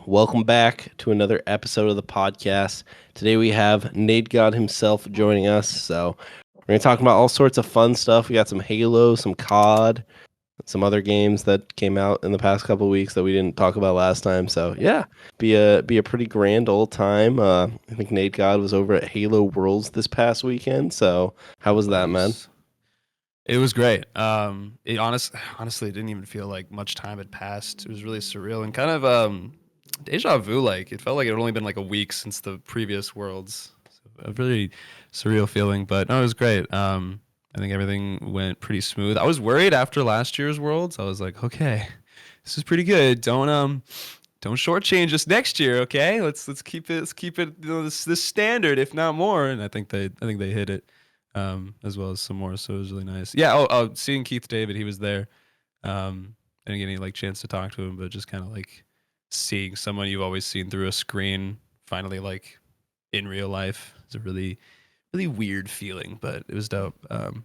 welcome back to another episode of the podcast. Today we have Nate God himself joining us. So we're going to talk about all sorts of fun stuff. We got some Halo, some COD, some other games that came out in the past couple of weeks that we didn't talk about last time. So yeah, be a pretty grand old time. I think Nate God was over at Halo Worlds this past weekend. So how was that, man? It was great. Honestly, it didn't even feel like much time had passed. It was really surreal and kind of deja vu. Like it felt like it had only been like a week since the previous Worlds. So a really surreal feeling, but no, it was great. I think everything went pretty smooth. I was worried after last year's Worlds. I was like, okay, this is pretty good. Don't shortchange us next year, okay? Let's keep it this standard, if not more. And I think they hit it. As well as some more. So it was really nice. Yeah. Seeing Keith David, he was there. Didn't get any like chance to talk to him, but just kind of like seeing someone you've always seen through a screen finally like in real life. It's a really, really weird feeling, but it was dope.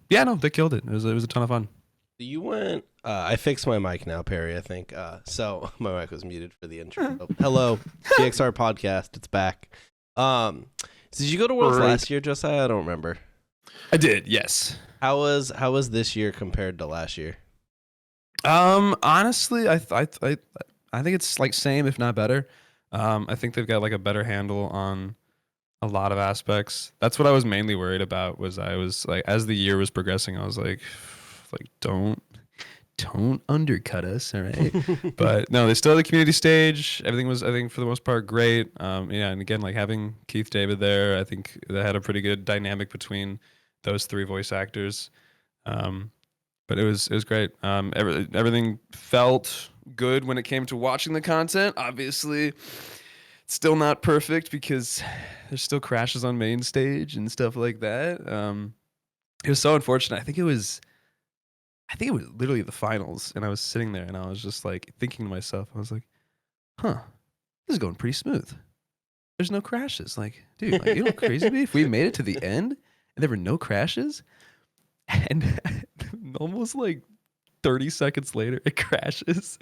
Yeah, no, they killed it. It was a ton of fun. You went. I fixed my mic now, Perry. I think. So my mic was muted for the intro. Hello, BXR Podcast. It's back. Did you go to Worlds last year, Josiah? I don't remember. I did, yes. How was this year compared to last year? Honestly, I think it's like same if not better. I think they've got like a better handle on a lot of aspects. That's what I was mainly worried about. I was like, as the year was progressing, I was like don't undercut us, all right? But no, they still had the community stage. Everything was, I think, for the most part, great. Yeah, and again, like having Keith David there, I think they had a pretty good dynamic between those three voice actors. But it was great. Everything felt good when it came to watching the content. Obviously, it's still not perfect because there's still crashes on main stage and stuff like that. It was so unfortunate. I think it was literally the finals, and I was sitting there and I was just like thinking to myself, I was like, huh, this is going pretty smooth. There's no crashes. Like, dude, like, you know what crazy would be if we made it to the end and there were no crashes? And almost like 30 seconds later, it crashes.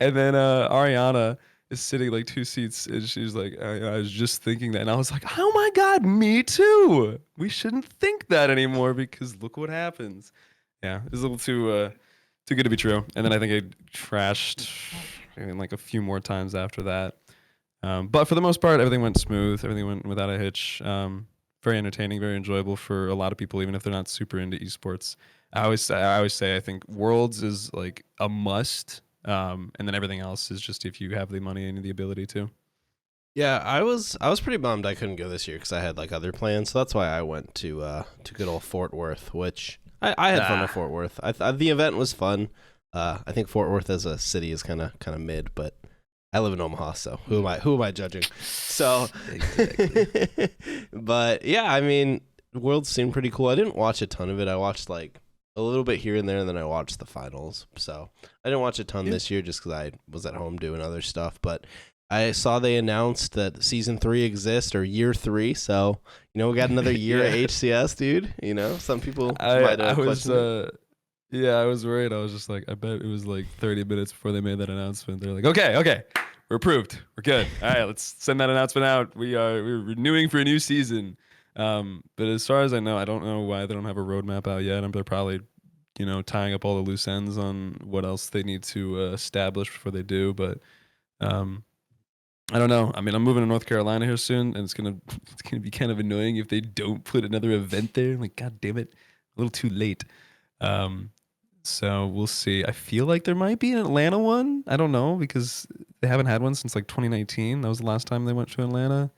And then Ariana is sitting like 2 seats, and she's like, I was just thinking that. And I was like, oh my God, me too. We shouldn't think that anymore because look what happens. Yeah, it was a little too good to be true. And then I think it crashed like a few more times after that. But for the most part, everything went smooth. Everything went without a hitch. Very entertaining, very enjoyable for a lot of people, even if they're not super into esports. I always say I think Worlds is like a must, and then everything else is just if you have the money and the ability to. Yeah, I was pretty bummed I couldn't go this year because I had like other plans. So that's why I went to good old Fort Worth, which I had fun at Fort Worth. The event was fun. I think Fort Worth as a city is kind of mid, but I live in Omaha, so who am I judging? So, exactly. But yeah, I mean, Worlds seemed pretty cool. I didn't watch a ton of it. I watched like a little bit here and there, and then I watched the finals. So I didn't watch a ton this year just because I was at home doing other stuff. But I saw they announced that season 3 exists, or year 3. So we got another year at HCS, dude. Some people might have questioned it. Yeah, I was worried. I was just like, I bet it was like 30 minutes before they made that announcement. They're like, okay, we're approved. We're good. All right, let's send that announcement out. We're renewing for a new season. But as far as I know, I don't know why they don't have a roadmap out yet. They're probably, tying up all the loose ends on what else they need to establish before they do. But I don't know. I mean, I'm moving to North Carolina here soon, and it's gonna be kind of annoying if they don't put another event there. Like, God damn it, a little too late. So we'll see. I feel like there might be an Atlanta one. I don't know because they haven't had one since like 2019. That was the last time they went to Atlanta.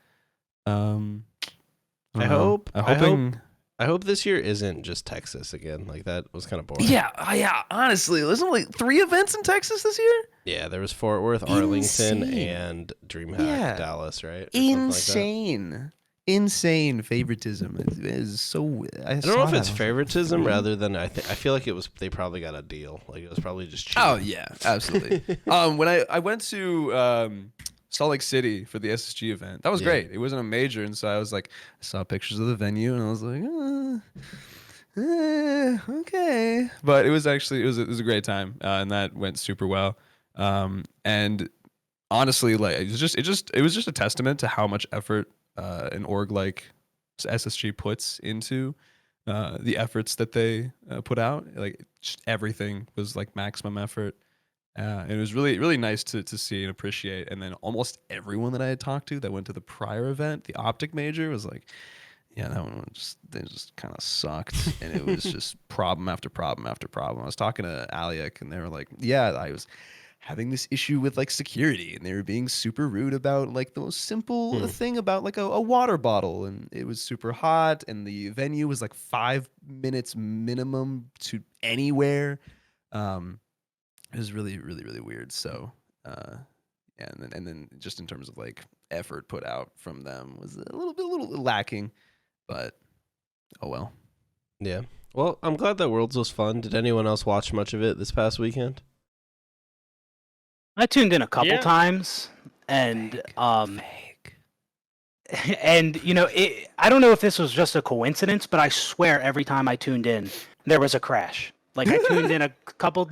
I hope this year isn't just Texas again. Like that was kind of boring. Yeah. Honestly, wasn't like 3 events in Texas this year? Yeah, there was Fort Worth, Arlington, and DreamHack Dallas, right? Insane. Insane favoritism. It is so. I don't know if it's favoritism rather than I feel like it was. They probably got a deal. Like it was probably just cheap. Oh yeah, absolutely. When I went to Salt Lake City for the SSG event, that was great. It wasn't a major, and so I was like, I saw pictures of the venue, and I was like, okay. But it was a great time, and that went super well. And honestly, like it was just a testament to how much effort an org like SSG puts into the efforts that they put out. Like just everything was like maximum effort. It was really, really nice to see and appreciate. And then almost everyone that I had talked to that went to the prior event, the optic major, was like, yeah, that one they just kind of sucked. And it was just problem after problem after problem. I was talking to Aliak and they were like, yeah, I was having this issue with like security and they were being super rude about like the most simple thing about like a water bottle, and it was super hot and the venue was like 5 minutes minimum to anywhere. It was really, really, really weird. So, yeah, and then just in terms of like effort put out from them was a little lacking, but oh well. Yeah. Well, I'm glad that Worlds was fun. Did anyone else watch much of it this past weekend? I tuned in a couple times, and Fake. and I don't know if this was just a coincidence, but I swear every time I tuned in, there was a crash. Like I tuned in a couple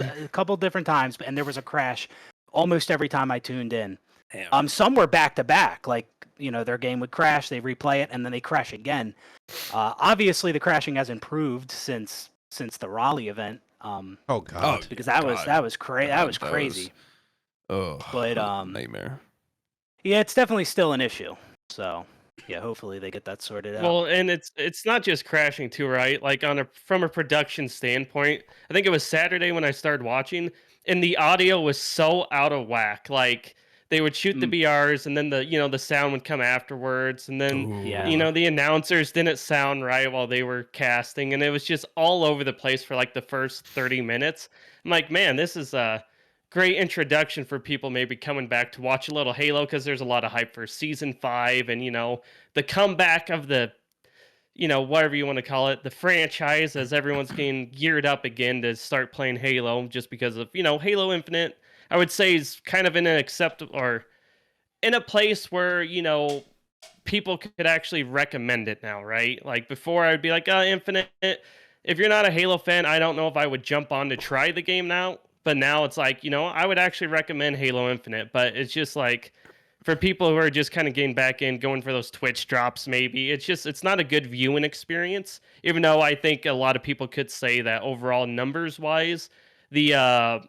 different times, and there was a crash almost every time I tuned in. Damn. Some were back to back, like their game would crash, they replay it, and then they crash again. Obviously, the crashing has improved since the Raleigh event. Oh God! Because that was crazy. But nightmare. Yeah, it's definitely still an issue. So yeah, hopefully they get that sorted out. Well, and it's not just crashing too, right? Like from a production standpoint, I think it was Saturday when I started watching, and the audio was so out of whack. Like they would shoot the BRs, and then the sound would come afterwards, and then the announcers didn't sound right while they were casting, and it was just all over the place for like the first 30 minutes. I'm like, man, this is a great introduction for people maybe coming back to watch a little Halo, because there's a lot of hype for season 5 and the comeback of the whatever you want to call it, the franchise, as everyone's getting geared up again to start playing Halo, just because of Halo Infinite, I would say, is kind of in an acceptable, or in a place where people could actually recommend it now, right? Like before I'd be like, Infinite, if you're not a Halo fan, I don't know if I would jump on to try the game now. But now it's like, I would actually recommend Halo Infinite. But it's just like, for people who are just kind of getting back in, going for those Twitch drops maybe, it's not a good viewing experience. Even though I think a lot of people could say that overall numbers-wise, the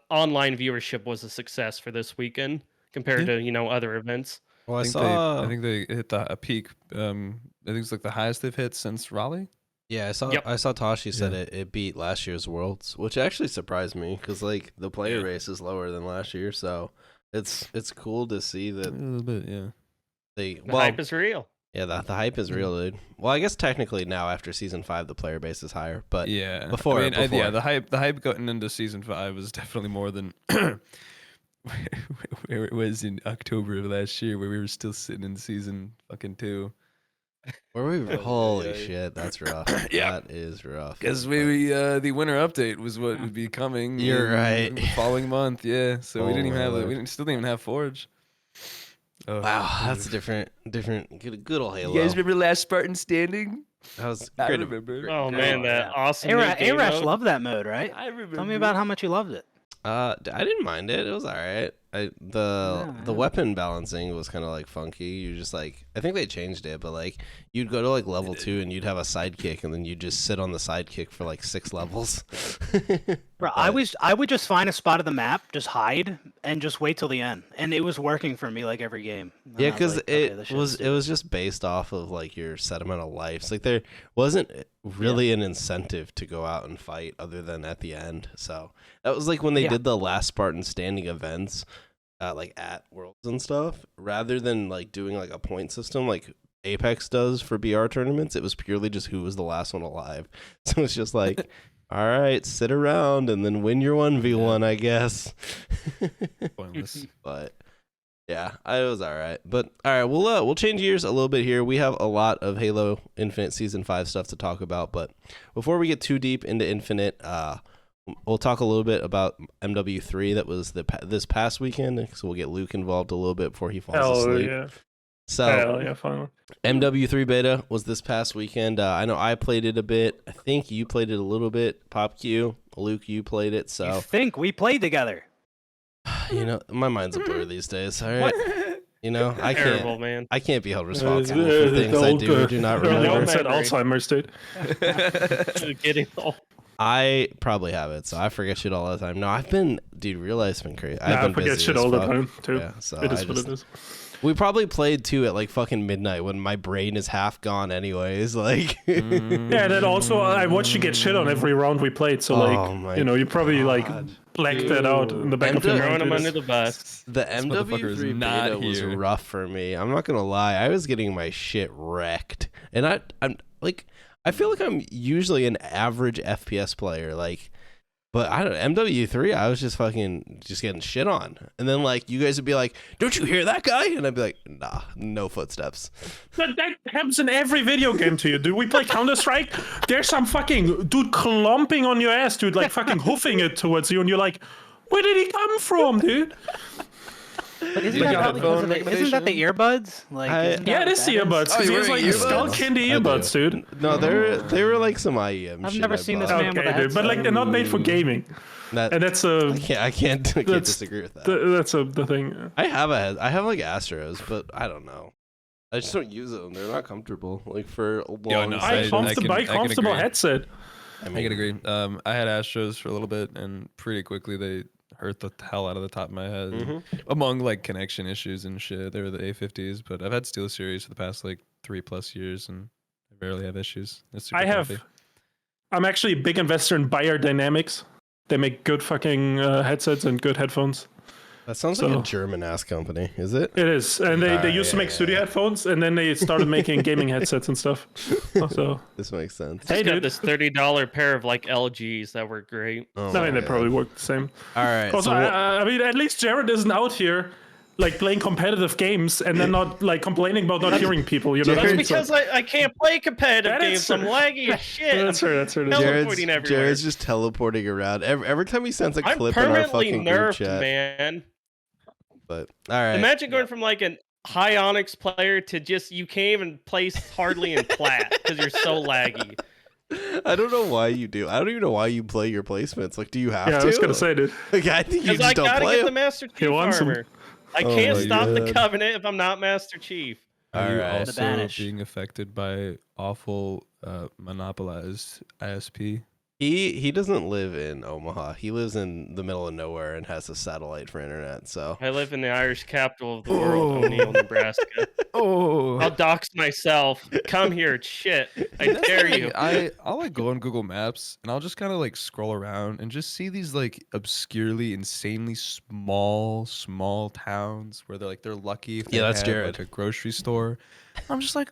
online viewership was a success for this weekend compared to, other events. Well, I think they hit a peak. I think it's like the highest they've hit since Raleigh. Yeah, I saw Tashi said it beat last year's Worlds, which actually surprised me because like the player base is lower than last year, so it's cool to see that. A little bit, yeah. The hype is real. Yeah, the hype is real, dude. Well, I guess technically now after season 5, the player base is higher, but before, the hype going into season 5 was definitely more than where it was in October of last year, where we were still sitting in season fucking 2. Holy shit, that's rough. Yeah. That is rough. Because the winter update was what would be coming. You're right. The following month, yeah. So we didn't even have still didn't even have Forge. Oh, wow, that's a different good old Halo. You guys remember Last Spartan Standing? That was I great. remember. Oh man, that awesome. Arash loved that mode, right? I remember. Tell me about how much you loved it. I didn't mind it. It was all right. The weapon balancing was kind of like funky. You just like, I think they changed it, but like you'd go to like level 2 and you'd have a sidekick, and then you'd just sit on the sidekick for like 6 levels. Bro, I would just find a spot of the map, just hide, and just wait till the end, and it was working for me like every game. And Yeah, I because like, it was just based off of like your set amount of lives. Like there wasn't really an incentive to go out and fight other than at the end. So that was like when they did the last Spartan Standing events, like at Worlds and stuff, rather than like doing like a point system like Apex does for BR tournaments. It was purely just who was the last one alive. So it's just like, all right, sit around and then win your 1v1, I guess. Pointless. But yeah, it was all right. But all right, we'll change gears a little bit here. We have a lot of Halo Infinite Season 5 stuff to talk about, but before we get too deep into Infinite, we'll talk a little bit about MWIII that was this past weekend, so we'll get Luke involved a little bit before he falls asleep. Yeah. So finally. MWIII beta was this past weekend. I know I played it a bit. I think you played it a little bit. Pop Q, Luke, you played it. So You think we played together? You know, my mind's a blur these days. All right. You know, Terrible, man. I can't be held responsible for things I do or do not remember. Said Alzheimer's, dude. Getting old. I probably have it, so I forget shit all the time. No, real life's been crazy. I been forget busy shit as all the fuck. time, too. Yeah, so It is what it is. We probably played too at like fucking midnight when my brain is half gone anyways. Like, Yeah, and then also I watched you get shit on every round we played, so like, you probably like blacked that out in the back of your Throwing mind. them under the bus. the motherfucker is MW3 not beta was here. rough for me. I'm not gonna lie. I was getting my shit wrecked, and I'm like, I feel like I'm usually an average FPS player, like. But I don't MW3, I was just getting shit on. And then like you guys would be like, "Don't you hear that guy?" And I'd be like, "Nah, no footsteps." That happens in every video game to you, dude. We play Counter-Strike. There's some fucking dude clumping on your ass, dude, like fucking hoofing it towards you, and you're like, "Where did he come from, dude?" But isn't Like that, a probably because of headphone isn't that the earbuds? Like, isn't Yeah, that it is the what that earbuds. Oh, Because he you're has like wearing the skull earbuds? candy I do. earbuds, dude. No, they were like some IEM. I've shit never I seen this bought. man with a Okay, dude, but like they're not made for gaming, That, and that's I can't that's- disagree with that. the thing. I have like Astros, but I don't know. I just don't use them. They're not comfortable. Like for a long. no, Buy I a can comfortable agree. headset. I I mean, can agree. I had Astros for a little bit, and pretty quickly they hurt the hell out of the top of my head. Mhm. Among like connection issues and shit, they were the A50s. But I've had SteelSeries for the past like 3+ years, and I barely have issues. It's super comfy. I'm actually a big investor in Bayer Dynamics. They make good fucking headsets and good headphones. That sounds like So- a German ass company, is it? It is, and they used to yeah, make studio headphones, and then they started making gaming headsets and stuff. So This makes sense. Hey, Just got dude. this $30 pair of like LGs that were great. Oh I my mean, they God. probably work the same. All right. Also, so I mean, at least Jared isn't out here like playing competitive games and then not like complaining about not hearing people. You know, Jared- That's because I can't play competitive That is games. I'm true. laggy as shit. That's I'm right. That's right. Hell, Jared's, teleporting everywhere. Jared's just teleporting around. Every time he sends a I'm clip in our permanently fucking group nerfed, chat. man. But all right. Imagine going from like an high Onyx player to just you can't even place hardly in plat because you're so laggy. I don't know why you do. I don't even know why you play your placements. Like, do you have Yeah, to? I was gonna say, dude. Like, I think you Because just I don't gotta play get the them. Master Chief He wants 'em. armor. I Oh can't my stop the God. Covenant if I'm not Master Chief. Are you All right. The also banish. being affected by awful monopolized ISP? He doesn't live in Omaha. He lives in the middle of nowhere and has a satellite for internet. So I live in the Irish capital of the world, O'Neill, Nebraska. Oh, I'll dox myself. Come here, shit. I dare you. I'll like go on Google Maps and I'll just kind of like scroll around and just see these like obscurely, insanely small towns where they're lucky if they Yeah, that's have, Jared. like a grocery store. I'm just like,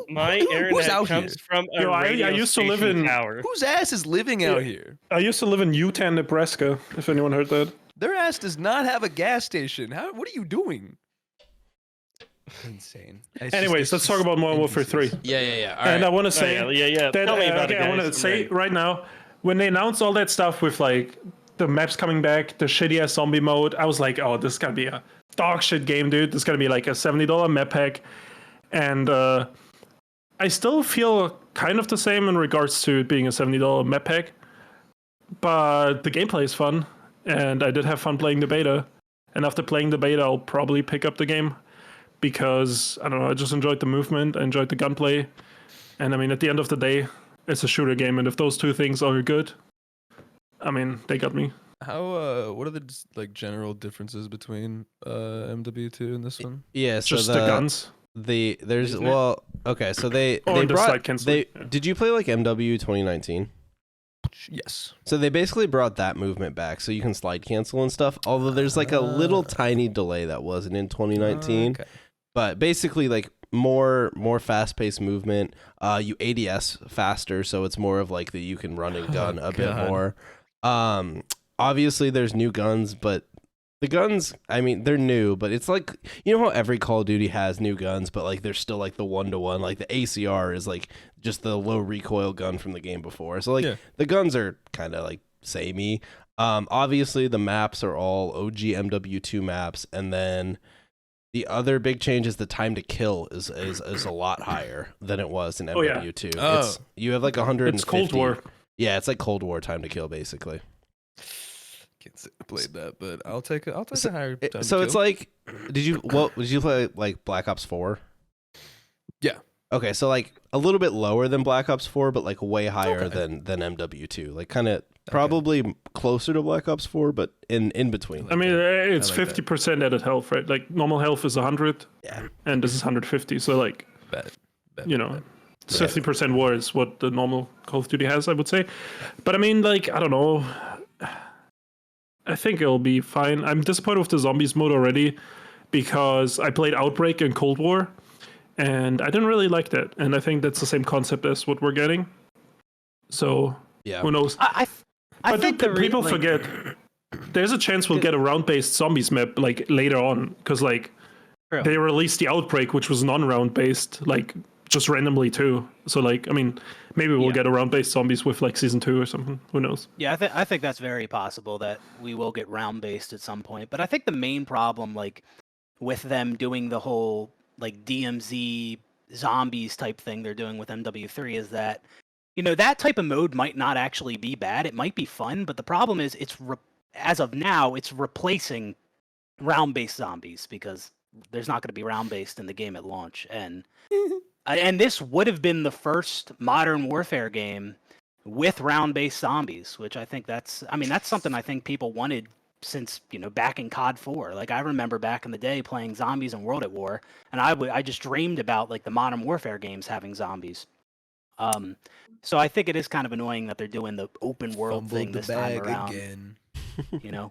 My who's internet out comes here? from a Yo, I radio used to live station in- tower. Whose ass is living out here? I used to live in Utah, Nebraska. If anyone heard that. Their ass does not have a gas station. What are you doing? Insane. Anyways, let's talk about Modern Warfare 3. yeah. All And I want to Oh, say yeah. that Tell me about okay, it, I want to guys. I'm say ready. right now, when they announced all that stuff with like the maps coming back, the shitty ass zombie mode, I was like, oh, this is gonna be a dog shit game, dude. This is gonna be like a $70 map pack, and I still feel kind of the same in regards to it being a $70 map pack, but the gameplay is fun, and I did have fun playing the beta. And after playing the beta, I'll probably pick up the game because I don't know, I just enjoyed the movement, I enjoyed the gunplay, and I mean, at the end of the day, it's a shooter game, and if those two things are good, I mean, they got me. How what are the like general differences between MW2 and this one? Yeah, so Just the guns. There's Isn't it? well, okay, so they Oh, they and the brought slide cancel. they Yeah. did you play like MW 2019? Yes. So they basically brought that movement back, so you can slide cancel and stuff. Although there's like a little tiny delay that wasn't in 2019, Okay. but basically like more fast paced movement. You ADS faster, so it's more of like that you can run and gun a bit God. more. Obviously there's new guns, but the guns, I mean, they're new, but it's like, you know how every Call of Duty has new guns, but like they're still like the 1-to-1, like the ACR is like just the low recoil gun from the game before. So like Yeah. the guns are kind of like samey. Obviously the maps are all OG MW2 maps, and then the other big change is the time to kill is a lot higher than it was in Oh, yeah. MW2. Oh. You have like 150. It's Cold War. Yeah, it's like Cold War time to kill basically. can't say I played that, but I'll take a higher time So to it's kill. like, did you play like Black Ops 4? Yeah. Okay, so like a little bit lower than Black Ops 4, but like way higher Okay. than MW2. Like kind of probably closer to Black Ops 4, but in between. I mean, it's I like that. 50% added health, right? Like normal health is 100, Yeah. and this is 150. So like, Bet. you know, 50% more is what the normal Call of Duty has, I would say. But I mean, like, I don't know. I think it'll be fine. I'm disappointed with the zombies mode already because I played Outbreak and Cold War, and I didn't really like that. And I think that's the same concept as what we're getting. So Yeah. who knows? I But think people forget there's a chance we'll get a round-based zombies map like later on because like True. they released the Outbreak, which was non-round based, like just randomly too. So like, I mean, maybe we'll get a round-based zombies with like season 2 or something. Who knows? Yeah, I think that's very possible that we will get round based at some point. But I think the main problem, like with them doing the whole like DMZ zombies type thing they're doing with MW3, is that that type of mode might not actually be bad. It might be fun, but the problem is as of now it's replacing round based zombies because there's not going to be round based in the game at launch, and this would have been the first Modern Warfare game with round-based zombies, which I think that's something I think people wanted since back in COD 4. Like I remember back in the day playing zombies in World at War, and I just dreamed about like the Modern Warfare games having zombies. So I think it is kind of annoying that they're doing the open world thing this time around. Again.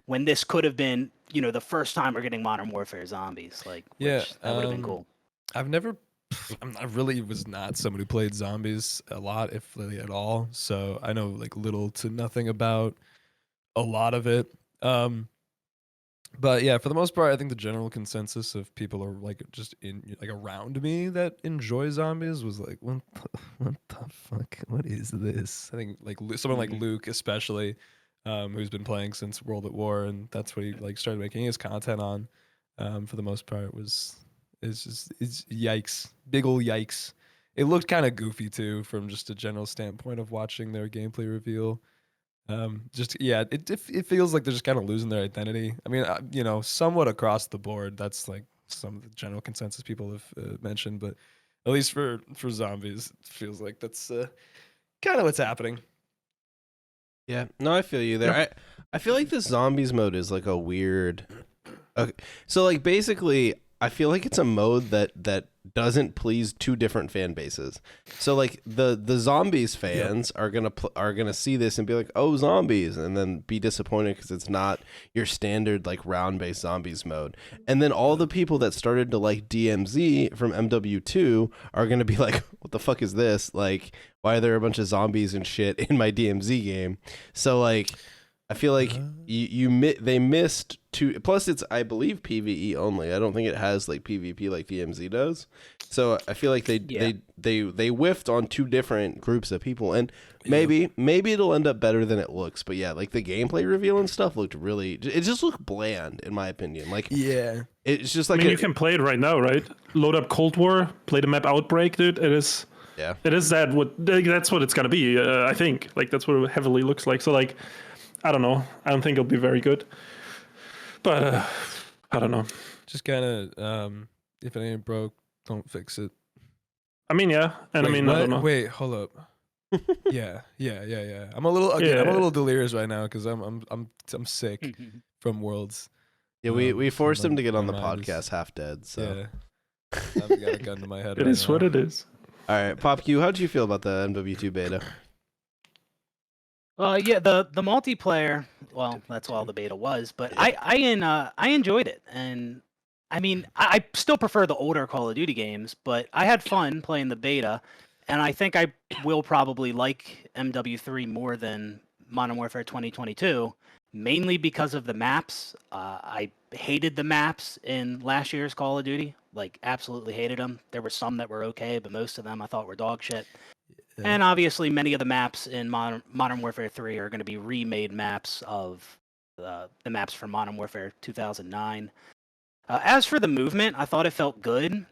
When this could have been the first time we're getting Modern Warfare zombies, like which that would have been cool. I really was not someone who played zombies a lot, if really at all. So I know like little to nothing about a lot of it. But yeah, for the most part, I think the general consensus of people are like just in like around me that enjoy zombies was like, what the fuck? What is this? I think like someone like Luke, especially, who's been playing since World at War, and that's what he like started making his content on. For the most part, it's yikes, big ol' yikes. It looked kind of goofy too, from just a general standpoint of watching their gameplay reveal. It feels like they're just kind of losing their identity. I mean, somewhat across the board, that's like some of the general consensus people have mentioned, but at least for zombies, it feels like that's kind of what's happening. Yeah, no, I feel you there. I feel like this zombies mode is like a weird. Okay, so like basically, I feel like it's a mode that doesn't please two different fan bases. So like the zombies fans are gonna see this and be like, oh, zombies, and then be disappointed because it's not your standard like round based zombies mode. And then all the people that started to like DMZ from MW2 are gonna be like, what the fuck is this? Like, why are there a bunch of zombies and shit in my DMZ game? So like, I feel like they missed two. Plus, it's I believe PVE only. I don't think it has like PvP like DMZ does. So I feel like they whiffed on two different groups of people, and maybe it'll end up better than it looks. But yeah, like the gameplay reveal and stuff looked it just looked bland in my opinion. Like it's just like I mean, you can play it right now, right? Load up Cold War, play the map Outbreak, dude. It is that's what it's gonna be. I think like that's what it heavily looks like. So like, I don't know. I don't think it'll be very good. But I don't know. Just kind of, if it ain't broke, don't fix it. I mean, yeah, and Wait, I mean, what? I don't know. Wait, hold up. yeah. I'm a little delirious right now because I'm sick from Worlds. Yeah, we forced him to get on the my mind podcast half dead. So yeah, I've got a gun to my head. It right is now. what it is. all right, Pop Q, how did you feel about the MW2 beta? Yeah, the multiplayer. Well, that's all the beta was, but I enjoyed it, and I mean, I still prefer the older Call of Duty games, but I had fun playing the beta, and I think I will probably like MW3 more than Modern Warfare 2022, mainly because of the maps. I hated the maps in last year's Call of Duty, like absolutely hated them. There were some that were okay, but most of them I thought were dog shit. Yeah. And obviously, many of the maps in Modern Warfare 3 are going to be remade maps of the maps from Modern Warfare 2009. As for the movement, I thought it felt good.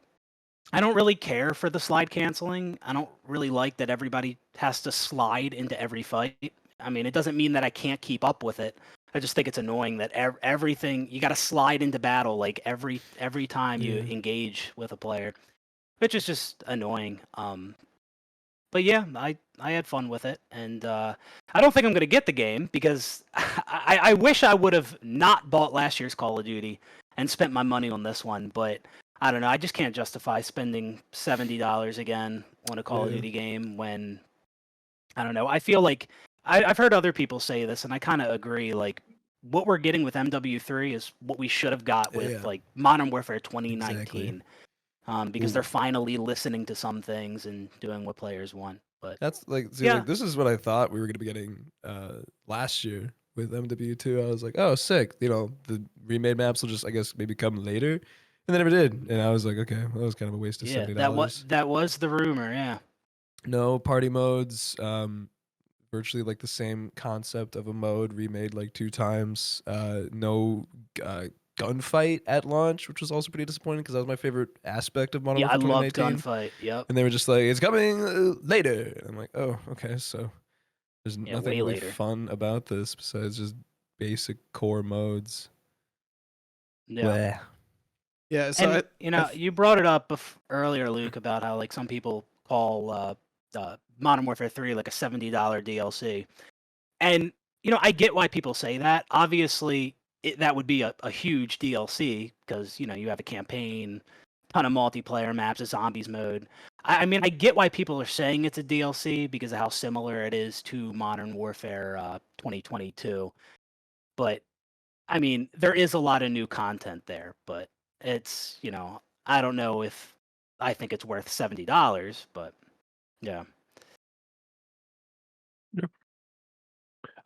I don't really care for the slide canceling. I don't really like that everybody has to slide into every fight. I mean, it doesn't mean that I can't keep up with it, I just think it's annoying that everything you got to slide into battle like every time you engage with a player, which is just annoying. But yeah, I had fun with it, and I don't think I'm gonna get the game because I wish I would have not bought last year's Call of Duty and spent my money on this one. But I don't know, I just can't justify spending $70 again on a Call of Duty game when I don't know. I feel like I've heard other people say this, and I kind of agree. Like what we're getting with MW3 is what we should have got with like Modern Warfare 2019. Exactly. Because they're finally listening to some things and doing what players want. But that's like, like this is what I thought we were going to be getting last year with MW2. I was like, oh, sick. You know, the remade maps will just, I guess, maybe come later, and they never did. And I was like, okay, well, that was kind of a waste of $70. That was the rumor. Yeah. No party modes. Virtually like the same concept of a mode remade like 2 times. No. Gunfight at launch, which was also pretty disappointing because that was my favorite aspect of Modern Warfare 2019. I loved gunfight. Yep. And they were just like, "It's coming later." And I'm like, "Oh, okay." So there's nothing really fun about this besides just basic core modes. Yeah. Bleh. Yeah. So and, you brought it up earlier, Luke, about how like some people call Modern Warfare 3 like a $70 DLC, and I get why people say that. Obviously. That would be a huge DLC because you have a campaign, ton of multiplayer maps, a zombies mode. I mean, I get why people are saying it's a DLC because of how similar it is to Modern Warfare 2022. But I mean, there is a lot of new content there, but it's I don't know if I think it's worth $70, but yeah.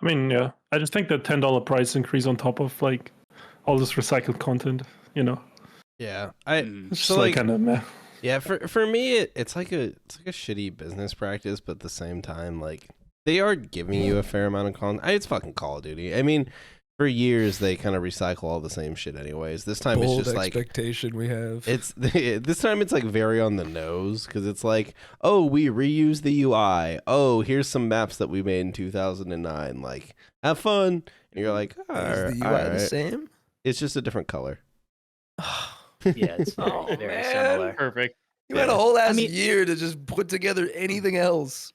I mean, yeah. I just think the $10 price increase on top of like all this recycled content, Yeah, it's just like kind of meh. Yeah, for me, it's like a shitty business practice, but at the same time, like they are giving you a fair amount of content. It's fucking Call of Duty. I mean, for years they kind of recycle all the same shit, anyways. This time Bold it's just expectation we have. It's this time it's like very on the nose because it's like, oh, we reuse the UI. Oh, here's some maps that we made in 2009. Like, have fun. And you're like, is the UI the same? It's just a different color. Yeah, it's very similar. Perfect. You had a whole year to just put together anything else.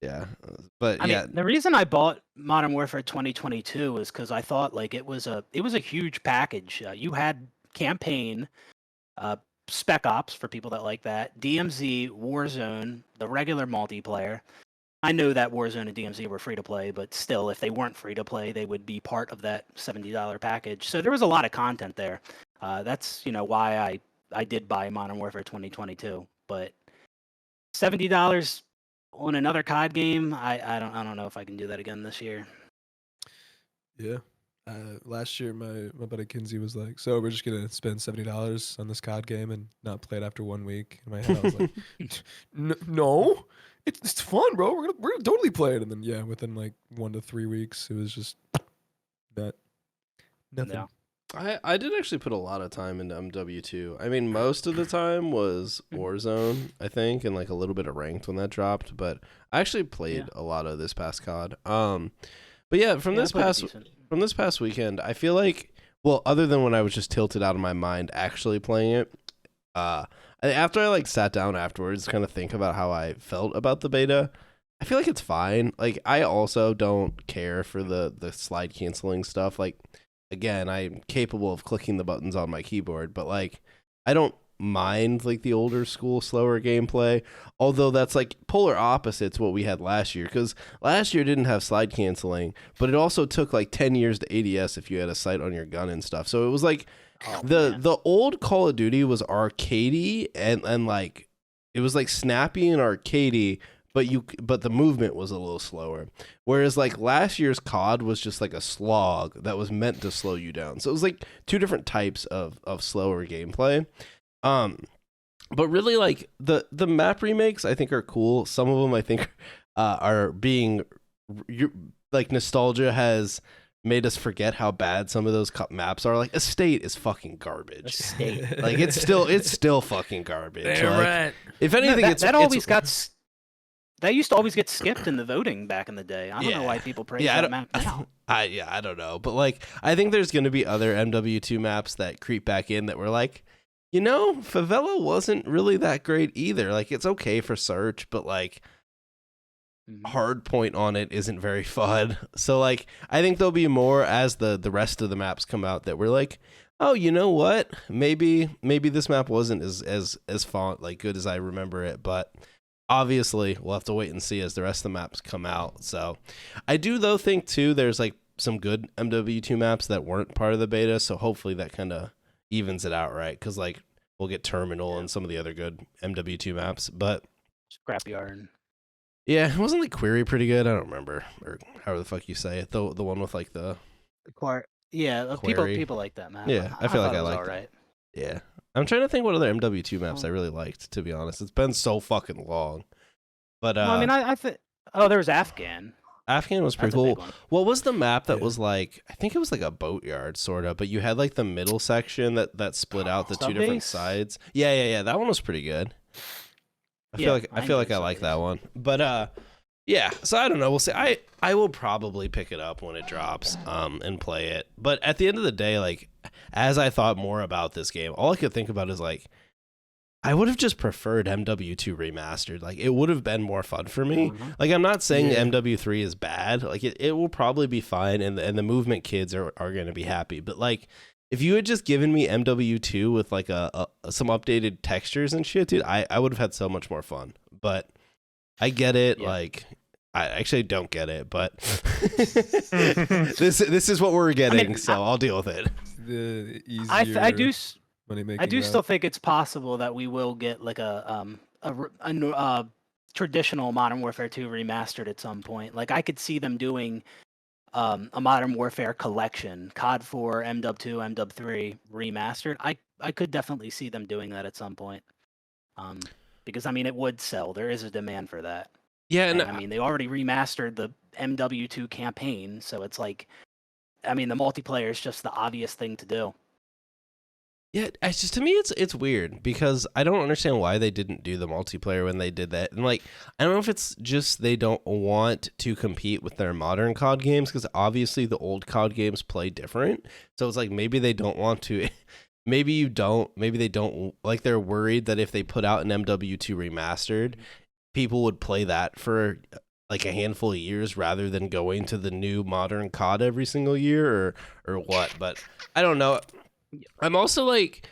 Yeah, but I mean, the reason I bought Modern Warfare 2022 was because I thought like it was a huge package. You had campaign, Spec Ops for people that like that, DMZ, Warzone, the regular multiplayer. I know that Warzone and DMZ were free to play, but still, if they weren't free to play, they would be part of that $70 package. So there was a lot of content there. That's why I did buy Modern Warfare 2022, but $70 on another COD game, I don't know if I can do that again this year. Yeah. Last year, my buddy Kinsey was like, "So we're just gonna spend $70 on this COD game and not play it after 1 week." In my head, I was like, "No, it's fun, bro. We're gonna totally play it." And then within like 1 to 3 weeks, it was just nothing. Yeah. I did actually put a lot of time into MW2. I mean, most of the time was Warzone, I think, and like a little bit of ranked when that dropped. But I actually played a lot of this past COD. But yeah, from this past weekend, I feel like, well, other than when I was just tilted out of my mind actually playing it, after I like sat down afterwards, kind of think about how I felt about the beta. I feel like it's fine. Like I also don't care for the slide canceling stuff. Like. Again, I'm capable of clicking the buttons on my keyboard, but like I don't mind like the older school slower gameplay, although that's like polar opposites what we had last year, because last year didn't have slide canceling, but it also took like 10 years to ADS if you had a sight on your gun and stuff. So it was like the old Call of Duty was arcadey and like it was like snappy and arcadey, but the movement was a little slower. Whereas like last year's COD was just like a slog that was meant to slow you down. So it was like two different types of slower gameplay. But really like the map remakes I think are cool. Some of them I think are being like nostalgia has made us forget how bad some of those maps are. Like Estate is fucking garbage. Estate. Like it's still fucking garbage. Like, right. If anything, that always got That used to always get skipped in the voting back in the day. I don't know why people praise that map now. I don't know, but like I think there's going to be other MW2 maps that creep back in that were like, Favela wasn't really that great either. Like it's okay for search, but like hard point on it isn't very fun. So like I think there'll be more as the rest of the maps come out that we're like, oh, you know what? Maybe this map wasn't as fun, like good as I remember it, but obviously we'll have to wait and see as the rest of the maps come out. So I do though think too there's like some good MW2 maps that weren't part of the beta, so hopefully that kind of evens it out, right? Because like we'll get Terminal and some of the other good MW2 maps, but Scrapyard. Yeah, wasn't like Query pretty good? I don't remember, or however the fuck you say it. The one with like the people like that map. Yeah, I feel like I like all that. right. Yeah, I'm trying to think what other MW2 maps I really liked. To be honest, it's been so fucking long. But Well, I mean, I think. Oh, there was Afghan. Afghan was pretty That's a big cool. one. What was the map that was like? I think it was like a boatyard, sort of. But you had like the middle section that split out the two different Subbase? sides. Yeah. That one was pretty good. I feel like I like that one. But yeah. So I don't know. We'll see. I will probably pick it up when it drops and play it. But at the end of the day, like as I thought more about this game, all I could think about is like I would have just preferred MW2 remastered. Like it would have been more fun for me. Like I'm not saying MW3 is bad. Like it will probably be fine, and the movement kids are going to be happy. But like if you had just given me MW2 with like some updated textures and shit, dude, I would have had so much more fun. But I get it. Yeah. Like I actually don't get it, but this is what we're getting, so I'll deal with it. The easier I do. money-making I do route. still think it's possible that we will get like a traditional Modern Warfare 2 remastered at some point. Like I could see them doing a Modern Warfare collection, COD 4, MW2, MW3 remastered. I could definitely see them doing that at some point. Because I mean it would sell. There is a demand for that. Yeah, And and I mean they already remastered the MW2 campaign, so it's like I mean the multiplayer is just the obvious thing to do. yeah, it's just to me it's weird because I don't understand why they didn't do the multiplayer when they did that. And like I don't know if it's just they don't want to compete with their modern COD games because obviously the old COD games play different. So it's like maybe they don't want to maybe they don't like they're worried that if they put out an MW2 remastered, people would play that for like a handful of years rather than going to the new modern COD every single year or what. But I don't know. I'm also like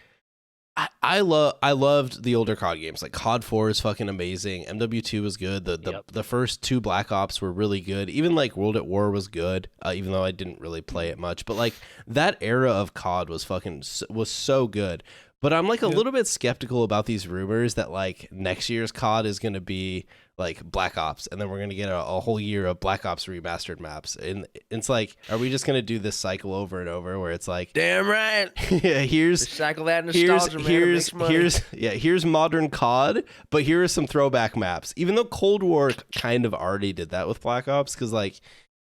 I loved the older COD games. Like COD 4 is fucking amazing. MW2 was good. The first two Black Ops were really good. Even like World at War was good, even though I didn't really play it much. But like that era of COD was so good. But I'm like a little bit skeptical about these rumors that like next year's COD is going to be like Black Ops, and then we're going to get a whole year of Black Ops remastered maps. And it's like, are we just going to do this cycle over and over where it's like, Damn right. yeah, Recycle that nostalgia, man. It makes money. here's modern COD, but here are some throwback maps. Even though Cold War kind of already did that with Black Ops, because like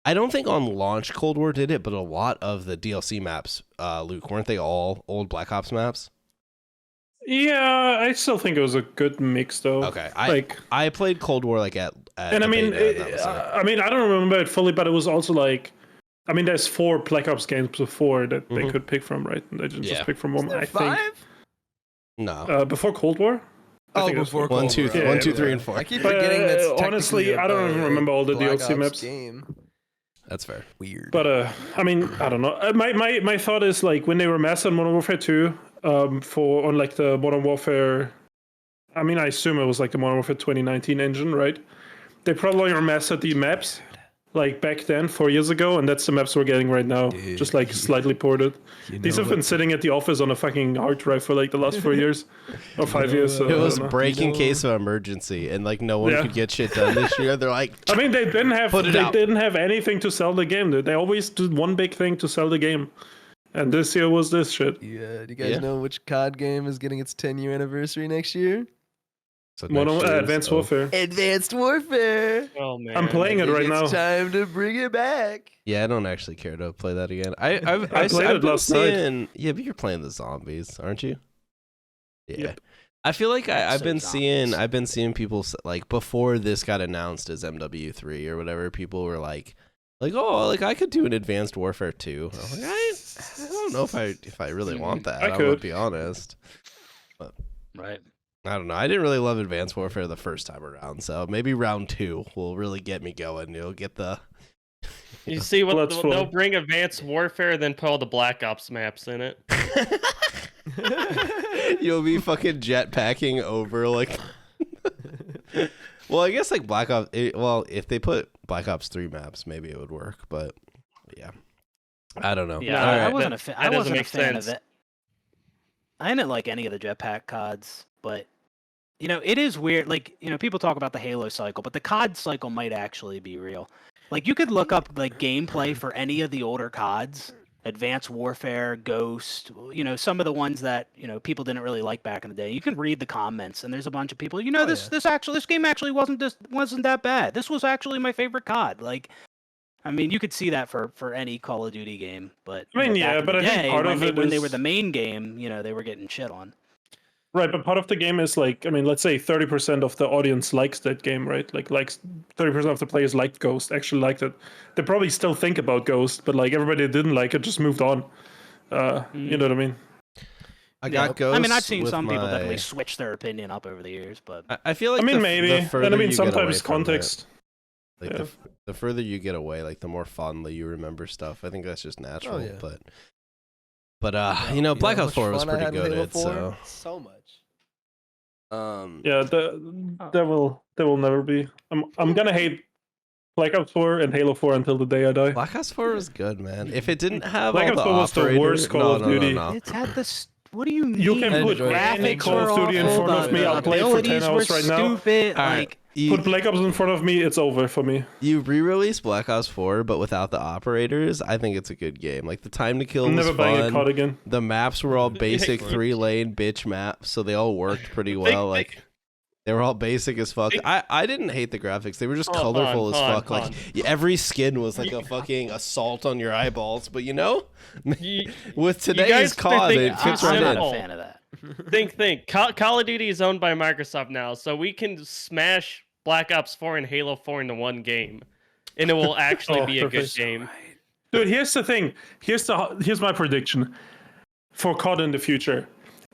I don't think on launch Cold War did it, but a lot of the DLC maps, Luke, weren't they all old Black Ops maps? Yeah, I still think it was a good mix, though. Okay, like, I played Cold War like at and the I mean, beta, and that was it. I mean, I don't remember it fully, but it was also like, I mean, there's 4 Black Ops games before that they could pick from, right? And they didn't just pick from one. I think. No, before Cold War. I think it was before 1, 2, 3, Yeah, 1, 2, yeah. 3, and 4. I keep forgetting that's honestly, technically I don't even remember all the Black DLC Ops maps. game. That's fair. Weird. But I mean, I don't know. My thought is like when they remastered Modern Warfare 2, on like the Modern Warfare. I mean, I assume it was like the Modern Warfare 2019 engine, right? They probably remastered the maps like back then 4 years ago, and that's the maps we're getting right now, just like slightly ported. These have been sitting at the office on a fucking hard drive for like the last 4 years or 5 years. So It was I don't know. breaking case of emergency, and like no one could get shit done this year. They're like, I mean, they didn't have Put it out. didn't have anything to sell the game. They always did one big thing to sell the game, and this year was this shit. Yeah, do you guys know which COD game is getting its 10-year anniversary next year? so Modern next year's- Advanced oh. Warfare. Advanced Warfare. Oh man, I'm playing it right It's now. time to bring it back. Yeah, I don't actually care to play that again. I've played it been last night. seeing, yeah, but you're playing the zombies, aren't you? Yeah. Yep. I feel like I've So been zombies. seeing people like before this got announced as MW3 or whatever. People were like, oh, like I could do an Advanced Warfare 2. I'm like, I don't know if I really want that. I I could. would be honest. But Right. I don't know. I didn't really love Advanced Warfare the first time around, so maybe round 2 will really get me going. You'll get the. You see what Let's they'll roll. bring Advanced Warfare, then put all the Black Ops maps in it. You'll be fucking jetpacking over like. Well, I guess like Black Ops. If they put Black Ops 3 maps, maybe it would work. But yeah, I don't know. Yeah, No, I that- wasn't that I doesn't wasn't a make fan sense. of it. I didn't like any of the jetpack CODs, but it is weird. Like, people talk about the Halo cycle, but the COD cycle might actually be real. Like, you could look up like gameplay for any of the older CODs, Advanced Warfare, Ghost, some of the ones that, people didn't really like back in the day. You can read the comments and there's a bunch of people, this game actually wasn't that bad. This was actually my favorite COD. Like, I mean, you could see that for any Call of Duty game, but I mean, back yeah, in but the I think day, part when of they, it when they were is- the main game, they were getting shit on. Right, but part of the game is like, I mean, let's say 30% of the audience likes that game, right? Like 30% of the players liked Ghost, actually liked it. They probably still think about Ghost, but like everybody that didn't like it just moved on. You know what I mean? I got Ghost. I mean, I've seen with some people my- definitely switch their opinion up over the years, but I feel like I mean, the maybe. further And I mean, you get away sometimes from it, context. like Yeah. the further you get away, like the more fondly you remember stuff. I think that's just natural. yeah. But You know Black how Ops much 4 was fun I pretty had in good. Halo It's 4? so. So much. Yeah, there will never be. I'm gonna hate Black Ops 4 and Halo 4 until the day I die. Black Ops 4 was good, man. If it didn't have Black all Ops the 4 was the operator- worst Call no, of no, no, Duty. no. it's had this. What do you mean? You can I put enjoyed it. any graphics Call of were Duty in awful, front of me, the I'll play it for 10 abilities hours were right now. stupid. All right. Like, Put Black Ops in front of me, it's over for me. You re-release Black Ops 4, but without the operators, I think it's a good game. Like the time to kill I'm was never buying a fun. COD again. The maps were all basic 3-lane bitch maps, so they all worked pretty well. Like they were all basic as fuck. I didn't hate the graphics. They were just Hold on, colorful as hold on, fuck. hold Like on. every skin was like a fucking assault on your eyeballs. But You- with guys today's are COD, thinking- it fits I'm right I'm in. not a simple. fan of that. think. Call of Duty is owned by Microsoft now, so we can smash Black Ops 4 and Halo 4 into one game, and it will actually Oh, be a good perfect. game. Dude, here's the thing. Here's my prediction for COD in the future.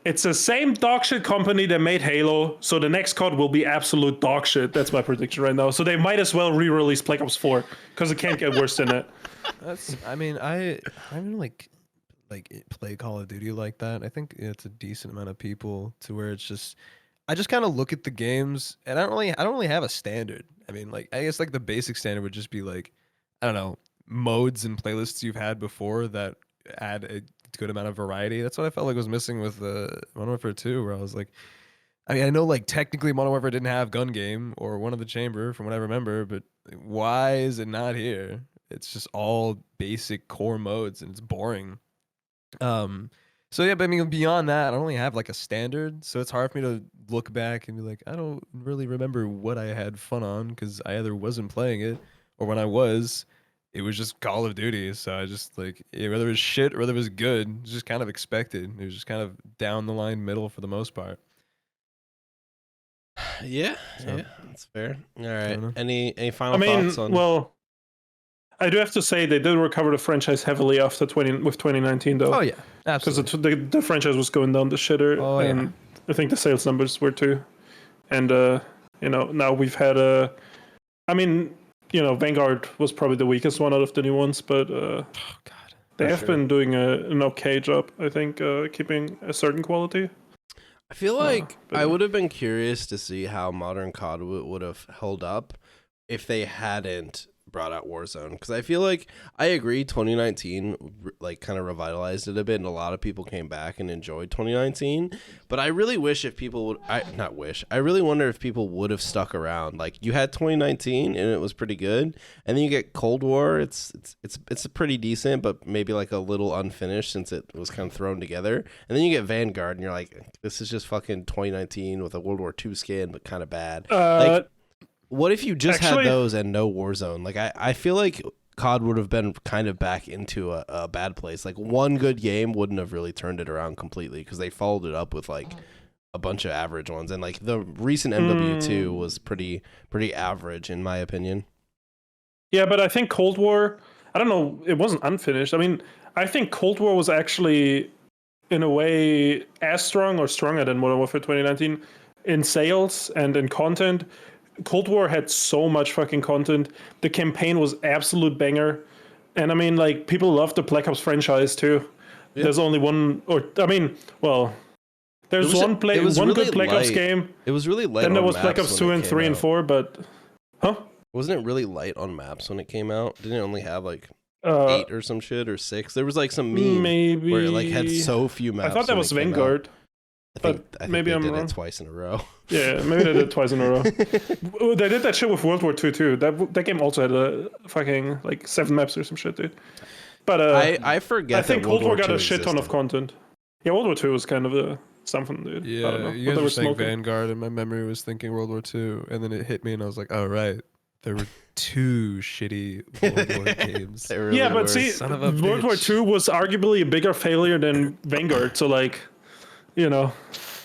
It's the same dog shit company that made Halo, so the next COD will be absolute dog shit. That's my prediction right now. So they might as well re-release Black Ops 4 because it can't get worse than that. I mean, I don't like play Call of Duty like that. I think it's a decent amount of people to where it's just I just kind of look at the games and I don't really have a standard. I mean, like I guess like the basic standard would just be like I don't know, modes and playlists you've had before that add a good amount of variety. That's what I felt like was missing with Modern Warfare 2, where I was like, I mean, I know like technically Modern Warfare didn't have gun game or One of the Chamber from what I remember, but why is it not here? It's just all basic core modes and it's boring. So yeah, but I mean beyond that, I don't really have like a standard, so it's hard for me to look back and be like, I don't really remember what I had fun on because I either wasn't playing it or when I was, it was just Call of Duty. So I just like whether it was shit or whether it was good, it was just kind of expected. It was just kind of down the line middle for the most part. Yeah, So- yeah, that's fair. All right. know. Any final I mean, thoughts on? well, I do have to say they did recover the franchise heavily after 2019 though. Oh yeah, Because absolutely. the franchise was going down the shitter, Oh, yeah. and I think the sales numbers were too. And now we've had I mean, Vanguard was probably the weakest one out of the new ones, but Oh god. they For have sure. been doing an okay job, I think, keeping a certain quality. I feel like but- I would have been curious to see how modern COD would have held up if they hadn't brought out Warzone, because I feel like I agree 2019 like kind of revitalized it a bit and a lot of people came back and enjoyed 2019, but I really wish if people would I really wonder if people would have stuck around. Like you had 2019 and it was pretty good, and then you get Cold War, it's pretty decent but maybe like a little unfinished since it was kind of thrown together, and then you get Vanguard and you're like, this is just fucking 2019 with a World War II skin but kind of bad. Like, what if you just Actually- had those and no Warzone? Like, I feel like COD would have been kind of back into a bad place. Like, one good game wouldn't have really turned it around completely because they followed it up with, like, a bunch of average ones, and like the recent MW2 was pretty average in my opinion. Yeah, but I think Cold War, I don't know, it wasn't unfinished. I mean, I think Cold War was actually, in a way, as strong or stronger than Modern Warfare 2019 in sales and in content. Cold War had so much fucking content. The campaign was absolute banger. And I mean, like, people love the Black Ops franchise too. Yeah. There's only one, there's one really good Black Ops game. It was really light. Then there was Black Ops 2 and 3 and 4, but wasn't it really light on maps when it came out? Didn't it only have like 8 or some shit or 6? There was like some meme where it like had so few maps. I thought that was Vanguard. I think maybe they did it twice in a row. Yeah, maybe they did it twice in a row. They did that shit with World War II too. That game also had a fucking like 7 maps or some shit, dude. But I forget. I think Cold War got a shit ton of content. Yeah, World War II was kind of something, dude. Yeah, I don't know. you guys were saying Vanguard, and my memory was thinking World War II, and then it hit me, and I was like, oh right, there were 2 shitty World War games. Really yeah, but see, World War II was arguably a bigger failure than Vanguard. So like, you know,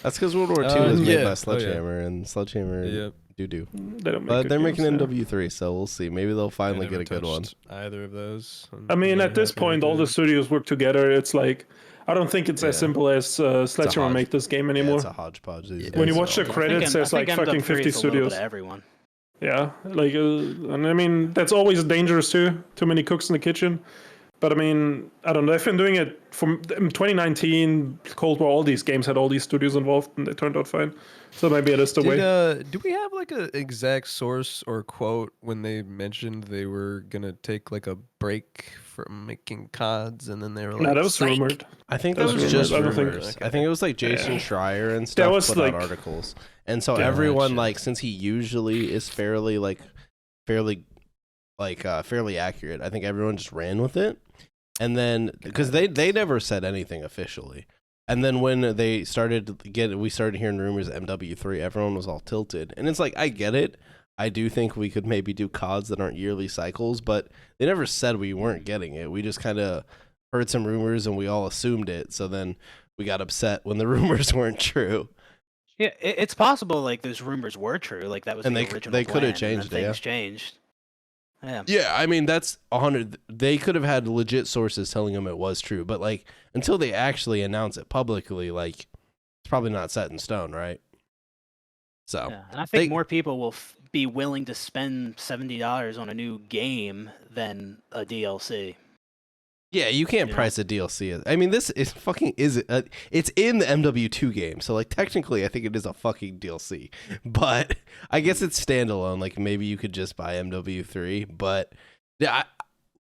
that's because World War II was made by Sledgehammer, and Sledgehammer doo-doo. But they're making MW3, so we'll see. Maybe they'll finally get a good one. Either of those. I mean, at this point, all the studios work together. It's like, I don't think it's as simple as Sledgehammer make this game anymore. It's a hodgepodge. When you watch the credits, there's like fucking 50 studios. Everyone. Yeah, like, and I mean, that's always dangerous too. Too many cooks in the kitchen. But I mean, I don't know. They've been doing it from 2019, Cold War. All these games had all these studios involved, and they turned out fine. So maybe it is the way. Do we have like an exact source or quote when they mentioned they were gonna take like a break from making CODs, and then they were like, no, that was rumored. I think that was just rumors. I think it was like Jason Schreier and stuff put out articles, and so everyone like, since he usually is fairly accurate, I think everyone just ran with it. And then because they never said anything officially, and then when we started hearing rumors of MW3, everyone was all tilted. And it's like, I get it. I do think we could maybe do CODs that aren't yearly cycles, but they never said we weren't getting it. We just kind of heard some rumors and we all assumed it. So then we got upset when the rumors weren't true. Yeah, it's possible like those rumors were true. Like that was the original they could have plan, changed and it. Things changed. Yeah, I mean, that's 100. They could have had legit sources telling them it was true, but like until they actually announce it publicly, like it's probably not set in stone, right? So, and I think more people will be willing to spend $70 on a new game than a DLC. Yeah, you can't price a DLC. I mean, this is fucking it's in the MW2 game, so like technically, I think it is a fucking DLC. But I guess it's standalone. Like maybe you could just buy MW3. But yeah,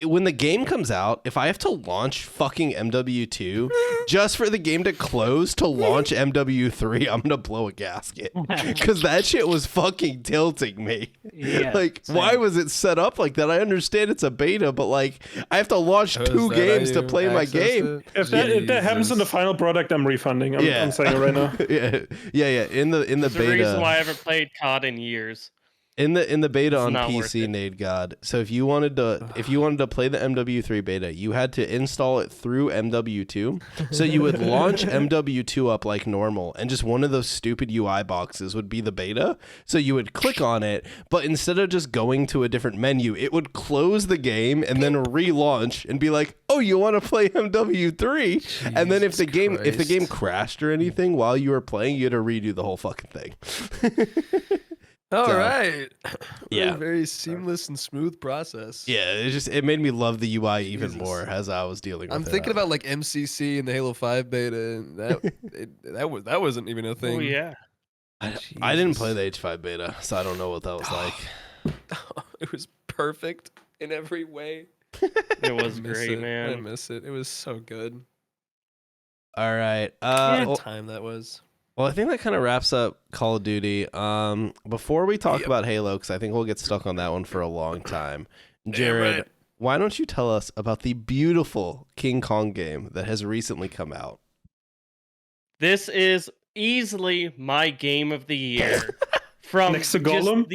when the game comes out, if I have to launch fucking MW2 just for the game to close to launch MW3, I'm gonna blow a gasket because that shit was fucking tilting me. Yeah, like, why was it set up like that? I understand it's a beta, but like, I have to launch 2 games to play my game. If that happens in the final product, I'm refunding. I'm saying it right now. yeah. In the There's beta, a reason why I haven't played COD in years. In the beta on PC, Nade God. So if you wanted to play the MW3 beta, you had to install it through MW2. So you would launch MW2 up like normal, and just one of those stupid UI boxes would be the beta. So you would click on it, but instead of just going to a different menu, it would close the game and then relaunch and be like, "Oh, you want to play MW3?" And then if the game crashed or anything while you were playing, you had to redo the whole fucking thing. All right. Yeah. Very seamless and smooth process. Yeah, it made me love the UI even more as I was dealing with it. I'm thinking about like MCC and the Halo 5 beta, and that wasn't even a thing. Oh yeah. I didn't play the H5 beta, so I don't know what that was like. It was perfect in every way. It was great, man. I miss it. It was so good. All right. What time that was. Well, I think that kind of wraps up Call of Duty. Before we talk about Halo, because I think we'll get stuck on that one for a long time. Jared, why don't you tell us about the beautiful King Kong game that has recently come out? This is easily my game of the year. From next to Golem?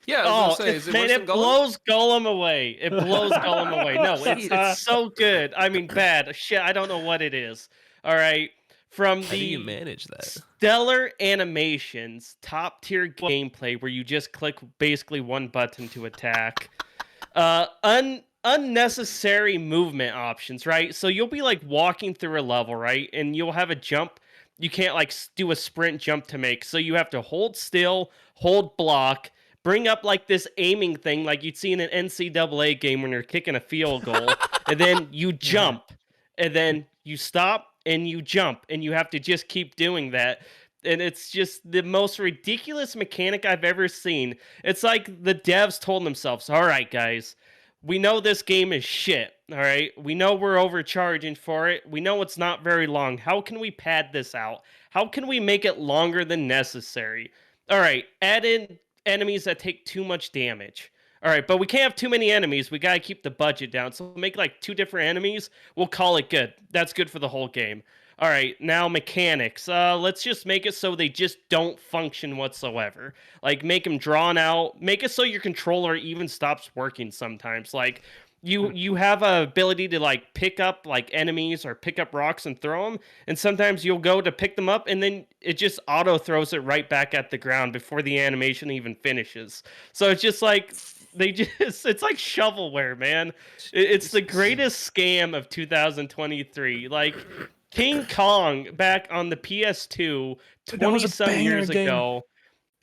It blows Golem away. It blows Golem away. No, it's so good. I mean, bad. Shit, I don't know what it is. All right. From How do you the manage that? stellar animations, top tier gameplay where you just click basically one button to attack, unnecessary movement options, right? So you'll be like walking through a level, right? And you'll have a jump. You can't like do a sprint jump to make. So you have to hold still, hold block, bring up like this aiming thing like you'd see in an NCAA game when you're kicking a field goal, and then you jump, and then you stop and you jump, and you have to just keep doing that. And it's just the most ridiculous mechanic I've ever seen. It's like the devs told themselves, all right, guys, we know this game is shit. All right. We know we're overcharging for it. We know it's not very long. How can we pad this out? How can we make it longer than necessary? All right. Add in enemies that take too much damage. All right. But we can't have too many enemies. We got to keep the budget down. So we'll make like 2 different enemies. We'll call it good. That's good for the whole game. All right, now mechanics. Let's just make it so they just don't function whatsoever. Like, make them drawn out. Make it so your controller even stops working sometimes. Like, you have a ability to, like, pick up, like, enemies or pick up rocks and throw them. And sometimes you'll go to pick them up, and then it just auto-throws it right back at the ground before the animation even finishes. So it's just like... it's like shovelware, man. It's the greatest scam of 2023. Like... King Kong back on the PS2 20-some years ago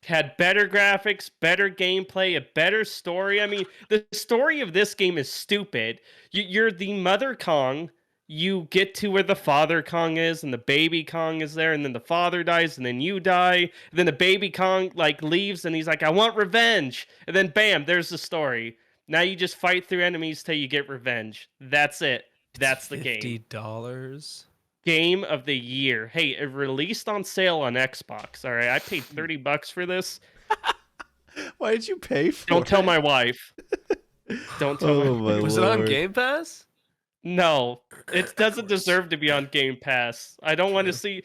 had better graphics, better gameplay, a better story. I mean, the story of this game is stupid. You're the mother Kong. You get to where the father Kong is, and the baby Kong is there, and then the father dies, and then you die. And then the baby Kong like leaves, and he's like, I want revenge. And then bam, there's the story. Now you just fight through enemies till you get revenge. That's it. That's the game. $50. Game of the year. Hey, it released on sale on Xbox. All right, I paid $30 for this. Why did you pay for Don't it? tell my wife. Don't tell Oh, my my Was it on Lord. Game Pass? No, it doesn't deserve to be on Game Pass. I don't want to see...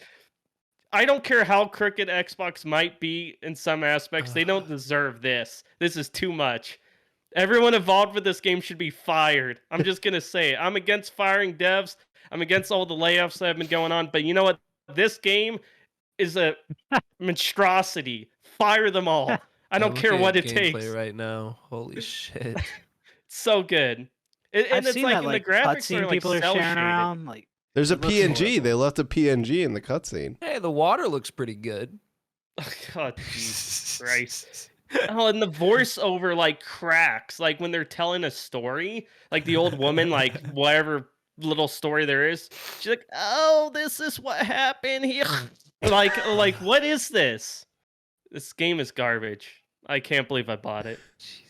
I don't care how crooked Xbox might be in some aspects. They don't deserve this. This is too much. Everyone involved with this game should be fired. I'm just going to say it. I'm against firing devs. I'm against all the layoffs that have been going on. But you know what? This game is a monstrosity. Fire them all. I don't care what it takes. Right now, holy shit! It's so good. And I've it's seen like that in like the graphics cutscene are like people are cell sharing shaded. around. Like There's a it looks PNG. horrible. They left a PNG in the cutscene. Hey, the water looks pretty good. Oh, Jesus Christ. Oh, and the voiceover like cracks, like when they're telling a story, like the old woman, like whatever little story there is, she's like, "Oh, this is what happened here." like what is this? This game is garbage. I can't believe I bought it.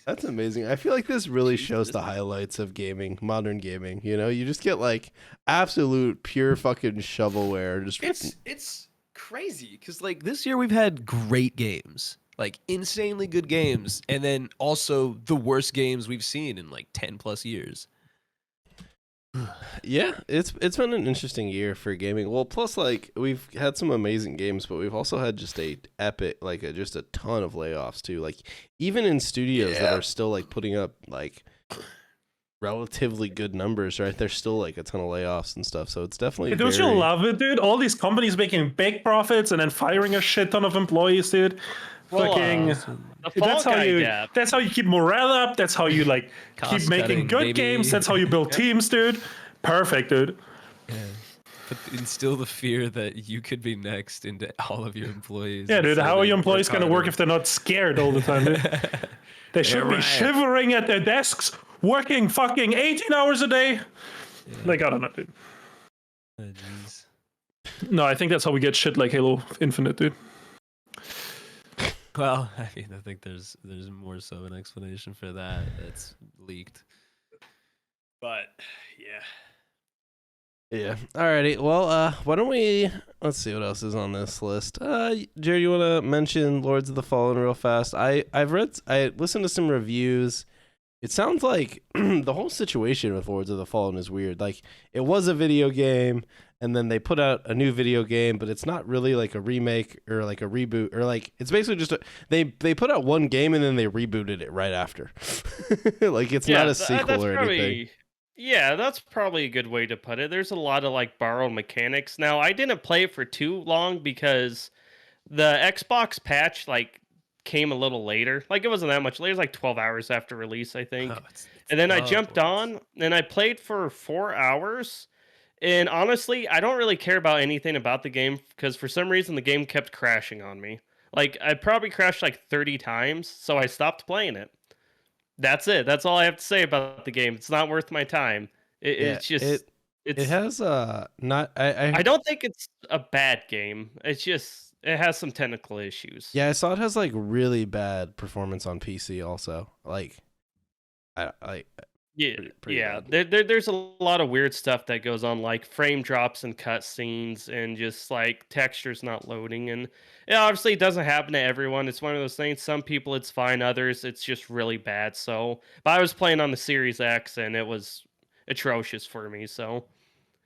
That's amazing. I feel like this really shows the highlights of gaming, modern gaming. You know, you just get like absolute pure fucking shovelware. Just It's crazy because like this year we've had great games, like insanely good games, and then also the worst games we've seen in like 10+ years. yeah, it's been an interesting year for gaming. Well, plus like we've had some amazing games, but we've also had just a epic, like just a ton of layoffs too. Like even in studios that are still like putting up like relatively good numbers, right? There's still like a ton of layoffs and stuff. So it's definitely. Hey, don't you love it, dude? All these companies making big profits and then firing a shit ton of employees, dude. Well, Fucking. the Fall That's how Guy you. gap. That's how you keep morale up. That's how you like keep Cost making cutting, good baby. games. That's how you build teams, dude. Perfect, dude. Yeah. But instill the fear that you could be next into all of your employees. Yeah, and dude. say How they are your employees work gonna work harder. if they're not scared all the time, dude? They should be right. shivering at their desks, working fucking 18 hours a day. Like, I don't know, dude. Oh, jeez. No, I think that's how we get shit like Halo Infinite, dude. Well, I mean, I think there's more so an explanation for that that's leaked. But yeah. Yeah. Alrighty. Well, why don't let's see what else is on this list. Jared, you want to mention Lords of the Fallen real fast? I listened to some reviews. It sounds like the whole situation with Lords of the Fallen is weird. Like it was a video game, and then they put out a new video game, but it's not really like a remake or like a reboot or like it's basically just they put out one game and then they rebooted it right after. Like it's not a sequel or anything. Yeah, that's probably a good way to put it. There's a lot of like borrowed mechanics. Now, I didn't play it for too long because the Xbox patch like came a little later. Like it wasn't that much later. It was like 12 hours after release, I think. Oh, it's And then I oh, jumped on and I played for 4 hours. And honestly, I don't really care about anything about the game because for some reason the game kept crashing on me. Like I probably crashed like 30 times, so I stopped playing it. That's it. That's all I have to say about the game. It's not worth my time. Yeah, It's just it it's has not I don't think it's a bad game. It's just it has some technical issues. yeah, I saw it has like really bad performance on PC also. Like I Yeah, pretty yeah. bad. There's a lot of weird stuff that goes on, like frame drops and cutscenes, and just like textures not loading. And it obviously doesn't happen to everyone. It's one of those things. Some people it's fine, others it's just really bad. So, but I was playing on the Series X, and it was atrocious for me. So,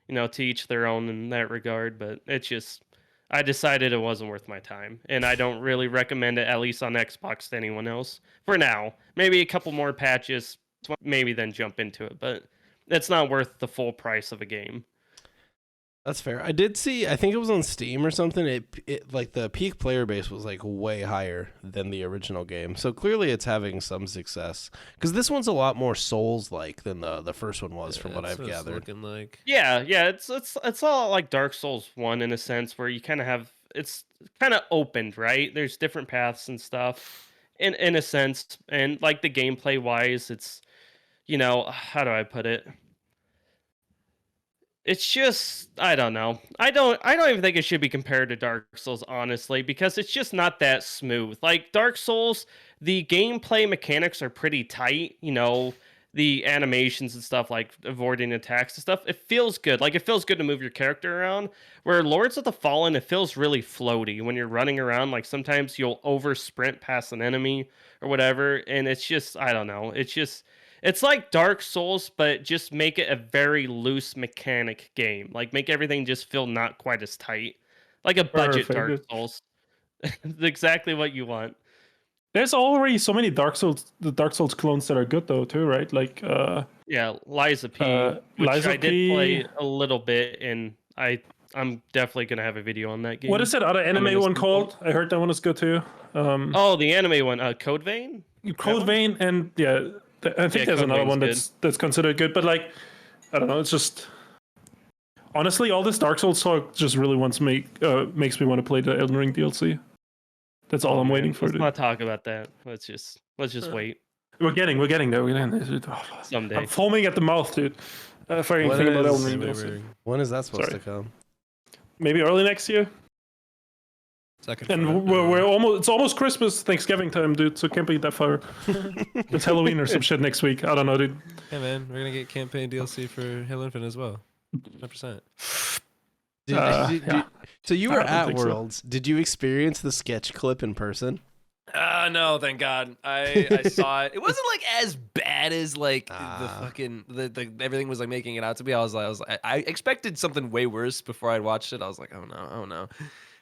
to each their own in that regard. But it's just I decided it wasn't worth my time, and I don't really recommend it, at least on Xbox, to anyone else for now. Maybe a couple more patches, maybe then jump into it, but it's not worth the full price of a game. That's fair. I did see. I think it was on Steam or something. It like the peak player base was like way higher than the original game. So clearly, it's having some success. Because this one's a lot more Souls-like than the first one was, from what that's I've it's gathered. looking like. Yeah, it's all like Dark Souls 1 in a sense, where you kind of have it's kind of opened, right? There's different paths and stuff in a sense, and like the gameplay wise, it's how do I put it? It's just I don't know. I don't even think it should be compared to Dark Souls, honestly, because it's just not that smooth. Like Dark Souls, the gameplay mechanics are pretty tight, the animations and stuff, like avoiding attacks and stuff. It feels good. Like it feels good to move your character around. Where Lords of the Fallen, it feels really floaty when you're running around. Like sometimes you'll over sprint past an enemy or whatever, and it's just I don't know. It's like Dark Souls, but just make it a very loose mechanic game. Like make everything just feel not quite as tight. Like a budget Perfect. Dark Souls. It's exactly what you want. There's already so many the Dark Souls clones that are good though too, right? Like Yeah, Liza P. Which Liza I did P. play a little bit, and I'm definitely gonna have a video on that game. what is that other anime one called? I heard that one is good too. Oh, the anime one, Code Vein? Code Vein, and yeah, I think there's Code another Vein's one that's considered good, but like I don't know, it's just honestly all this Dark Souls talk just really makes me want to play the Elden Ring DLC. That's all I'm waiting for. Let's Dude. not talk about that. Let's just wait We're getting there. We're getting there. Dude. Oh, someday. I'm foaming at the mouth, dude. If I When think about is- Elden Ring DLC. When is that supposed Sorry. to come? Maybe early next year. Second And we're almost it's almost Christmas, Thanksgiving time, dude. So it can't be that far. It's Halloween or some shit next week. I don't know, dude. Yeah, man, we're gonna get campaign DLC for Halo Infinite as well. 100%. So you were I don't at think so. Worlds. Did you experience the sketch clip in person? No, thank God. I saw it. It wasn't like as bad as like the Ah. fucking the everything was like making it out to be. I expected something way worse before I'd watched it. I was like, oh no.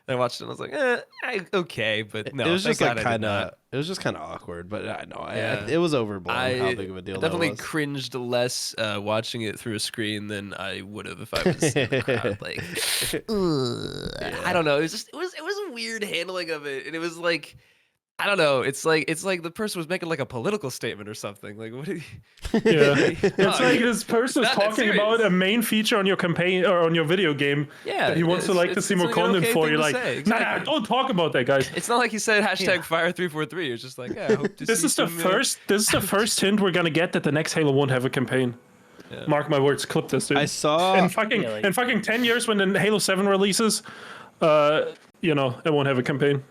And I watched it and I was like, okay, but no. It was thank just like God I did kind not. of. It was just kind of awkward, but I know Yeah. it was overblown. How big of a deal definitely that was. cringed less watching it through a screen than I would have if I was in the crowd. Like, I don't know. It was a weird handling of it, and it was like, I don't know. It's like the person was making like a political statement or something. Like, what? Did Yeah. No, It's like this person is not that talking serious. about a main feature on your campaign or on your video game Yeah, that he wants to it's- see more it's like an content okay for. thing You're to like, say, nah, exactly. don't talk about that, guys. It's not like he said hashtag Yeah. Fire343. It's just like, yeah, I hope to This see is the some, first hint we're gonna get that the next Halo won't have a campaign. Yeah. Mark my words, clip this, dude. I saw. in fucking Really? in fucking 10 years when the Halo 7 releases, it won't have a campaign.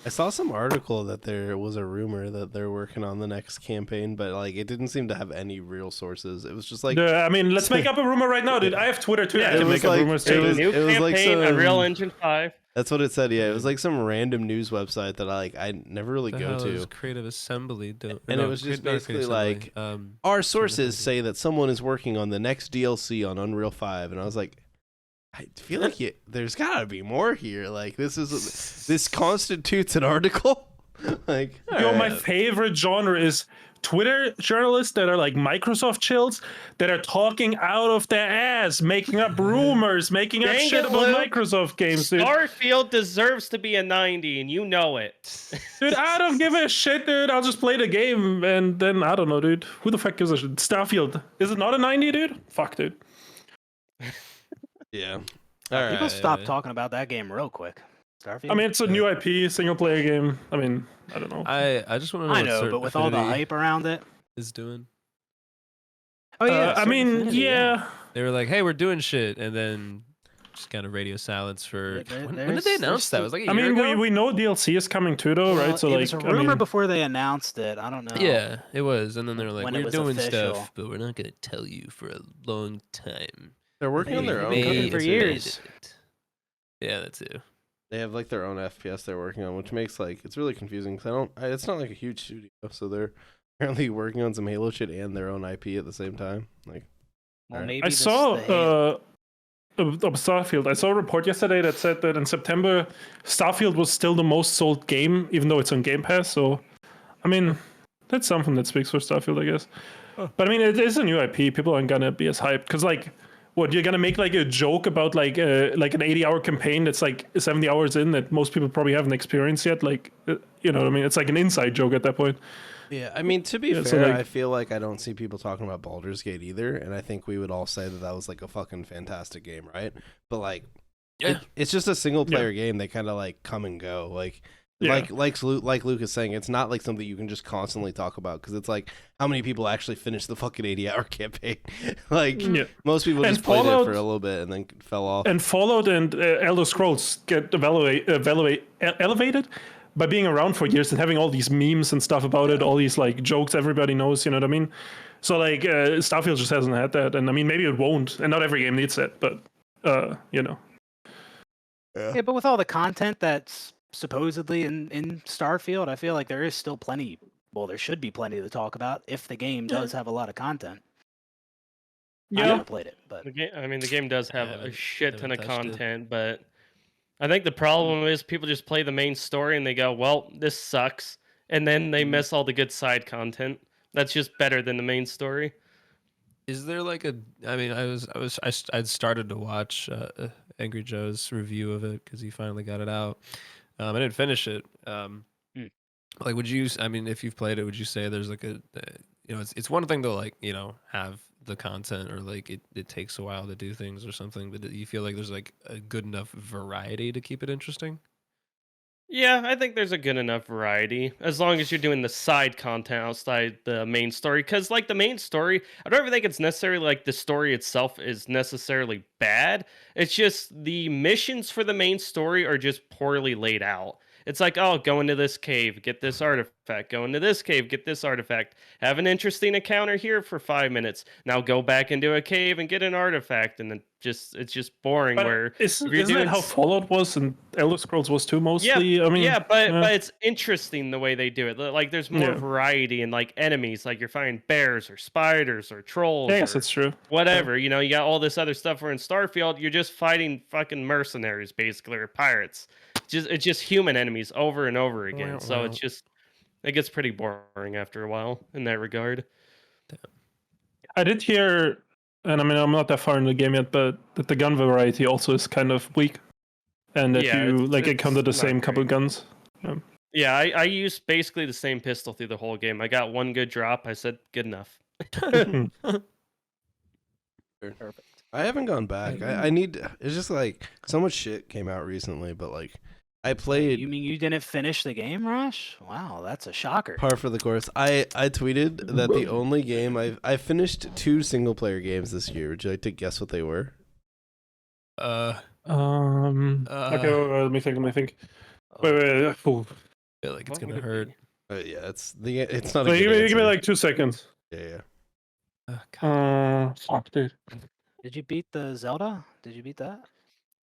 I saw some article that there was a rumor that they're working on the next campaign, but like it didn't seem to have any real sources. It was just like I mean, let's make up a rumor right now, dude. I have Twitter too. I it can was make up like- rumors it too. was- dude. New like campaign, some- Unreal Engine 5. that's what it said. Yeah, it was like some random news website that I never really the go hell is to. Creative Assembly. And it was just basically like, Our sources say that someone is working on the next DLC on Unreal 5, and I was like, I feel like there's gotta be more here. Like this constitutes an article. Like, My favorite genre is Twitter journalists that are like Microsoft chills that are talking out of their ass, making up rumors, making up Dang shit it, about Luke. Microsoft games, dude. Starfield deserves to be a 90, and you know it. Dude, I don't give a shit, dude. I'll just play the game, and then I don't know, dude. Who the fuck gives a shit? Starfield. Is it not a 90, dude? Fuck, dude. yeah. People stop talking about that game real quick. Starfield. I mean, it's a new IP, single player game. I mean, I don't know. I just want to know. I what know, Certain but with all the Affinity hype around it. is doing. Oh yeah. I Certain mean, Affinity, yeah. They were like, "Hey, we're doing shit," and then just kind of radio silence for. When did they announce that? It was like a I year mean, ago? we know DLC is coming too, though, Well, right? So it like, was a rumor before they announced it. I don't know. Yeah, it was, and then they were like, When it "We're was doing official. stuff, but we're not gonna tell you for a long time." They're working on their They've own. been cooking game, for too. years. Yeah, that too. They have like their own FPS they're working on, which makes like it's really confusing because it's not like a huge studio, so they're apparently working on some Halo shit and their own IP at the same time. Like, Well, Alright. maybe I this is saw the Halo- of Starfield. I saw a report yesterday that said that in September, Starfield was still the most sold game, even though it's on Game Pass. So, I mean, that's something that speaks for Starfield, I guess. But I mean, it is a new IP. People aren't gonna be as hyped because, like, what you're gonna make like a joke about like an 80-hour campaign that's like 70 hours in that most people probably haven't experienced yet. Like, you know what I mean? It's like an inside joke at that point. yeah, I mean, to be Yeah, so, fair, like- I feel like I don't see people talking about Baldur's Gate either, and I think we would all say that was like a fucking fantastic game, right? But like, Yeah. it's just a single player game. They kind of like come and go. Like, Yeah. like Luke is saying, it's not like something you can just constantly talk about because it's like how many people actually finish the fucking 80-hour campaign? Like, Yeah. most people And just played it Fallout- for a little bit and then fell off. And Fallout and Elder Scrolls get elevated by being around for years and having all these memes and stuff about it, all these like jokes everybody knows, you know what I mean? So like Starfield just hasn't had that, and I mean maybe it won't, and not every game needs it, but you know. Yeah, but with all the content that's supposedly in Starfield, I feel like there is still plenty. Well, there should be plenty to talk about if the game does have a lot of content. I Yeah. never played it, but The game does have haven't- a shit ton of haven't touched it. content, but I think the problem is people just play the main story and they go, "Well, this sucks," and then they miss all the good side content. That's just better than the main story. Is there like a? I mean, I'd started to watch Angry Joe's review of it because he finally got it out. I didn't finish it. Like, would you? I mean, if you've played it, would you say there's like a, you know, it's one thing to like, you know, have the content or like it takes a while to do things or something, but you feel like there's like a good enough variety to keep it interesting? Yeah, I think there's a good enough variety as long as you're doing the side content outside the main story. Because, like, the main story, I don't ever think it's necessarily like the story itself is necessarily bad. It's just the missions for the main story are just poorly laid out. It's like, oh, go into this cave, get this artifact. Go into this cave, get this artifact. Have an interesting encounter here for 5 minutes. Now go back into a cave and get an artifact. And then it's just boring. But where isn't you're that doing how Fallout was and Elder Scrolls was too mostly? I mean, yeah, but it's interesting the way they do it. Like, there's more Yeah. variety in like enemies. Like, you're finding bears or spiders or trolls. yes, or it's true. whatever. You know, you got all this other stuff. Where in Starfield, you're just fighting fucking mercenaries, basically, or pirates. It's just human enemies over and over again. So it gets pretty boring after a while in that regard. I did hear, and I mean I'm not that far in the game yet, but that the gun variety also is kind of weak, and that Yeah, you it's- like encounter the it's same not couple great. guns. Yeah, I used basically the same pistol through the whole game. I got one good drop. I said, good enough. perfect. I haven't gone back. I need. It's just like so much shit came out recently, but like I played You mean you didn't finish the game, Rosh? Wow, that's a shocker. par for the course. I tweeted that the only game I finished 2 single player games this year. Would you like to guess what they were? Okay, let me think. Wait. Ooh. I feel like it's What gonna would it hurt. be? Yeah, it's not. So a good give me answer. like 2 seconds. Yeah. Oh, God. Fuck, dude. Did you beat the Zelda? Did you beat that?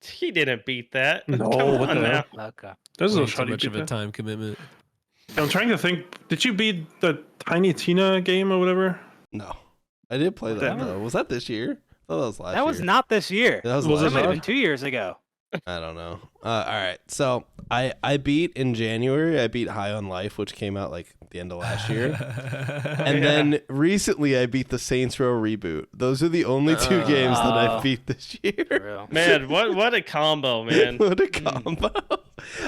He didn't beat that. No, Come what on the now. hell? Okay. There's no Way shot too you much beat of a that. time commitment. I'm trying to think. Did you beat the Tiny Tina game or whatever? No, I did play that Damn it. though. Was that this year? Oh, that was last year. That was not this year. That was Was That last might have year. been 2 years ago. I don't know. All right. So I beat in January. I beat High on Life, which came out like at the end of last year. And then recently I beat the Saints Row reboot. Those are the only two games that I beat this For year. real. Man, what a combo, man. What a combo.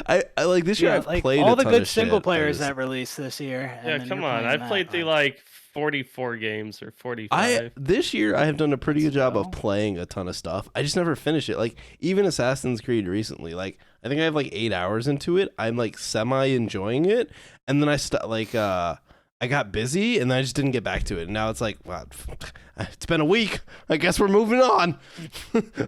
I like this year. Yeah, I've like played all a the ton good of single shit. players that released this year. and Yeah, then come you're on. playing I've played that. through like 44 games or 45. This year I have done a pretty good job of well. playing a ton of stuff. I just never finish it. Like even Assassin's Creed recently, like I think I have like 8 hours into it. I'm like semi enjoying it, and then I got busy and then I just didn't get back to it. And now it's like, wow, it's been a week. I guess we're moving on.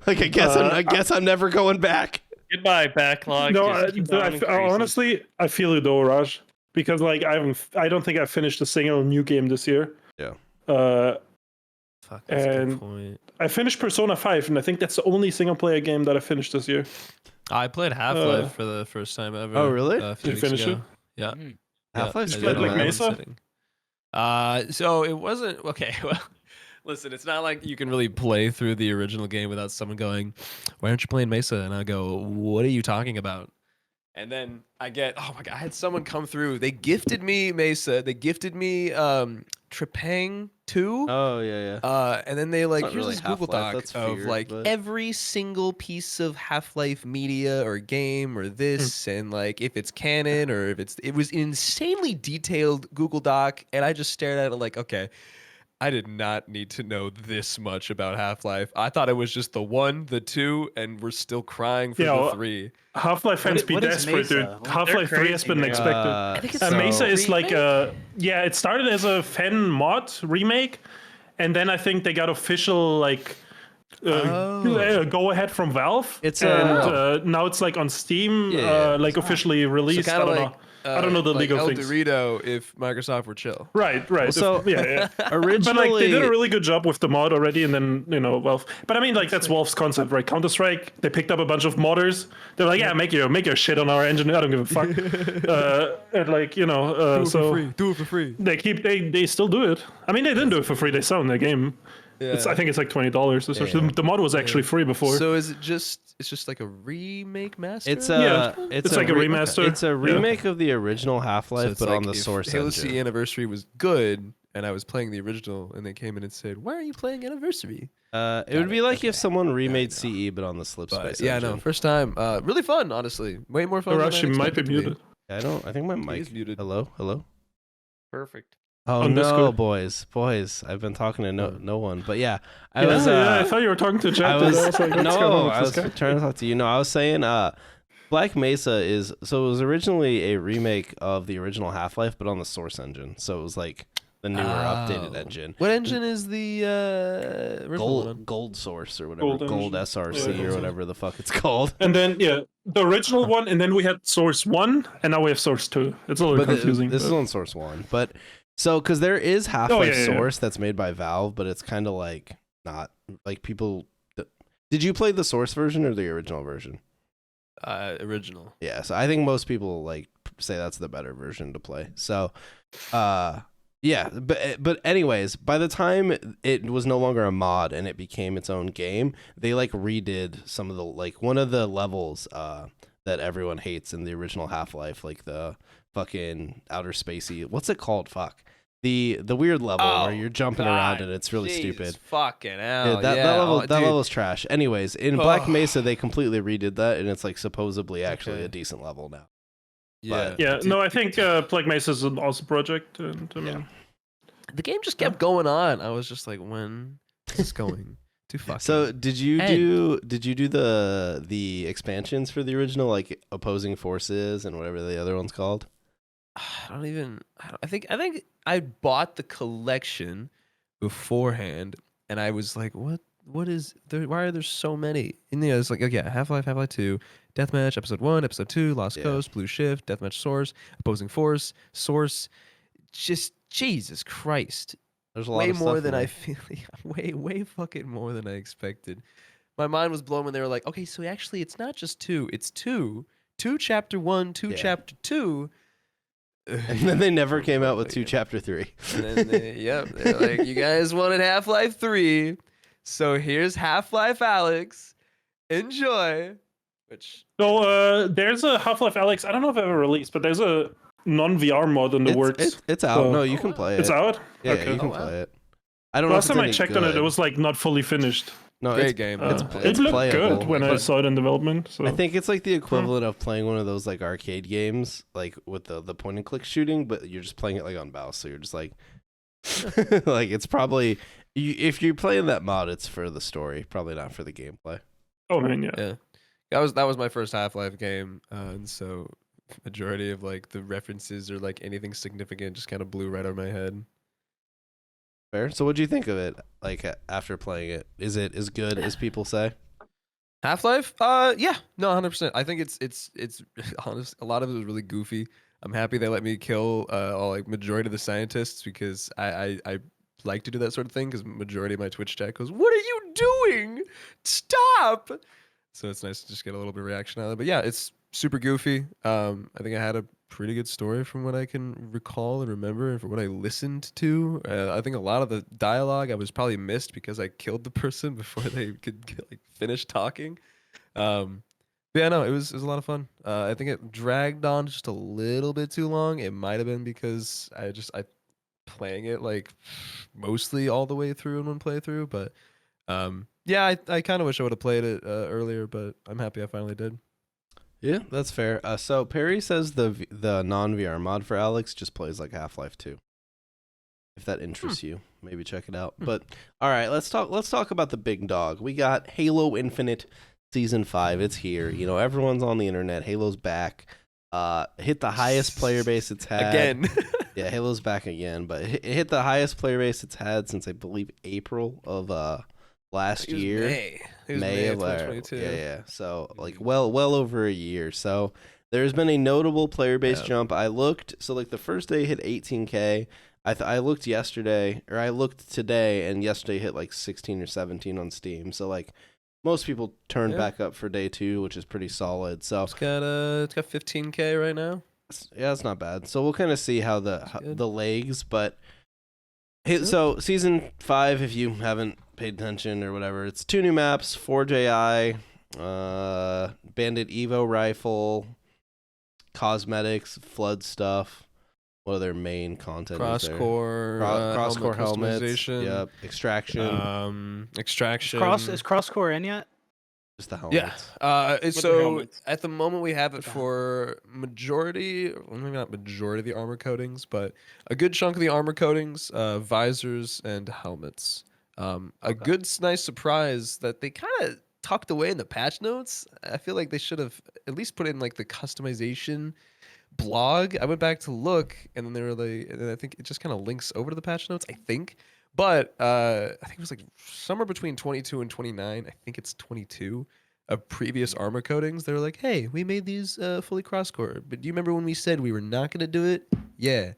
Like I guess I'm never going back. Goodbye, backlog. No, Just keep on increasing. honestly, I feel you though, Raj, because like I don't think I finished a single new game this year. Yeah. Fuck, that's a good And point. I finished Persona 5, and I think that's the only single player game that I finished this year. I played Half-Life for the first time ever. Oh, really? A few Did you weeks finish ago. it? Yeah. Mm. Half-Life's I good, did like in one Mesa? sitting. So it wasn't okay. Well, listen, it's not like you can really play through the original game without someone going, "Why aren't you playing Mesa?" And I go, "What are you talking about?" And then I get, oh my god, I had someone come through. They gifted me Mesa. They gifted me Trepang 2. Oh yeah. And then they like, Not here's really this Google Half-Life, Doc that's of Fear, like but- every single piece of Half-Life media or game or this, and like if it's canon or if it was an insanely detailed Google Doc, and I just stared at it like, okay, I did not need to know this much about Half-Life. I thought it was just the 1, the 2, and we're still crying for Yeah, the well, 3. Half-Life fans be what is desperate, Mesa? dude. Half-Life 3 has crazy, been man. expected. I think it's so- Mesa is like remake? it started as a fan mod remake, and then I think they got official like go ahead from Valve. It's, and now it's like on Steam, Yeah. like officially released. So I kind don't of know. like I don't know the like legal El things. Dorito if Microsoft were chill. Right. So- yeah. originally, But like they did a really good job with the mod already, and then Valve. But I mean, like that's Valve's concept, right? Counter Strike. They picked up a bunch of modders. They're like, yeah, make your shit on our engine. I don't give a fuck. And like so Do it for free. they still do it. I mean, they didn't do it for free. They sell in their game. I think it's like $20 or something. The mod was actually free before. So is it just like a remake master? it's It's like a remaster. It's a Yeah. remake of the original Half-Life, but on the if source Halo engine. C Anniversary was good, and I was playing the original, and they came in and said, "Why are you playing Anniversary?" It would be like if someone remade CE, but on the Slip But Space yeah, engine. no, first time, really fun, honestly, way more fun. Or than I actually might be expected it to muted. I think my He mic is muted. Hello. Perfect. Oh On no, Discord. boys! I've been talking to no one, but yeah, I Yeah, was. I thought you were talking to chat. I dude. was like, what's going on with I this was guy? trying to talk to you. No, I was saying, Black Mesa is it was originally a remake of the original Half-Life, but on the source engine. So it was like the newer, updated engine. What engine is the original one on? Gold Source or whatever, Gold Gold engine. SRC Yeah, or whatever the fuck it's called. And then the original one, and then we had Source 1, and now we have Source 2. It's a little But confusing. this is but- on Source 1, but so because there is Half-Life yeah. Source that's made by Valve, but it's kind of like not like people. Did you play the Source version or the original version? Original. Yeah, so I think most people like say that's the better version to play. So, yeah, but anyways, by the time it was no longer a mod and it became its own game, they like redid some of the like one of the levels that everyone hates in the original Half-Life, like the fucking outer spacey. What's it called? Fuck. The weird level where you're jumping around and it's really stupid. Fucking hell. Yeah, that level's trash. Anyways, in Black Mesa they completely redid that and it's like supposedly actually a decent level now. Yeah. Yeah, no, I think Plague Mesa is an awesome project. And I mean, The game just kept going on. I was just like, when is this going to fucking So did you end? do the expansions for the original, like opposing forces and whatever the other one's called? I think I bought the collection beforehand, and I was like, what is there? Why are there so many? And it's like, okay, Half-Life 2, Deathmatch, Episode 1, Episode 2, Lost Coast, Blue Shift, Deathmatch Source, Opposing Force, Source. Just Jesus Christ. There's a lot Way of more stuff than in I there. feel. Way fucking more than I expected. My mind was blown when they were like, okay, so actually it's not just 2, it's 2 Chapter 1, 2 Yeah. Chapter 2. And then they never came out with 2 Chapter 3. And then they're like, you guys wanted Half-Life 3, so here's Half-Life Alex. Enjoy. which So there's a Half-Life Alex. I don't know if I've ever released, but there's a non-VR mod in the works. It's out. So- No, you can play it. It's out. Yeah, Okay. you can Oh, wow. play it. I don't know. Last if it's time I any checked good. on it, it was like not fully finished. no, great it's, game. It's, it it's looked playable. good when I but saw it in development. So I think it's like the equivalent of playing one of those like arcade games, like with the point and click shooting, but you're just playing it like on mouse. So you're just like, like it's probably if you're playing that mod, it's for the story, probably not for the gameplay. Oh man, yeah. Yeah, that was my first Half-Life game, and so majority of like the references or like anything significant just kind of blew right over my head. Fair. So what do you think of it? Like after playing it, is it as good as people say? Half-Life? Yeah, no, 100%. I think it's honest. A lot of it was really goofy. I'm happy they let me kill all like majority of the scientists because I like to do that sort of thing because majority of my Twitch chat goes, "What are you doing? Stop!" So it's nice to just get a little bit of reaction out of it. But yeah, it's super goofy. I think I had a pretty good story from what I can recall and remember and from what I listened to. I think a lot of the dialogue I was probably missed because I killed the person before they could like finish talking. But yeah, no, it was a lot of fun. I think it dragged on just a little bit too long. It might have been because I playing it like mostly all the way through in one playthrough, but yeah, I kind of wish I would have played it earlier, but I'm happy I finally did. Yeah, that's fair. So Perry says the non VR mod for Alex just plays like Half-Life 2. If that interests you, maybe check it out. But all right, let's talk about the big dog. We got Halo Infinite Season 5. It's here. You know, everyone's on the internet. Halo's back. Hit the highest player base it's had. Again. Yeah, Halo's back again, but it hit the highest player base it's had since I believe April of last year. It was May of of 2022. Yeah. So like well over a year. So there's been a notable player base jump. I looked. So like the first day hit 18K. I looked yesterday, or I looked today, and yesterday hit like 16 or 17 on Steam. So like most people turned back up for day 2, which is pretty solid. So It's got 15K right now. yeah, it's not bad. So we'll kind of see how the legs, but so season 5, if you haven't paid attention or whatever, it's 2 new maps, Forge AI, Bandit Evo rifle, cosmetics, flood stuff. What other main content is there? Cross-core helmets. customization. Yep. Extraction. Extraction. Is Crosscore in yet? Just the helmets. Yeah. the So helmets? at the moment we have it With the for majority, well, maybe not majority of the armor coatings, but a good chunk of the armor coatings, visors and helmets. A good, nice surprise that they kind of tucked away in the patch notes. I feel like they should have at least put in like the customization blog. I went back to look, and then they were like, and I think it just kind of links over to the patch notes. I think, but I think it was like somewhere between 22 and 29. I think it's 22 of previous armor coatings. They were like, "Hey, we made these fully cross-core, but do you remember when we said we were not going to do it? Yeah,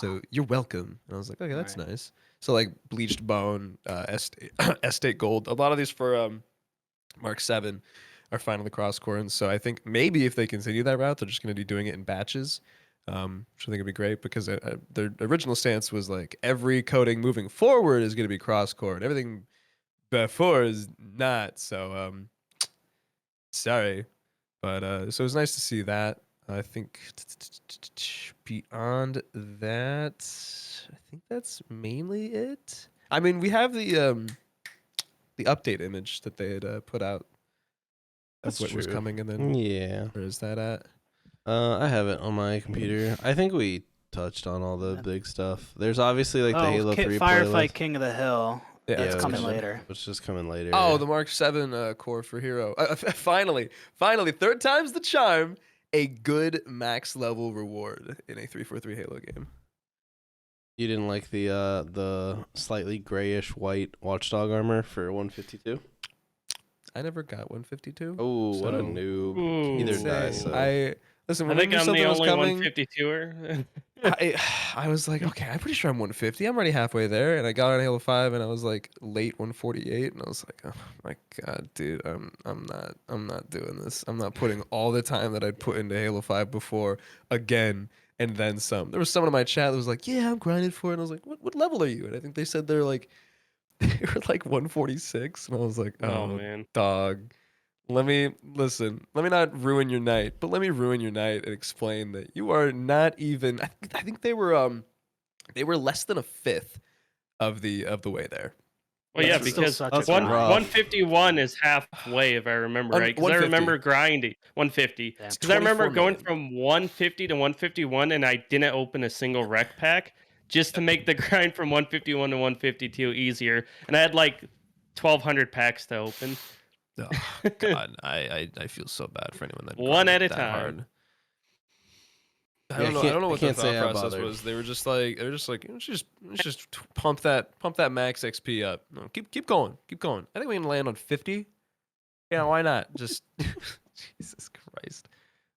so you're welcome." And I was like, "Okay, that's nice." So like bleached bone, estate gold. A lot of these for Mark 7 are finally cross-core, and so I think maybe if they continue that route, they're just going to be doing it in batches, which I think would be great because their original stance was like every coating moving forward is going to be cross-core, and everything before is not. So sorry, but so it was nice to see that. I think beyond that, I think that's mainly it. I mean, we have the update image that they had put out. That's what was coming, and then where is that at? I have it on my computer. I think we touched on all the big stuff. There's obviously like the Halo 3 Firefight playlist. King of the Hill. Yeah, That's it's coming coming. later. Which is just coming later. Oh, the Mark 7 core for Hero. Finally, third time's the charm. A good max level reward in a 343 Halo game. You didn't like the slightly grayish white Watchdog armor for 152? I never got 152. Oh, what a noob! Ooh. Either Insane. die. So. Listen, I when think knew I'm the something was only coming, 152er. I was like, okay, I'm pretty sure I'm 150. I'm already halfway there, and I got on Halo 5, and I was like late 148, and I was like, oh my god, dude, I'm not doing this. I'm not putting all the time that I'd put into Halo 5 before again, and then some. There was someone in my chat that was like, yeah, I'm grinding for it, and I was like, what level are you? And I think they said they were like 146, and I was like, oh man, dog. Let me not ruin your night, but let me ruin your night and explain that you are not even. I think they were less than a fifth of the way there. Well, yeah, That's still because such a that's grind. rough. 151 is halfway, if I remember right. Because I 150. remember grinding 150. Yeah. Because I remember 24 going million. from 150 to 151, and I didn't open a single rec pack just to make the grind from 151 to 152 easier. And I had like 1,200 packs to open. Oh, God, I feel so bad for anyone that One grinded at a that time. hard. I Yeah, don't know. I I don't know what can't the say thought I process bothered. was. They were just like, let's just pump that max XP up. No, keep going. I think we can land on 50. Yeah, why not? Just Jesus Christ,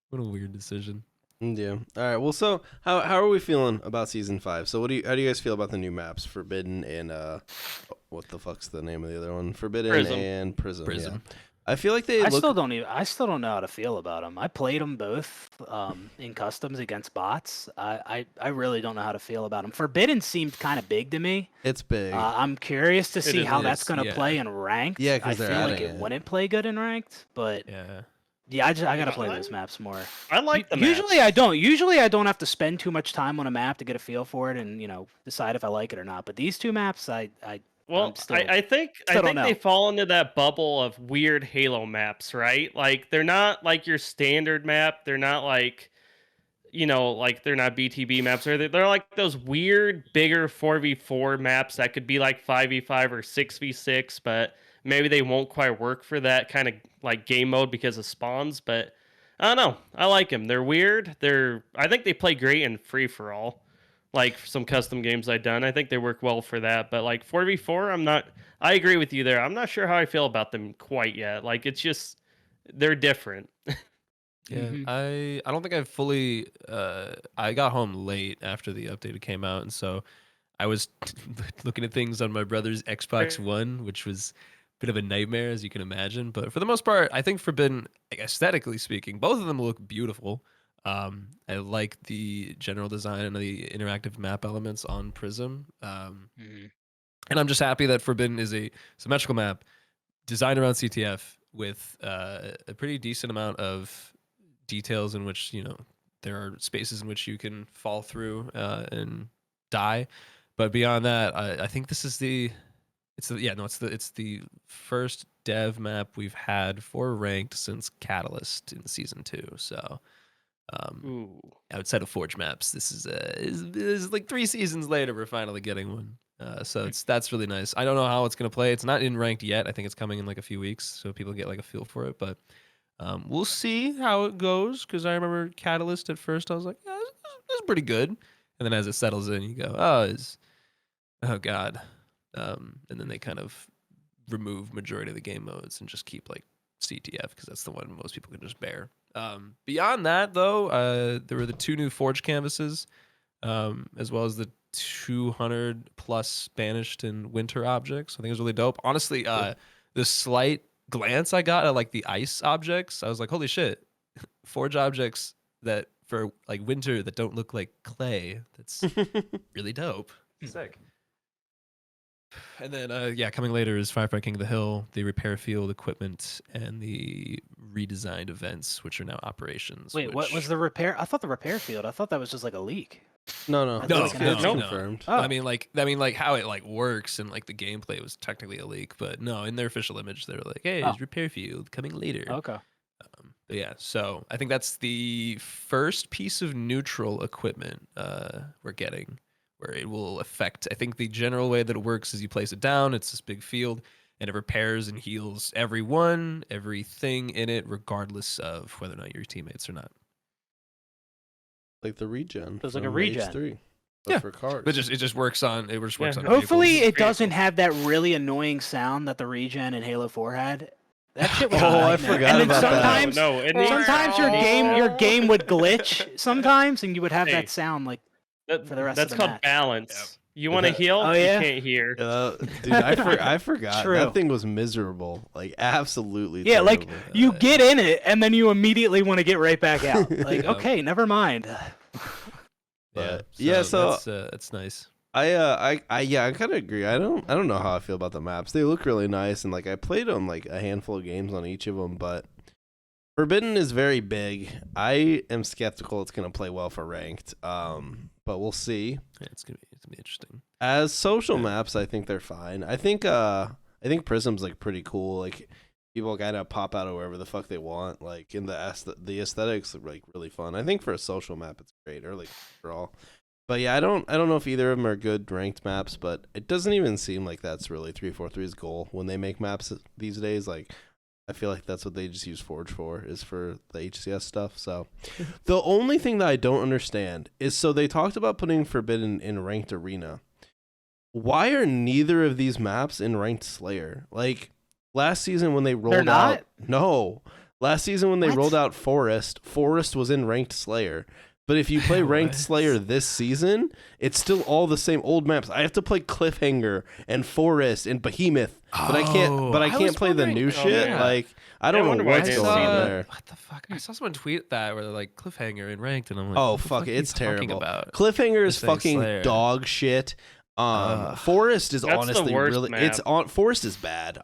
what a weird decision. Yeah. All right. Well, so how are we feeling about season 5? So how do you guys feel about the new maps, Forbidden and what the fuck's the name of the other one? Forbidden Prism. and Prism. Prism. Yeah. I feel like they I look. still don't know how to feel about them. I played them both in customs against bots. I really don't know how to feel about them. Forbidden seemed kind of big to me. It's big. I'm curious to see is how nice, that's going to yeah. play in ranked. Yeah, 'cause I they're feel like adding it it. wouldn't play good in ranked, but Yeah. I gotta play those maps more. I like the maps. Usually I don't. Usually I don't have to spend too much time on a map to get a feel for it and decide if I like it or not. But these two maps, Well, I'm still- I think still don't they know. fall into that bubble of weird Halo maps, right? Like they're not like your standard map. They're not like like they're not BTB maps, or they're like those weird bigger 4v4 maps that could be like 5v5 or 6v6, but maybe they won't quite work for that kind of like game mode because of spawns. But I don't know. I like them. They're weird. I think they play great in free for all. Like some custom games I've done, I think they work well for that. But like 4v4, I agree with you there. I'm not sure how I feel about them quite yet. Like it's just they're different. Yeah, Mhm. I don't think I've fully. I got home late after the update came out, and so I was looking at things on my brother's Xbox One, which was a bit of a nightmare, as you can imagine. But for the most part, I think Forbidden, like, aesthetically speaking, both of them look beautiful. I like the general design and the interactive map elements on Prism. Mhm. And I'm just happy that Forbidden is a symmetrical map designed around CTF with a pretty decent amount of details in which there are spaces in which you can fall through and die. But beyond that, I think this is it's the first dev map we've had for ranked since Catalyst in season 2. So Ooh. outside of Forge maps, this is like 3 seasons later we're finally getting one. So that's really nice. I don't know how it's gonna play. It's not in ranked yet. I think it's coming in like a few weeks, so people get like a feel for it. But we'll see how it goes. Because I remember Catalyst at first, I was like, yeah, this is pretty good. And then as it settles in, you go, oh god. And then they kind of remove majority of the game modes and just keep like CTF because that's the one most people can just bear. Beyond that, though, there were the 2 new Forge canvases, as well as the 200 plus banished and winter objects. I think it was really dope. Honestly, the slight glance I got at like the ice objects, I was like, holy shit, Forge objects that for like winter that don't look like clay. That's really dope. Sick. And then, coming later is Firefight King of the Hill, the repair field equipment, and the redesigned events, which are now operations. Wait, what was the repair? I thought the repair field. I thought that was just like a leak. No. No, It's no. confirmed. Oh. I mean, like how it like works and like the gameplay was technically a leak, but no, in their official image, they were like, "Hey, it's repair field coming later." Okay. But yeah, so I think that's the first piece of neutral equipment we're getting, where it will affect. I think the general way that it works is you place it down. It's this big field, and it repairs and heals everything in it, regardless of whether or not you're your teammates or not. Like the regen. It's like a from regen. H3, but Yeah. for cars. But it just works on on. Hopefully vehicles. it doesn't have that really annoying sound that the regen in Halo 4 had. That shit was Oh, a I nightmare. forgot And then about that. sometimes, No, it needs- sometimes your game would glitch sometimes, and you would have Hey. that sound like That- for the rest that's of the called match. balance. You want to that- heal? Oh, yeah? You can't hear. Dude, I forgot. True. That thing was miserable. Like absolutely. Yeah, like terrible. you get in it and then you immediately want to get right back out. Like, Yeah. okay, never mind. But, yeah, so that's nice. I kind of agree. I don't know how I feel about the maps. They look really nice, and like I played them like a handful of games on each of them, but Forbidden is very big. I am skeptical it's gonna play well for ranked. But we'll see. Yeah, it's gonna be interesting. As social maps, I think they're fine. I think Prism's like pretty cool. Like people kind of pop out of wherever the fuck they want. Like in the aesthetics are like really fun. I think for a social map, it's great. Or like overall. But yeah, I don't know if either of them are good ranked maps, but it doesn't even seem like that's really 343's goal when they make maps these days. Like, I feel like that's what they just use Forge for, is for the HCS stuff. So, the only thing that I don't understand is, so they talked about putting Forbidden in ranked arena. Why are neither of these maps in ranked Slayer? Like, last season when they rolled out... No. Last season when they rolled out Forest was in ranked Slayer. But if you play ranked Slayer this season, it's still all the same old maps. I have to play Cliffhanger and Forest and Behemoth, but I can't play the new shit. Yeah. Like I don't know what's going on there. What the fuck? I saw someone tweet that where they're like Cliffhanger in ranked, and I'm like, Oh what the fuck, are you it's talking terrible. About? Cliffhanger is This ain't fucking Slayer. dog shit. Forest is That's the honestly worst really map. it's on Forest is bad.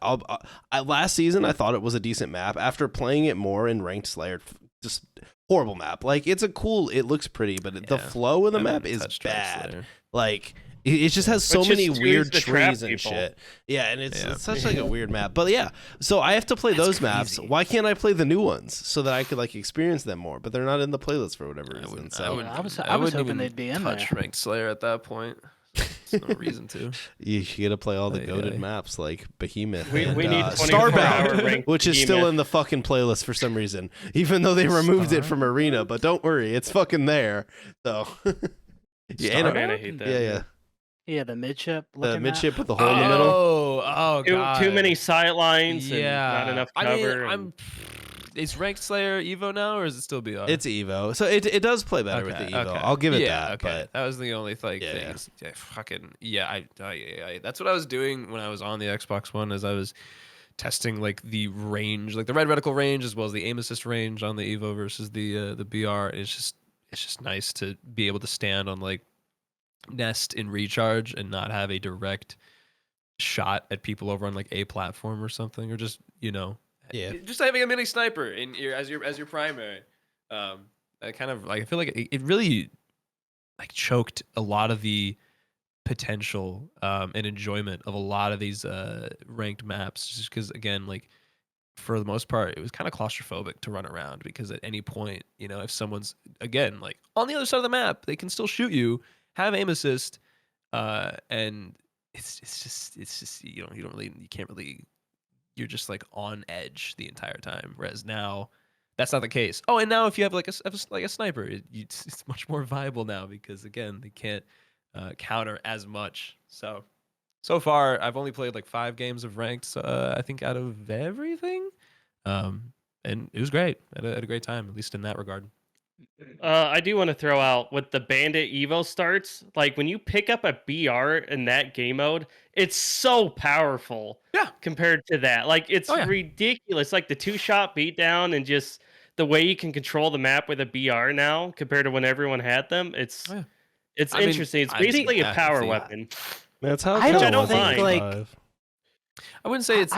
Last season I thought it was a decent map. After playing it more in ranked Slayer, just horrible map. Like it looks pretty, but the flow of the map is bad. Like it just has so many weird trees and shit. Yeah, and it's such like a weird map. But yeah, so I have to play those maps. Why can't I play the new ones so that I could like experience them more? But they're not in the playlist for whatever reason. So I was hoping they'd be in there. Touch ranked Slayer at that point. There's no reason to. you gotta play all the goated maps like Behemoth We and need 24-hour Starbound, ranked which is still in the fucking playlist for some reason, even though they removed it from Arena. But don't worry, it's fucking there. So Man, I hate that. yeah. Yeah, the midship. The midship with the hole in the middle. Oh, God. Too many sight lines and not enough cover. I mean, is ranked Slayer Evo now, or is it still BR? It's Evo, so it does play better with the Evo. Okay. I'll give it that. Okay. But that was the only thing. That's what I was doing when I was on the Xbox One, as I was testing like the range, like the red reticle range, as well as the aim assist range on the Evo versus the BR. It's just nice to be able to stand on like nest in recharge and not have a direct shot at people over on like a platform or something, or just just having a mini sniper in as your primary. I kind of like, I feel like it really like choked a lot of the potential and enjoyment of a lot of these ranked maps, just because, again, like for the most part it was kind of claustrophobic to run around, because at any point, if someone's, again, like on the other side of the map, they can still shoot you, have aim assist, and it's just you can't really, you're just like on edge the entire time. Whereas now, that's not the case. Oh, and now if you have like a sniper, it's much more viable now, because again, they can't counter as much. So far, I've only played like 5 games of ranked. I think out of everything, and it was great. I had a great time, at least in that regard. I do want to throw out with the Bandit Evo starts, like when you pick up a BR in that game mode, it's so powerful. Yeah. Compared to that, like it's ridiculous. Like the 2-shot beatdown and just the way you can control the map with a BR now compared to when everyone had them. It's interesting. It's basically a power weapon. That's how I don't think mind. like. I wouldn't say it's.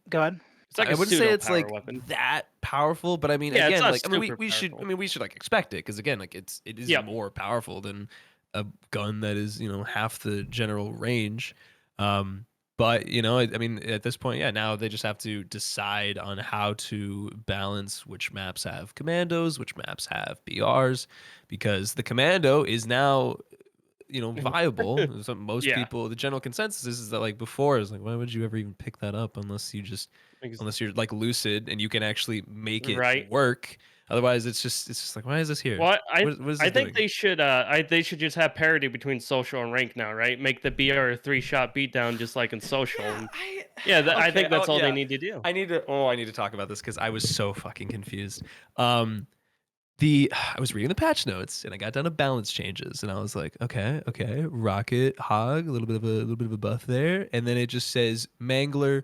Go ahead. It's like I wouldn't say it's like weapon. that powerful, but I mean, Yeah, again, it's like not we should like expect it, because again, like it is more powerful than a gun that is half the general range. But I mean, at this point, now they just have to decide on how to balance which maps have commandos, which maps have BRs, because the commando is now viable. So most people, the general consensus is that like before, is like, why would you ever even pick that up unless you're like lucid and you can actually make it work. Otherwise, it's just like, why is this here? Well, what is this think doing? they should just have parity between social and rank now, right? Make the BR a 3-shot beatdown just like in social. I think that's all they need to do. I need to talk about this, because I was so fucking confused. I was reading the patch notes and I got down to balance changes, and I was like, okay, Rocket Hog, a little bit of a buff there, and then it just says Mangler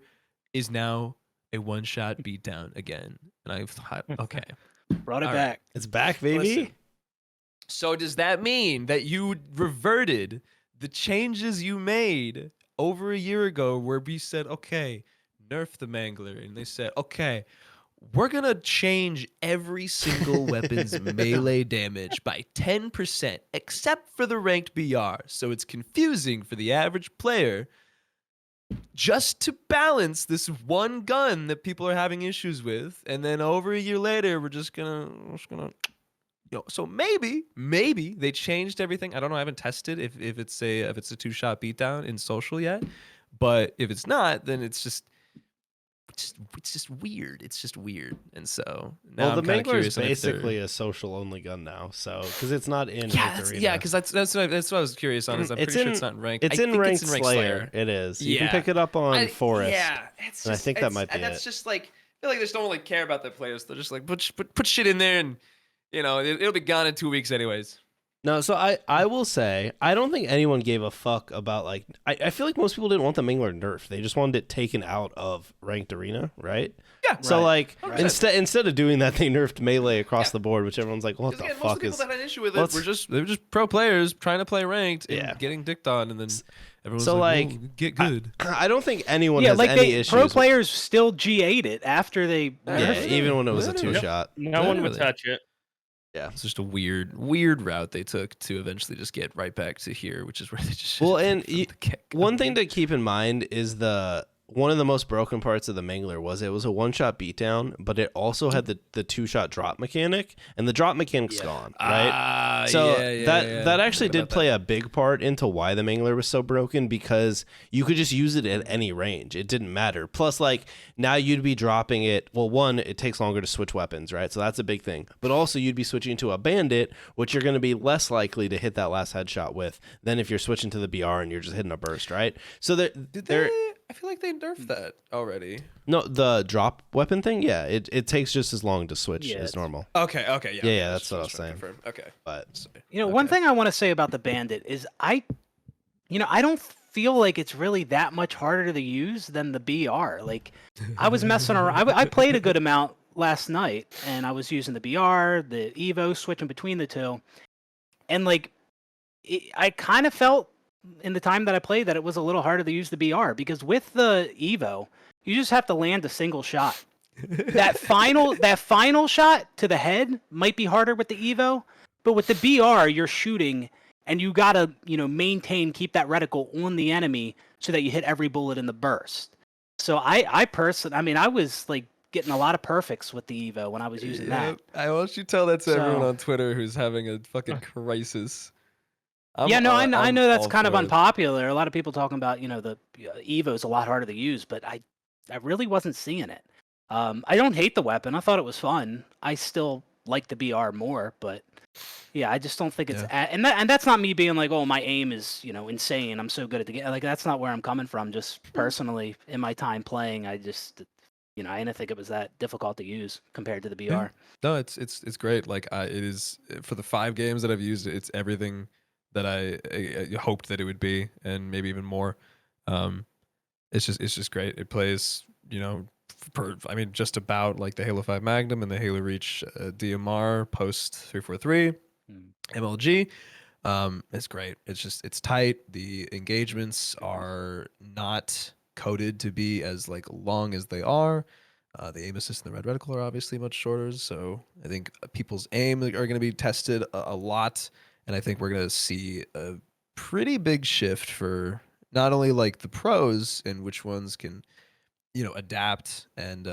is now a 1-shot beatdown again, and I thought, okay, Brought it back. It's back, baby. Listen. So does that mean that you reverted the changes you made over a year ago where we said, okay, nerf the Mangler, and they said, okay, we're going to change every single weapon's melee damage by 10%, except for the ranked BR, so it's confusing for the average player, just to balance this one gun that people are having issues with, and then over a year later, we're just gonna so maybe they changed everything. I don't know. I haven't tested if it's a 2-shot beatdown in social yet, but if it's not, then it's just weird. It's just weird, and so now Well, the I'm kinda Mangler is curious on if they're- basically a social only gun now, so because it's not in yeah, ranked that's, arena. yeah, because that's what I was curious on. Is I'm It's pretty sure in- it's not in ranked. It's I in think ranked it's in Slayer. It is. You can Yeah. pick it up on Forest. Yeah, it's And I just, think that might be and that's it. just like, I feel like they just don't really care about their players. They're just like put shit in there, and it'll be gone in 2 weeks anyways. No, so I will say I don't think anyone gave a fuck about like I feel like most people didn't want the Mangler nerfed. They just wanted it taken out of ranked arena, right? Yeah. So Right. like 100%. instead of doing that, they nerfed melee across Yeah. the board, which everyone's like, what the Again, most fuck of the people is? that had an issue with it let's- they were just pro players trying to play ranked and Yeah. getting dicked on, and then everyone's So, like, like, "Whoa, get good." I don't think anyone Yeah, has like any issues. pro with- players still G8'd it after they. yeah, nerfed it. even when it was a Literally. 2-shot. No one would Literally. touch it. It's just a weird route they took to eventually just get right back to here, which is where they just Well, should've and been from the get-go. One thing to keep in mind is one of the most broken parts of the Mangler was it was a 1-shot beatdown, but it also had the 2-shot drop mechanic, and the drop mechanic's gone, right? So that actually did play a big part into why the Mangler was so broken, because you could just use it at any range. It didn't matter. Plus, like, now you'd be dropping it. Well, one, it takes longer to switch weapons, right? So that's a big thing. But also you'd be switching to a bandit, which you're going to be less likely to hit that last headshot with than if you're switching to the BR and you're just hitting a burst, right? So I feel like they nerfed that already. no, the drop weapon thing, yeah, it takes just as long to switch Yeah, as it's- normal. Okay, Yeah, that's what I was saying. Okay. But One thing I want to say about the bandit is I don't feel like it's really that much harder to use than the BR. Like, I was messing around. I played a good amount last night, and I was using the BR, the Evo, switching between the two, and like, I kind of felt in the time that I played that it was a little harder to use the BR, because with the Evo, you just have to land a single shot. that final shot to the head might be harder with the Evo, but with the BR, you're shooting and you gotta, keep that reticle on the enemy so that you hit every bullet in the burst. So I personally, I was like getting a lot of perfects with the Evo when I was using that. I want you to tell that to everyone So- on Twitter who's having a fucking crisis. I know that's all kind of for it. unpopular. A lot of people talking about, the Evo is a lot harder to use, but I really wasn't seeing it. I don't hate the weapon. I thought it was fun. I still like the BR more, but yeah, I just don't think it's and that's not me being like, oh, my aim is insane. I'm so good at the game. Like, that's not where I'm coming from. Just personally, in my time playing, I just I didn't think it was that difficult to use compared to the BR. Yeah. No, it's great. Like, it is, for the 5 games that I've used, it's everything that I hoped that it would be, and maybe even more. It's just great. It plays, just about like the Halo 5 Magnum and the Halo Reach DMR post 343 MLG. It's great. It's tight. The engagements are not coded to be as like long as they are. The aim assist and the red reticle are obviously much shorter, so I think people's aim are going to be tested a lot, and I think we're going to see a pretty big shift for not only like the pros and which ones can, adapt and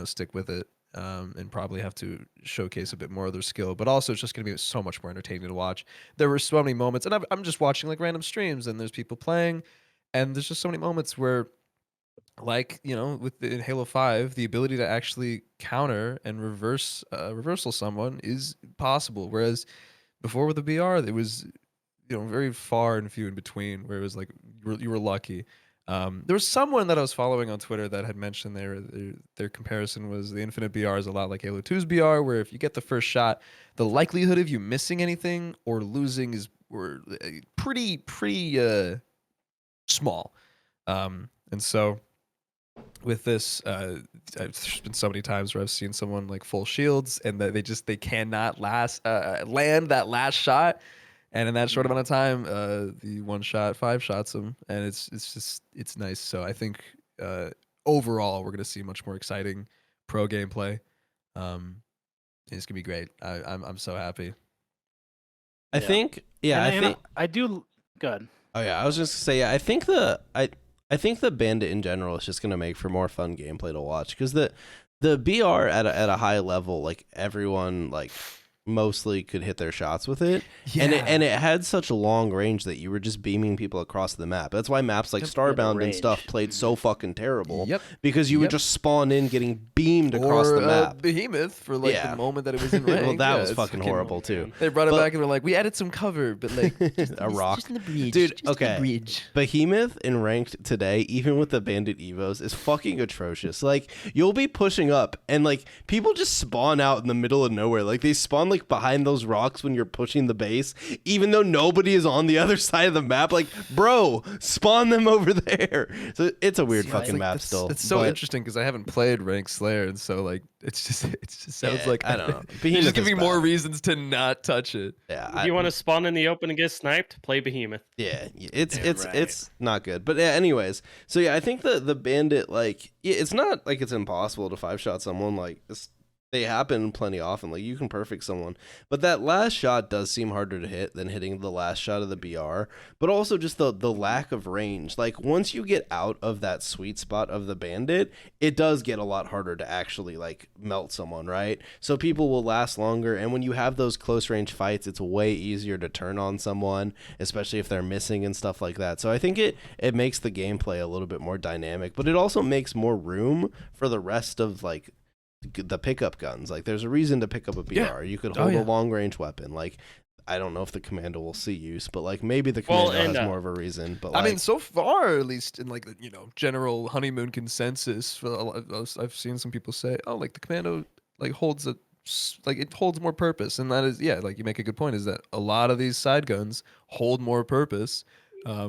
stick with it, and probably have to showcase a bit more of their skill, but also it's just going to be so much more entertaining to watch. There were so many moments, and I'm just watching like random streams, and there's people playing, and there's just so many moments where, like, in Halo 5, the ability to actually counter and reversal someone is possible, whereas before with the BR, it was very far and few in between, where it was like you were lucky. There was someone that I was following on Twitter that had mentioned their comparison was the Infinite BR is a lot like Halo 2's BR, where if you get the first shot, the likelihood of you missing anything or losing is pretty small. And so with this, there's been so many times where I've seen someone like full shields and that they cannot land that last shot, and in that short amount of time, the one shot 5 shots them, and it's nice. So I think overall we're gonna see much more exciting pro gameplay. It's gonna be great. I'm so happy. I think, yeah, And I think. I do good. Oh yeah, I was just gonna say, yeah, I think the Bandit in general is just gonna make for more fun gameplay to watch, because the BR at a high level, like everyone like mostly could hit their shots with it, and it had such a long range that you were just beaming people across the map. That's why maps like Just with the Starbound and range. stuff played so fucking terrible. Yep. Because you would Yep. just spawn in getting beamed across Or the map. Behemoth for like Yeah. the moment that it was in rank. Well, that Yeah, was it's fucking horrible too. They brought it But- back and were like, we added some cover, but like A rock. Just in the bridge. Dude, just in okay. the bridge. Behemoth in ranked today, even with the Bandit Evos, is fucking atrocious. Like, you'll be pushing up, and like people just spawn out in the middle of nowhere. Like, they spawn like behind those rocks when you're pushing the base, even though nobody is on the other side of the map. Like, bro, spawn them over there. So it's a weird See, fucking like, map that's- still. It's so but- interesting because I haven't played Rank Slayer, and so like it just sounds Yeah, like I don't know. You're Behemoth just giving is me more bad. reasons to not touch it. Yeah, If you want to spawn in the open and get sniped, play Behemoth. Yeah, it's right. it's not good. But yeah, anyways, so yeah, I think the Bandit, like, yeah, it's not like it's impossible to 5-shot someone. Like, they happen plenty often. Like, you can perfect someone, but that last shot does seem harder to hit than hitting the last shot of the BR. But also just the lack of range. Like, once you get out of that sweet spot of the Bandit, it does get a lot harder to actually like melt someone, right? So people will last longer, and when you have those close range fights, it's way easier to turn on someone, especially if they're missing and stuff like that. So I think it makes the gameplay a little bit more dynamic, but it also makes more room for the rest of like the pickup guns. Like, there's a reason to pick up a BR. Yeah. You could Oh, hold yeah. a long range weapon. Like, I don't know if the commando will see use, but like maybe the Well, commando and, has more of a reason. But I like, mean, so far, at least in like the general honeymoon consensus, for a lot I've seen some people say, oh, like the commando like holds it holds more purpose, and that is like you make a good point, is that a lot of these side guns hold more purpose,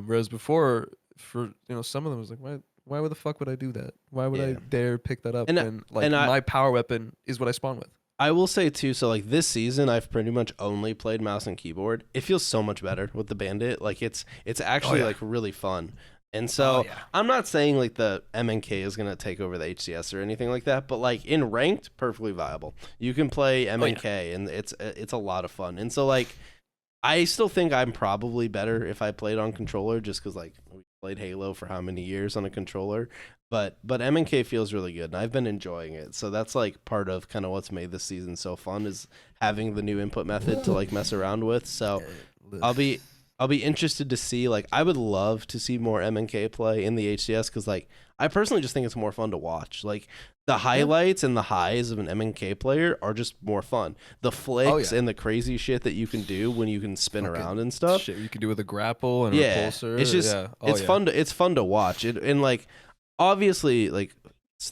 whereas before for some of them was like why the fuck would I do that? Why would I Yeah. dare pick that up? And And my power weapon is what I spawn with. I will say too, so like this season I've pretty much only played mouse and keyboard. It feels so much better with the Bandit. Like, it's actually like really fun. And so I'm not saying like the MNK is going to take over the HCS or anything like that, but like in ranked, perfectly viable. You can play MNK and it's a lot of fun. And so like I still think I'm probably better if I played on controller, just because like we played Halo for how many years on a controller. But MNK feels really good, and I've been enjoying it. So that's like part of kind of what's made this season so fun, is having the new input method to like mess around with. So I'll be interested to see. Like, I would love to see more MNK play in the HCS, because like I personally just think it's more fun to watch. Like, the highlights and the highs of an MNK player are just more fun. The flicks and the crazy shit that you can do when you can spin around and stuff. Shit you can do with a grapple and a Yeah, repulsor. it's just it's fun to watch. And like, obviously, like,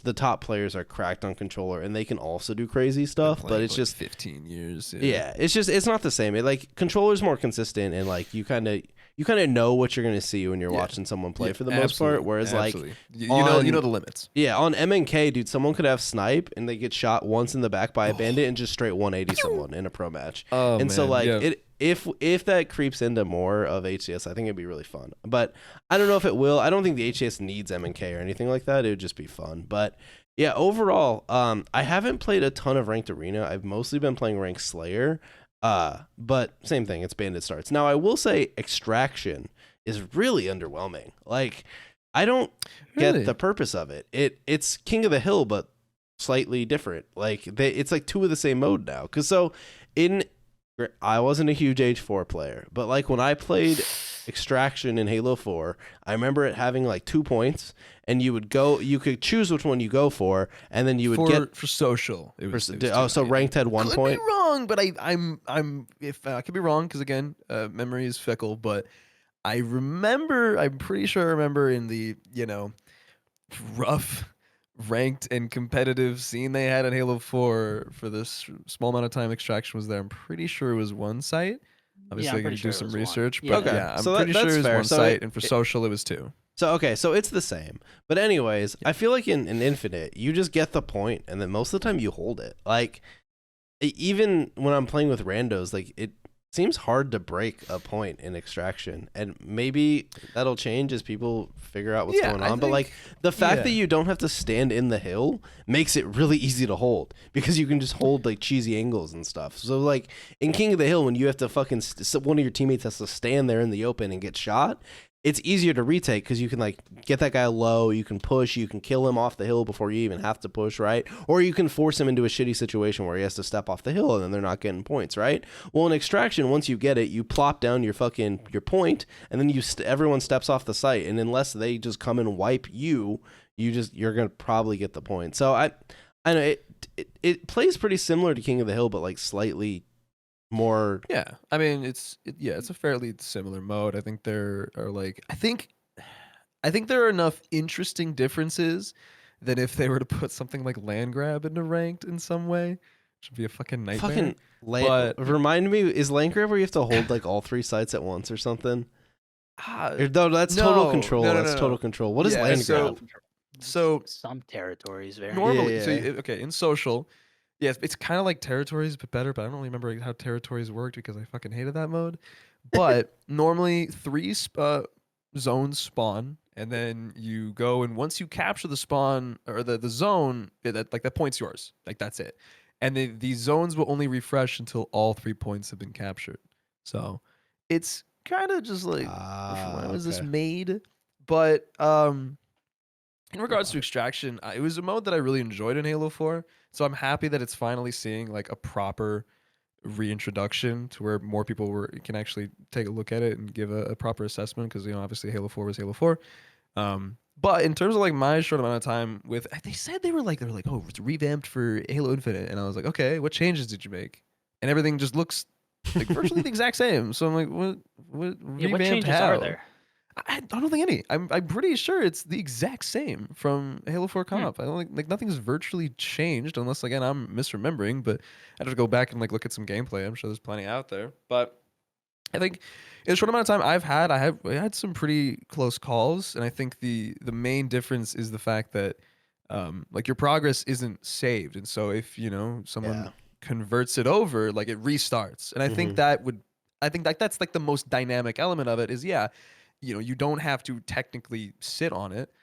the top players are cracked on controller and they can also do crazy stuff, but it's just 15 years. it's not the same. It, like, controller's more consistent, and like you kind of know what you're gonna see when you're watching someone play for the most part. Whereas like you know the limits. yeah, on MNK, dude, someone could have snipe and they get shot once in the back by a bandit and just straight 180 someone in a pro match. Oh, and so man, like yeah. if that creeps into more of HCS, I think it'd be really fun. But I don't know if it will. I don't think the HCS needs MNK or anything like that. It would just be fun. But yeah, overall, I haven't played a ton of ranked arena. I've mostly been playing ranked Slayer. But same thing, it's bandit starts. Now I will say Extraction is really underwhelming. Like, I don't Really? get the purpose of it. It's King of the Hill, but slightly different. Like, it's like two of the same mode now. Cause so I wasn't a huge H4 player, but like when I played Extraction in Halo 4, I remember it having like 2 points, and you could choose which one you go for, and then you would get for social. It was, so ranked had 1 could point. be wrong, but I'm if I could be wrong, because again, memory is fickle. But I'm pretty sure I remember in the rough ranked and competitive scene they had in Halo 4 for this small amount of time Extraction was there. I'm pretty sure it was one site Obviously, I'm I pretty gotta sure do it some was one. research, Yeah. but Okay, yeah, I'm so pretty that's sure it was fair. one So site, and for social, it was 2. So it's the same. But anyways, I feel like in Infinite, you just get the point, and then most of the time you hold it. Like even when I'm playing with randos, like it seems hard to break a point in Extraction, and maybe that'll change as people figure out what's going on. But like the fact that you don't have to stand in the hill makes it really easy to hold because you can just hold like cheesy angles and stuff. So like in King of the Hill, when you have to fucking one of your teammates has to stand there in the open and get shot, it's easier to retake because you can like get that guy low, you can push, you can kill him off the hill before you even have to push, right? Or you can force him into a shitty situation where he has to step off the hill and then they're not getting points, right? Well, in Extraction, once you get it, you plop down your point, and then everyone steps off the site, and unless they just come and wipe you're gonna probably get the point. So I know it plays pretty similar to King of the Hill, but like slightly more. Yeah, I mean it's a fairly similar mode. I think there are I think there are enough interesting differences that if they were to put something like land grab into ranked in some way, which would be a fucking nightmare. Remind me, is land grab where you have to hold like all 3 sites at once or something? No, that's no, total control. no, That's no. total control. What is land grab? So Some territories very normally, Yeah. okay, in social, yes, it's kind of like territories, but better. But I don't really remember how territories worked because I fucking hated that mode. But normally 3 zones spawn, and then you go, and once you capture the spawn or the zone, that point's yours. Like that's it. And these zones will only refresh until all 3 points have been captured. So it's kind of just like when was this made? But in regards to Extraction, it was a mode that I really enjoyed in Halo 4. So I'm happy that it's finally seeing like a proper reintroduction to where more people can actually take a look at it and give a proper assessment, because obviously Halo 4 was Halo 4. But in terms of like my short amount of time with, they said they were like, oh, it's revamped for Halo Infinite, and I was like, okay, what changes did you make? And everything just looks like virtually the exact same. So I'm like, what what changes how? are there? I don't think any. I'm pretty sure it's the exact same from Halo 4 Comp. I don't think like nothing's virtually changed, unless again I'm misremembering. But I have to go back and like look at some gameplay. I'm sure there's plenty out there. But I think in the short amount of time I had some pretty close calls, and I think the main difference is the fact that like your progress isn't saved, and so if someone converts it over, like it restarts, and I think that's like the most dynamic element of it is you don't have to technically sit on it,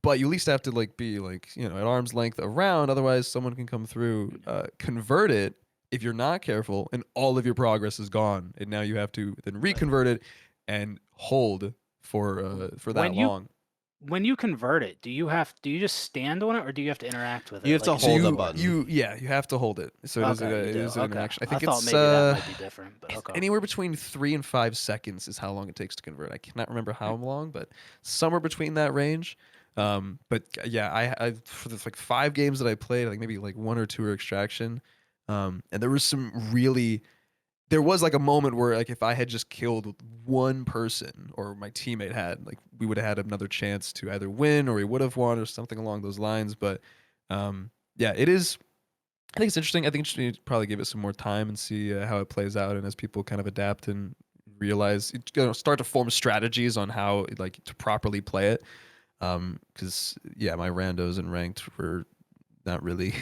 but you at least have to like be like at arm's length around. Otherwise, someone can come through, convert it if you're not careful, and all of your progress is gone. And now you have to then reconvert it and hold for that long. When you convert it, do you just stand on it, or do you have to interact with it? You have to hold the button. You have to hold it. So it is an interaction. I think thought maybe that might be different. But okay. Anywhere between 3 and 5 seconds is how long it takes to convert. I cannot remember how long, but somewhere between that range. But yeah, I for the like 5 games that I played, like maybe like 1 or 2 are Extraction, and there was like a moment where like if I had just killed one person, or my teammate had, like we would have had another chance to either win, or we would have won, or something along those lines. But yeah, it is. I think it's interesting. I think you should probably give it some more time and see how it plays out, and as people kind of adapt and realize, start to form strategies on how like to properly play it. Because my randos and ranked were not really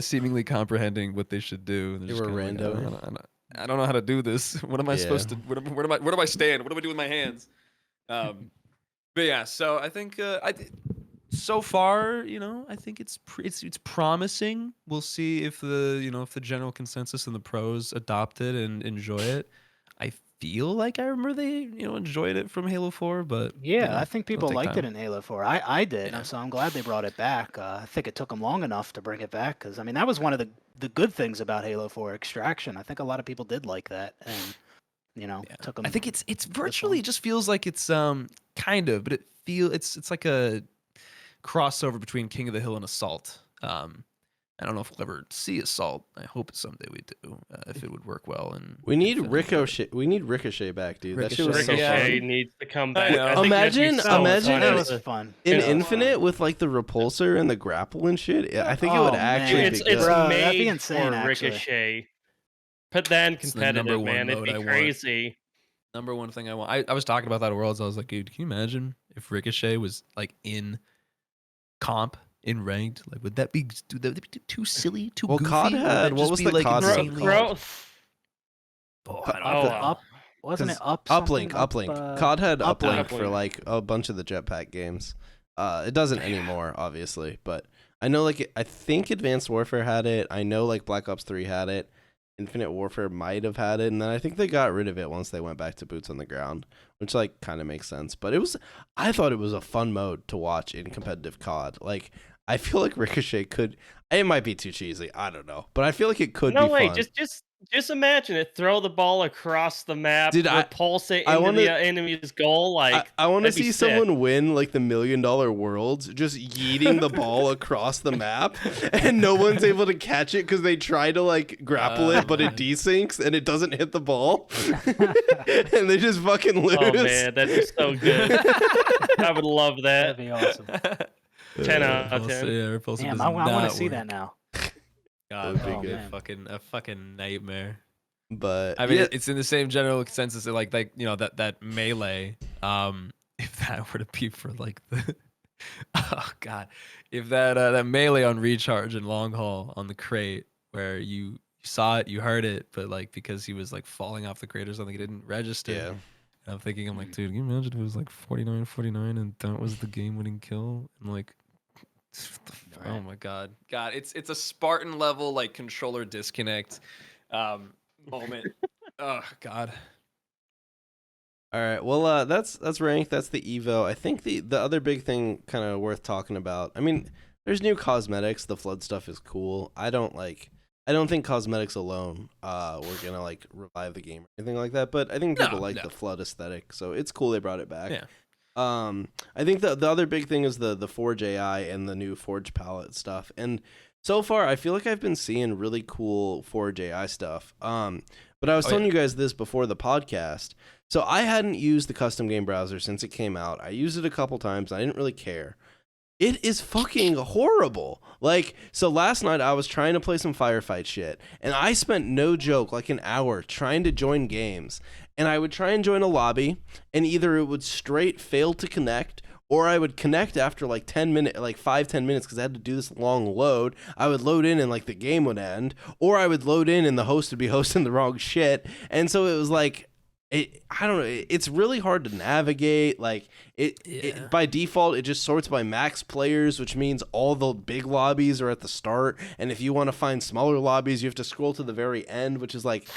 seemingly comprehending what they should do. They were rando. I don't know how to do this. What am I supposed to? Where do I stand? What do I do with my hands? But yeah, so I think so far, I think it's promising. We'll see if the general consensus and the pros adopt it and enjoy it. I feel like I remember they enjoyed it from Halo 4, but I think people liked it in Halo 4. I did, Yeah. so I'm glad they brought it back. I think it took them long enough to bring it back, because I mean that was one of the good things about Halo 4 Extraction. I think a lot of people did like that, and took them. I think it's virtually just feels like it's kind of, but it's like a crossover between King of the Hill and Assault. I don't know if we'll ever see Assault. I hope someday we do, if it would work well. And we need Ricochet. We need Ricochet back, dude. That shit was so Ricochet fun. needs to come back. Imagine that was fun. in Infinite with like the repulsor and the grapple and shit. I think it would actually be It's good. Bro, that'd be made insane, for actually. Ricochet. Put that in It's the number competitive, one man. It'd mode be I want. crazy. Number one thing I want. I was talking about that at Worlds. I was like, dude, can you imagine if Ricochet was like in comp in ranked? Like, would that be too silly, too Well, goofy? COD Would had- that what just was be, the like, COD mode insanely- called? Oh, I don't Oh, know. Up, wasn't it 'Cause up? something? Uplink. COD had Uplink. Uplink for like a bunch of the jetpack games. It doesn't anymore, obviously, but I know like I think Advanced Warfare had it. I know like Black Ops 3 had it. Infinite Warfare might have had it, and then I think they got rid of it once they went back to boots on the ground, which like kind of makes sense. But I thought it was a fun mode to watch in competitive COD. Like I feel like Ricochet could. It might be too cheesy. I don't know, but I feel like it could No be way. fun. Just imagine it. Throw the ball across the map. Dude, repulse it I into wanna- the enemy's goal. Like I want to that'd be see sick. someone win like the $1 Million Worlds, just yeeting the ball across the map, and no one's able to catch it because they try to like grapple it, but it desyncs and it doesn't hit the ball, and they just fucking lose. Oh man, that'd be so good. I would love That'd that. be awesome. 10 out of 10. Yeah, Repulsive Damn, does I want not to see work. that now. God, That would be that'd good. a fucking nightmare. But I mean, yeah, it's in the same general consensus that like you know that melee. If that were to be for like the, oh god, if that melee on recharge and long haul on the crate where you saw it, you heard it, but like because he was like falling off the crate or something, it didn't register. yeah. And I'm thinking, I'm like, dude, can you imagine if it was like 49-49 and that was the game-winning kill? I'm like, oh my god, it's a Spartan level like controller disconnect moment. Oh god. All right. Well, that's ranked. That's the Evo. I think the other big thing kind of worth talking about. I mean, there's new cosmetics. The flood stuff is cool. I don't think cosmetics alone we're gonna like revive the game or anything like that. But I think people like the flood aesthetic, so it's cool they brought it back. Yeah. I think the other big thing is the Forge AI and the new Forge palette stuff. And so far, I feel like I've been seeing really cool Forge AI stuff. But I was telling you guys this before the podcast. So I hadn't used the custom game browser since it came out. I used it a couple times. I didn't really care. It is fucking horrible. Like, so last night I was trying to play some firefight shit, and I spent, no joke, like an hour trying to join games. And I would try and join a lobby, and either it would straight fail to connect, or I would connect after like 10 minutes, like 5-10 minutes, because I had to do this long load. I would load in and like the game would end, or I would load in and the host would be hosting the wrong shit. And so it was like, I don't know. It's really hard to navigate. Like it by default, it just sorts by max players, which means all the big lobbies are at the start. And if you want to find smaller lobbies, you have to scroll to the very end, which is like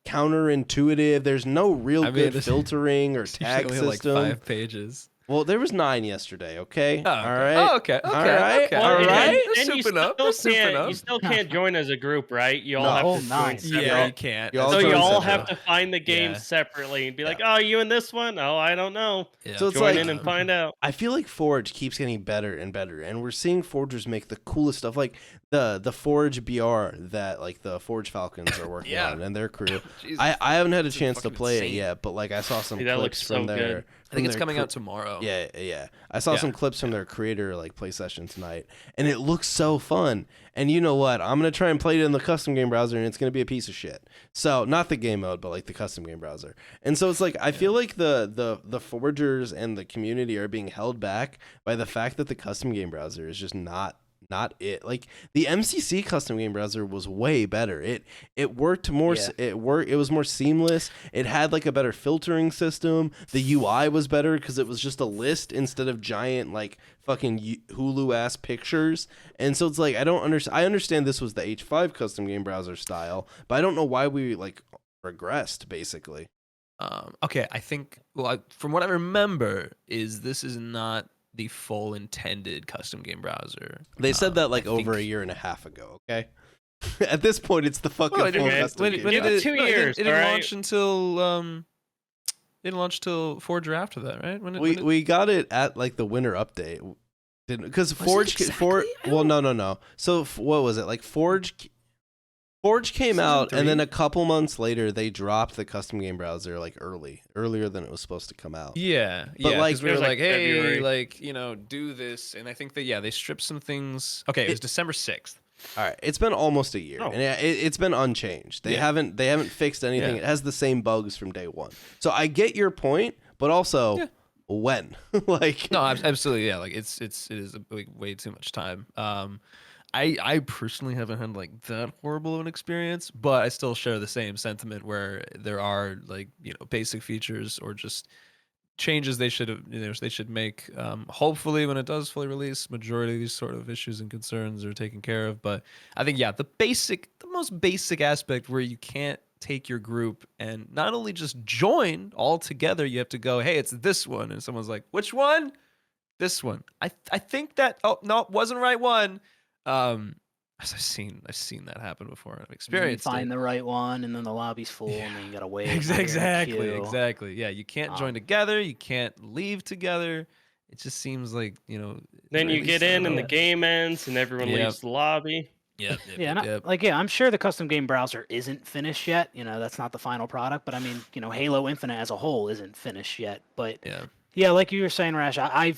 counterintuitive. There's no real good filtering or tag only system. like 5 pages. Well, there was 9 yesterday. Okay. Oh, All okay. right. Oh, okay. All right. Okay. All Well, right. and you still can't join as a group, right? You all No. have Oh, to nine. join separate. Yeah, you can't. You all So join you all separate. have to find the game Yeah. separately and be like, "Oh, you in this one? Oh, I don't know." Yeah. So it's Join like- in and find out. I feel like Forge keeps getting better and better, and we're seeing Forgers make the coolest stuff, like the Forge BR that like the Forge Falcons are working Yeah. on, and their crew. Jesus. I haven't had a This is chance to fucking play it insane. yet, but like I saw some Dude, that clips looks from so their. good. I think it's from their coming cre- out tomorrow. Yeah. I saw Yeah. some clips from their creator like play session tonight, and it looks so fun. And you know what? I'm gonna try and play it in the custom game browser, and it's gonna be a piece of shit. So not the game mode, but like the custom game browser. And so it's like I feel like the forgers and the community are being held back by the fact that the custom game browser is just not it. Like the MCC custom game browser was way better. It worked more. Yeah. It was more seamless. It had like a better filtering system. The UI was better because it was just a list instead of giant like fucking Hulu ass pictures. And so it's like I don't understand. I understand this was the H5 custom game browser style, but I don't know why we like regressed basically. Okay, I think from what I remember this is not the full intended custom game browser. They said that like I over a think- year and a half ago. Okay. At this point, it's the fucking Well, it full didn't- custom when game did browser. it, 2 no, years, it didn't alright? launch until it didn't launch till Forger after that, right? We got it at like the winter update, didn't? Because Was it Forge exactly? well no. So what was it like? Forge came Season out, and then 3? a couple months later they dropped the custom game browser like earlier than it was supposed to come out. Yeah, But, yeah. like, Because we it were was, like, like, hey, February. like do this, and I think that they stripped some things. Okay, it was December 6th. All right, it's been almost a year, Oh. and it's been unchanged. They haven't fixed anything. Yeah. It has the same bugs from day one. So I get your point, but also when, like, No, absolutely, yeah. Like it is like way too much time. I personally haven't had like that horrible of an experience, but I still share the same sentiment where there are like basic features or just changes they should make. Hopefully, when it does fully release, majority of these sort of issues and concerns are taken care of. But I think the most basic aspect where you can't take your group and not only just join all together, you have to go, hey, it's this one, and someone's like, which one? This one. I think that no, it wasn't right one. I've seen that happen before. I've You experienced find it. the right one, and then the lobby's full, and then you gotta wait. Exactly. Yeah, you can't join together. You can't leave together. It just seems like Then or you at get least, I in, don't and know. the game ends, and everyone Yep. leaves the lobby. Yep. I'm sure the custom game browser isn't finished yet. That's not the final product, but I mean, Halo Infinite as a whole isn't finished yet. But yeah, like you were saying, Rash, I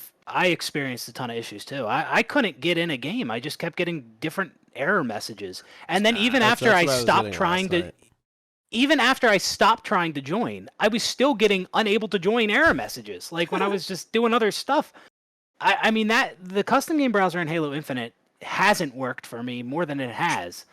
experienced a ton of issues too. I couldn't get in a game. I just kept getting different error messages, and then even after I stopped trying to. Even after I stopped trying to join, I was still getting unable to join error messages. Like when I was just doing other stuff. I mean that the custom game browser in Halo Infinite hasn't worked for me more than it has.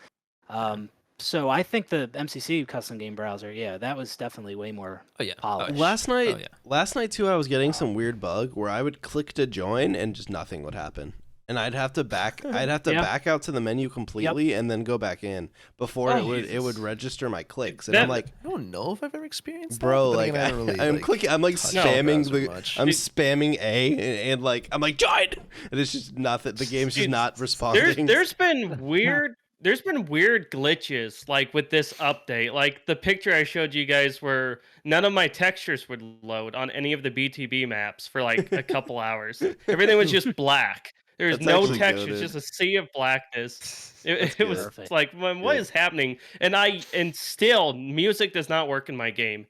So I think the MCC custom game browser, that was definitely way more polished. Last night too, I was getting some weird bug where I would click to join and just nothing would happen. And I'd have to back back out to the menu completely and then go back in before it would register my clicks. And I'm like, I don't know if I've ever experienced bro, that. like I'm clicking, I'm like spamming spamming A and like I'm like join, and it's just nothing. The game's just not responding. There's been weird glitches like with this update. Like the picture I showed you guys where none of my textures would load on any of the BTB maps for like a couple hours. Everything was just black. There's no textures, just a sea of blackness. It was like, what is happening? And still, music does not work in my game.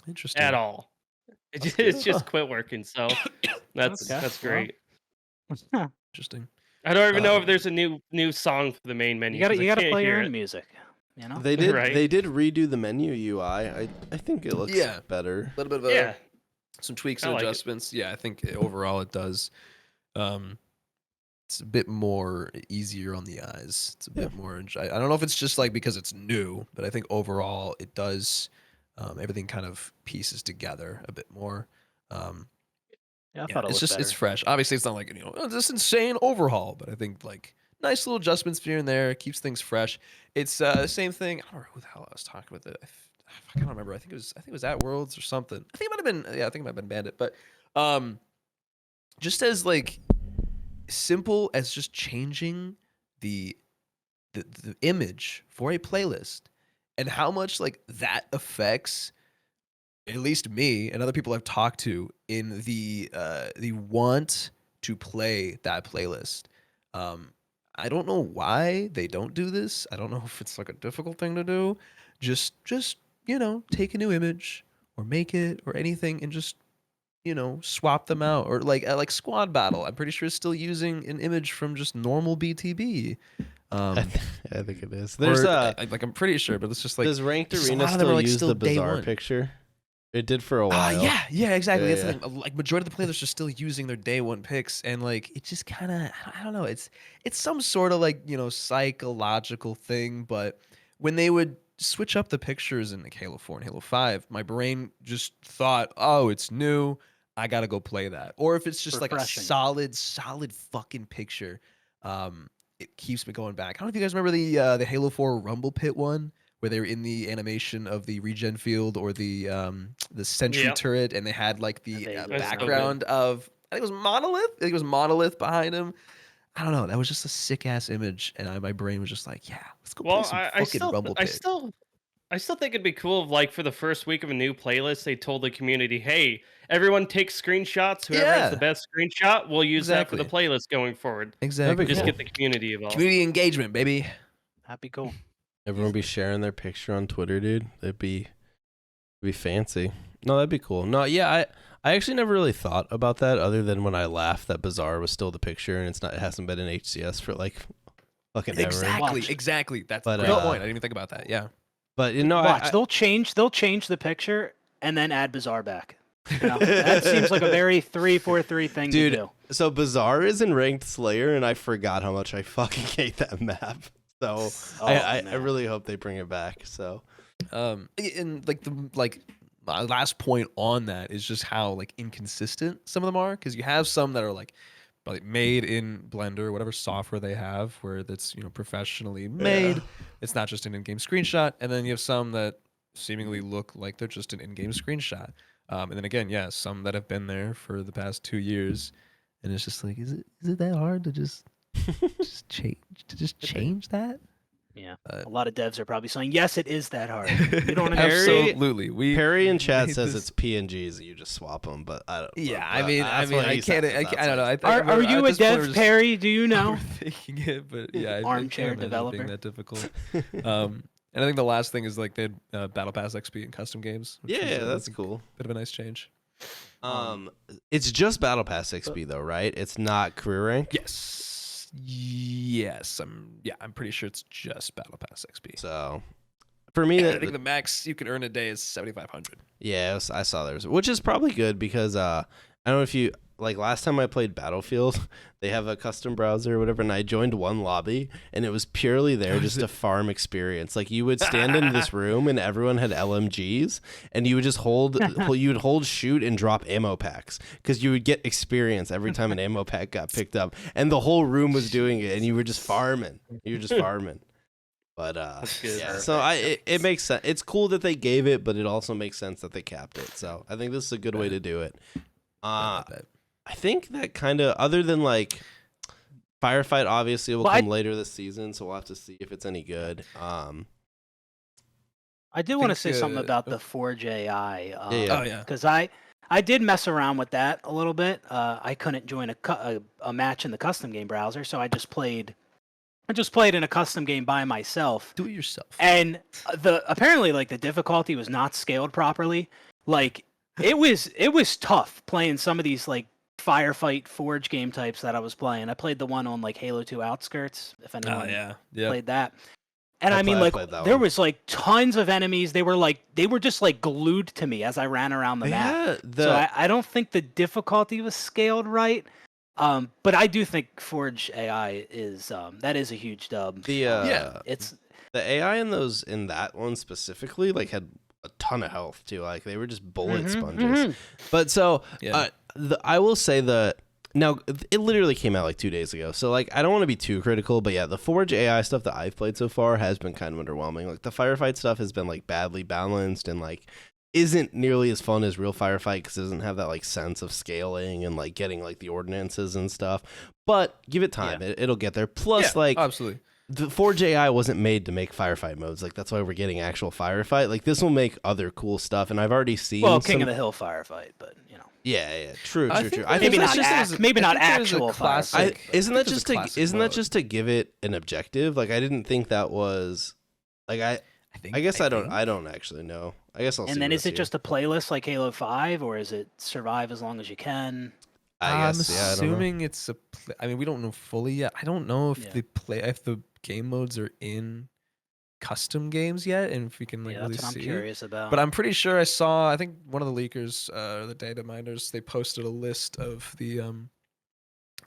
Interesting. At all. It's just quit working. So that's great. Interesting. I don't even know if there's a new song for the main menu. You gotta play your own music. They did redo the menu UI. I think it looks better. A little bit of some tweaks and adjustments. Yeah, I think overall it does. It's a bit more easier on the eyes. It's a bit more. I don't know if it's just like because it's new, but I think overall it does. Everything kind of pieces together a bit more. I thought it it's looked better. it's fresh. Obviously, it's not like this insane overhaul, but I think like nice little adjustments here and there. It keeps things fresh. It's the same thing. I don't remember who the hell I was talking with it. I can't remember. I think it was at Worlds or something. I think it might have been. Yeah, I think it might have been Bandit. But just as like simple as just changing the image for a playlist and how much like that affects at least me and other people I've talked to in the want to play that playlist. I don't know why they don't do this. I don't know if it's like a difficult thing to do. Just take a new image or make it or anything and just swap them out, or like Squad Battle. I'm pretty sure it's still using an image from just normal BTB. I think it is. There's I'm pretty sure, but it's just like does Ranked just a Arena lot of them are, still like, use still the day bizarre one. picture? It did for a while. Yeah, exactly. Yeah, That's yeah. the thing. Like majority of the players are still using their day one picks, and like it just kind of I don't know. It's some sort of like psychological thing, but when they would switch up the pictures in like Halo 4 and Halo 5, my brain just thought, oh, it's new. I gotta go play that. Or if it's just Refreshing. like a solid fucking picture, it keeps me going back. I don't know if you guys remember the Halo 4 Rumble Pit one, where they were in the animation of the regen field or the sentry turret, and they had like the background of I think it was Monolith behind him. I don't know. That was just a sick ass image, and my brain was just like, yeah, let's go play some fucking Rumble Pit. I still think it'd be cool if, like, for the first week of a new playlist, they told the community, hey, everyone take screenshots. Whoever has the best screenshot, we'll use that for the playlist going forward. Exactly. Just get the community involved. Community engagement, baby. That'd be cool. Everyone be sharing their picture on Twitter, dude. It'd be fancy. No, that'd be cool. No, yeah, I actually never really thought about that other than when I laughed that Bizarre was still the picture and it hasn't been in HCS for like fucking ever. Watch. Exactly. That's But, a great point. I didn't even think about that. Yeah. But Watch, they'll change the picture and then add Bizarre back. You know, that seems like a very 3-4-3 thing dude, to do. So Bizarre is in Ranked Slayer, and I forgot how much I fucking hate that map. So I really hope they bring it back. So, And my last point on that is just how like inconsistent some of them are, because you have some that are like made in Blender, whatever software they have, where that's professionally made. It's not just an in-game screenshot, and then you have some that seemingly look like they're just an in-game screenshot. And then again, some that have been there for the past 2 years, and it's just like, is it that hard to just change that? Yeah, a lot of devs are probably saying, yes, it is that hard. You don't Absolutely. Perry in chat says it's PNGs and you just swap them, but I don't. Yeah, but I can't. I don't know. Are you a dev, Perry? Do you know? Thinking it, but yeah, armchair I can't imagine it developer. being that difficult. And I think the last thing is like they had Battle Pass XP in custom games. Yeah, that's cool. Bit of a nice change. It's just Battle Pass XP though, right? It's not career rank. Yes. I'm pretty sure it's just Battle Pass XP. So for me, I think the max you can earn a day is 7,500. Yeah, I saw theirs, which is probably good because I don't know if you like last time I played Battlefield, they have a custom browser or whatever, and I joined one lobby, and it was purely there just to farm experience. Like you would stand in this room, and everyone had LMGs, and you would just hold shoot and drop ammo packs because you would get experience every time an ammo pack got picked up, and the whole room was doing it, and you were just farming. But so it makes sense. It's cool that they gave it, but it also makes sense that they capped it. So I think this is a good way to do it. I think that kind of, other than like Firefight, obviously will come later this season, so we'll have to see if it's any good. I do want to say something about the Forge AI. Because I did mess around with that a little bit. I couldn't join a match in the custom game browser, so I just played in a custom game by myself. Do it yourself. And apparently like the difficulty was not scaled properly. Like it was tough playing some of these like Firefight Forge game types that I was playing. I played the one on like Halo 2 Outskirts, if anyone played that. And I mean, like, there was like tons of enemies. They were just like glued to me as I ran around the map. So I don't think the difficulty was scaled right. But I do think Forge AI is that is a huge dub. It's the AI in that one specifically like had a ton of health too. Like they were just bullet sponges. But so I will say now it literally came out like 2 days ago. So like I don't want to be too critical, but yeah, the Forge AI stuff that I've played so far has been kind of underwhelming. Like the Firefight stuff has been like badly balanced and like isn't nearly as fun as real Firefight because it doesn't have that like sense of scaling and like getting like the ordinances and stuff. But give it time, it'll get there. Plus absolutely. The Forge AI wasn't made to make Firefight modes. Like that's why we're getting actual Firefight. Like this will make other cool stuff, and I've already seen. Well, King of the Hill Firefight, but you know. Yeah, true. I think maybe not actual Firefight. Isn't that just to give it an objective? Like I didn't think that was, like I guess I don't actually know. I guess I'll. And then is it just a playlist like Halo 5, or is it survive as long as you can? I'm assuming it's a. I mean, we don't know fully yet. I don't know if if the game modes are in custom games yet, and if we can really that's what see. I'm curious about. But I'm pretty sure I saw. I think one of the leakers, the data miners, they posted a list of the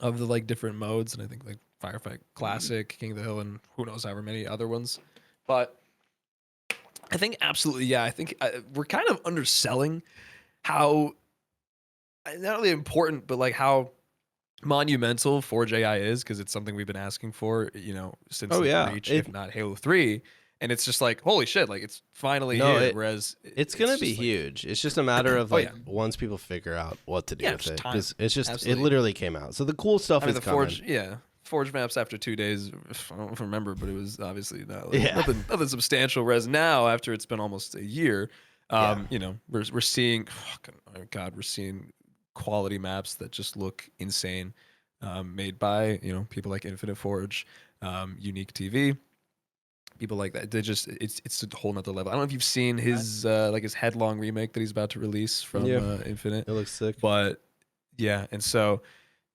like different modes, and I think like Firefight Classic, King of the Hill, and who knows however many other ones. But I think absolutely, I think we're kind of underselling how not only important, but like how monumental Forge AI is, because it's something we've been asking for, since Reach, if not Halo 3. And it's just like, holy shit, like it's finally here. Whereas it's going to be huge. It's just a matter of once people figure out what to do with it. Because it's just, it literally came out. So the cool stuff is coming. Forge maps after 2 days, I don't remember, but it was obviously nothing substantial. Whereas now, after it's been almost a year, we're seeing, we're seeing quality maps that just look insane, made by people like Infinite Forge, Unique TV, people like that. They just it's a whole nother level. I don't know if you've seen his his Headlong remake that he's about to release from Infinite. It looks sick. But and so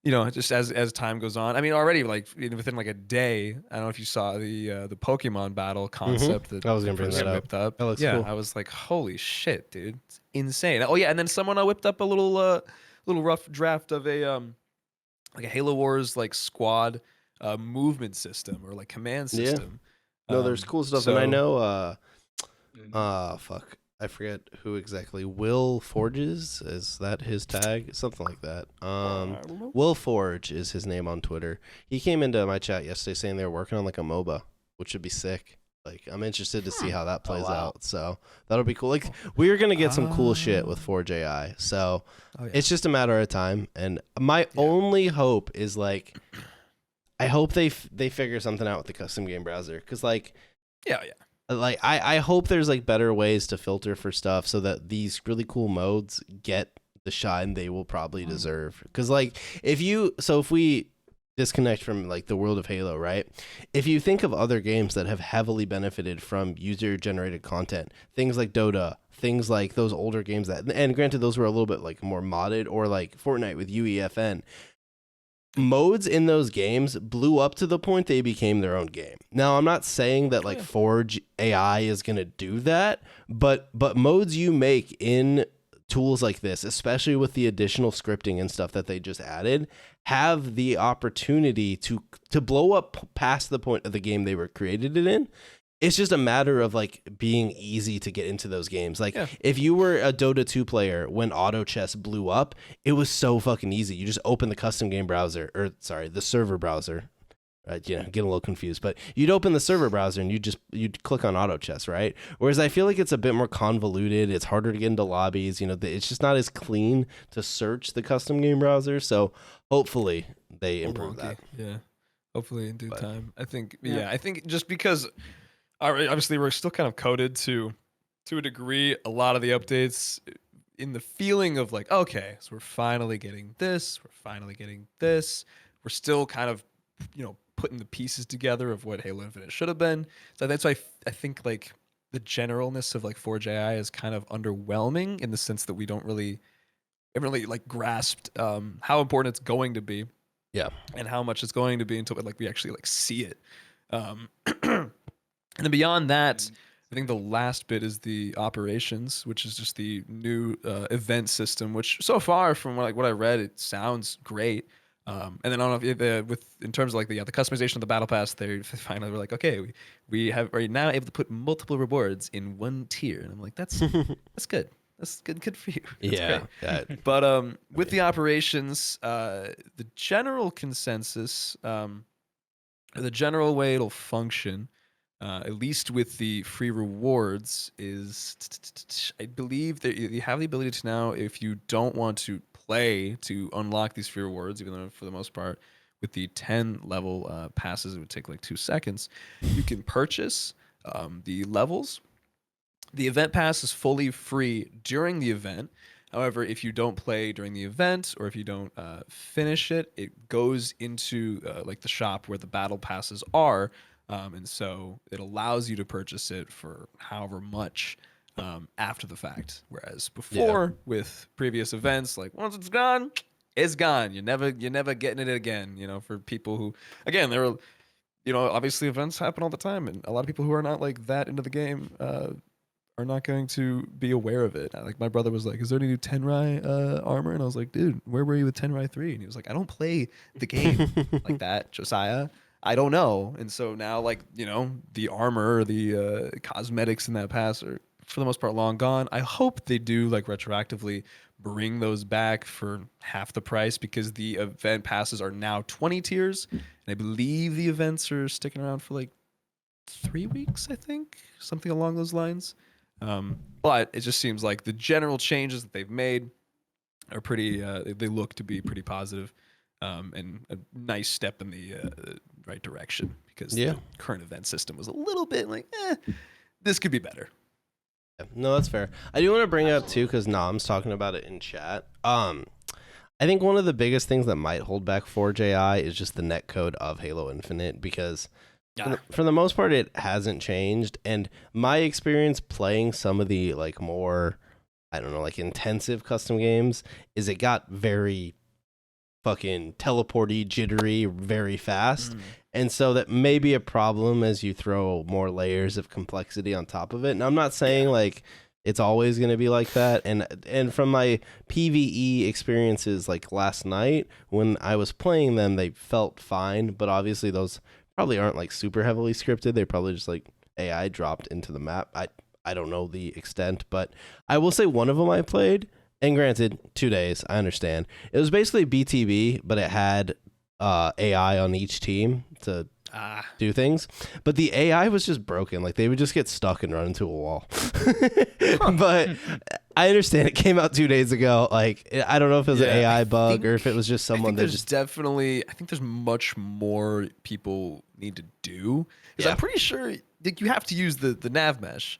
just as time goes on. I mean, already like within like a day, I don't know if you saw the Pokemon battle concept that I was gonna bring first that up. whipped up. That looks yeah, cool. I was like, holy shit, dude, it's insane. Oh yeah, and then someone whipped up a little rough draft of a like a Halo Wars like squad movement system or like command Yeah. system. No, there's cool stuff, so- and I know. Fuck, I forget who exactly. Will Forges, is that his tag? Something like that. I don't know. Will Forge is his name on Twitter. He came into my chat yesterday saying they were working on like a MOBA, which would be sick. Like, I'm interested to see how that plays out. So that'll be cool. Like, we're gonna get some cool shit with Forge AI. So it's just a matter of time. And my only hope is like, I hope they figure something out with the custom game browser, because like, like I hope there's like better ways to filter for stuff so that these really cool modes get the shine they will probably deserve. Because like if we disconnect from like the world of Halo, right? If you think of other games that have heavily benefited from user generated content, things like Dota, things like those older games and granted those were a little bit like more modded, or like Fortnite with UEFN. Modes in those games blew up to the point they became their own game. Now, I'm not saying that like Forge AI is going to do that, but modes you make in tools like this, especially with the additional scripting and stuff that they just added, have the opportunity to blow up past the point of the game they were created in. It's just a matter of like being easy to get into those games. Like if you were a Dota 2 player when auto chess blew up, it was so fucking easy. You just open the custom game browser, or sorry, the server browser. Getting a little confused, but you'd open the server browser and you'd click on auto chess, right? Whereas I feel like it's a bit more convoluted. It's harder to get into lobbies. It's just not as clean to search the custom game browser. So hopefully they improve that. Yeah, hopefully in due time. I think. Yeah, I think just because. Obviously, we're still kind of coded to a degree. A lot of the updates in the feeling of like, okay, so we're finally getting this. We're finally getting this. We're still kind of, putting the pieces together of what Halo Infinite should have been. So that's why I think like the generalness of like Forge AI is kind of underwhelming in the sense that we haven't really like grasped how important it's going to be. Yeah. And how much it's going to be until like we actually like see it. And then beyond that, I think the last bit is the operations, which is just the new event system, which so far from what I read, it sounds great. And then I don't know if in terms of like the customization of the battle pass, they finally were like, okay, we are now able to put multiple rewards in one tier, and I'm like, that's good. That's good for you. That's great. But with the operations, the general consensus, or the general way it'll function. At least with the free rewards, is I believe that you have the ability to now, if you don't want to play to unlock these free rewards, even though for the most part with the 10 level passes it would take like 2 seconds, you can purchase the levels. The event pass is fully free during the event. However, if you don't play during the event, or if you don't finish it, it goes into like the shop where the battle passes are. And so it allows you to purchase it for however much after the fact. Whereas before, with previous events, like once it's gone, it's gone. You're never getting it again. For people who, again, there are, obviously events happen all the time, and a lot of people who are not like that into the game are not going to be aware of it. Like my brother was like, "Is there any new Tenrai armor?" And I was like, "Dude, where were you with Tenrai 3?" And he was like, "I don't play the game like that, Josiah. I don't know." And so now, like, the armor or the cosmetics in that pass are, for the most part, long gone. I hope they do, like, retroactively bring those back for half the price, because the event passes are now 20 tiers. And I believe the events are sticking around for, like, 3 weeks, I think. Something along those lines. But it just seems like the general changes that they've made are pretty, they look to be pretty positive. And a nice step in the right direction, because the current event system was a little bit like, this could be better. No, that's fair. I do want to bring it up too, because Nam's talking about it in chat. I think one of the biggest things that might hold back Forge AI is just the netcode of Halo Infinite, because for the most part it hasn't changed. And my experience playing some of the like more, I don't know, like intensive custom games is it got very fucking teleporty, jittery, very fast. And so that may be a problem as you throw more layers of complexity on top of it. And I'm not saying like it's always going to be like that. And from my PvE experiences like last night when I was playing them, they felt fine. But obviously those probably aren't like super heavily scripted. They probably just like AI dropped into the map. I don't know the extent, but I will say one of them I played, and granted, 2 days, I understand. It was basically BTB, but it had AI on each team to do things. But the AI was just broken. Like, they would just get stuck and run into a wall. But I understand it came out 2 days ago. Like, I don't know if it was an AI bug or if it was just someone that just... I think there's much more people need to do. Because I'm pretty sure like, you have to use the nav mesh.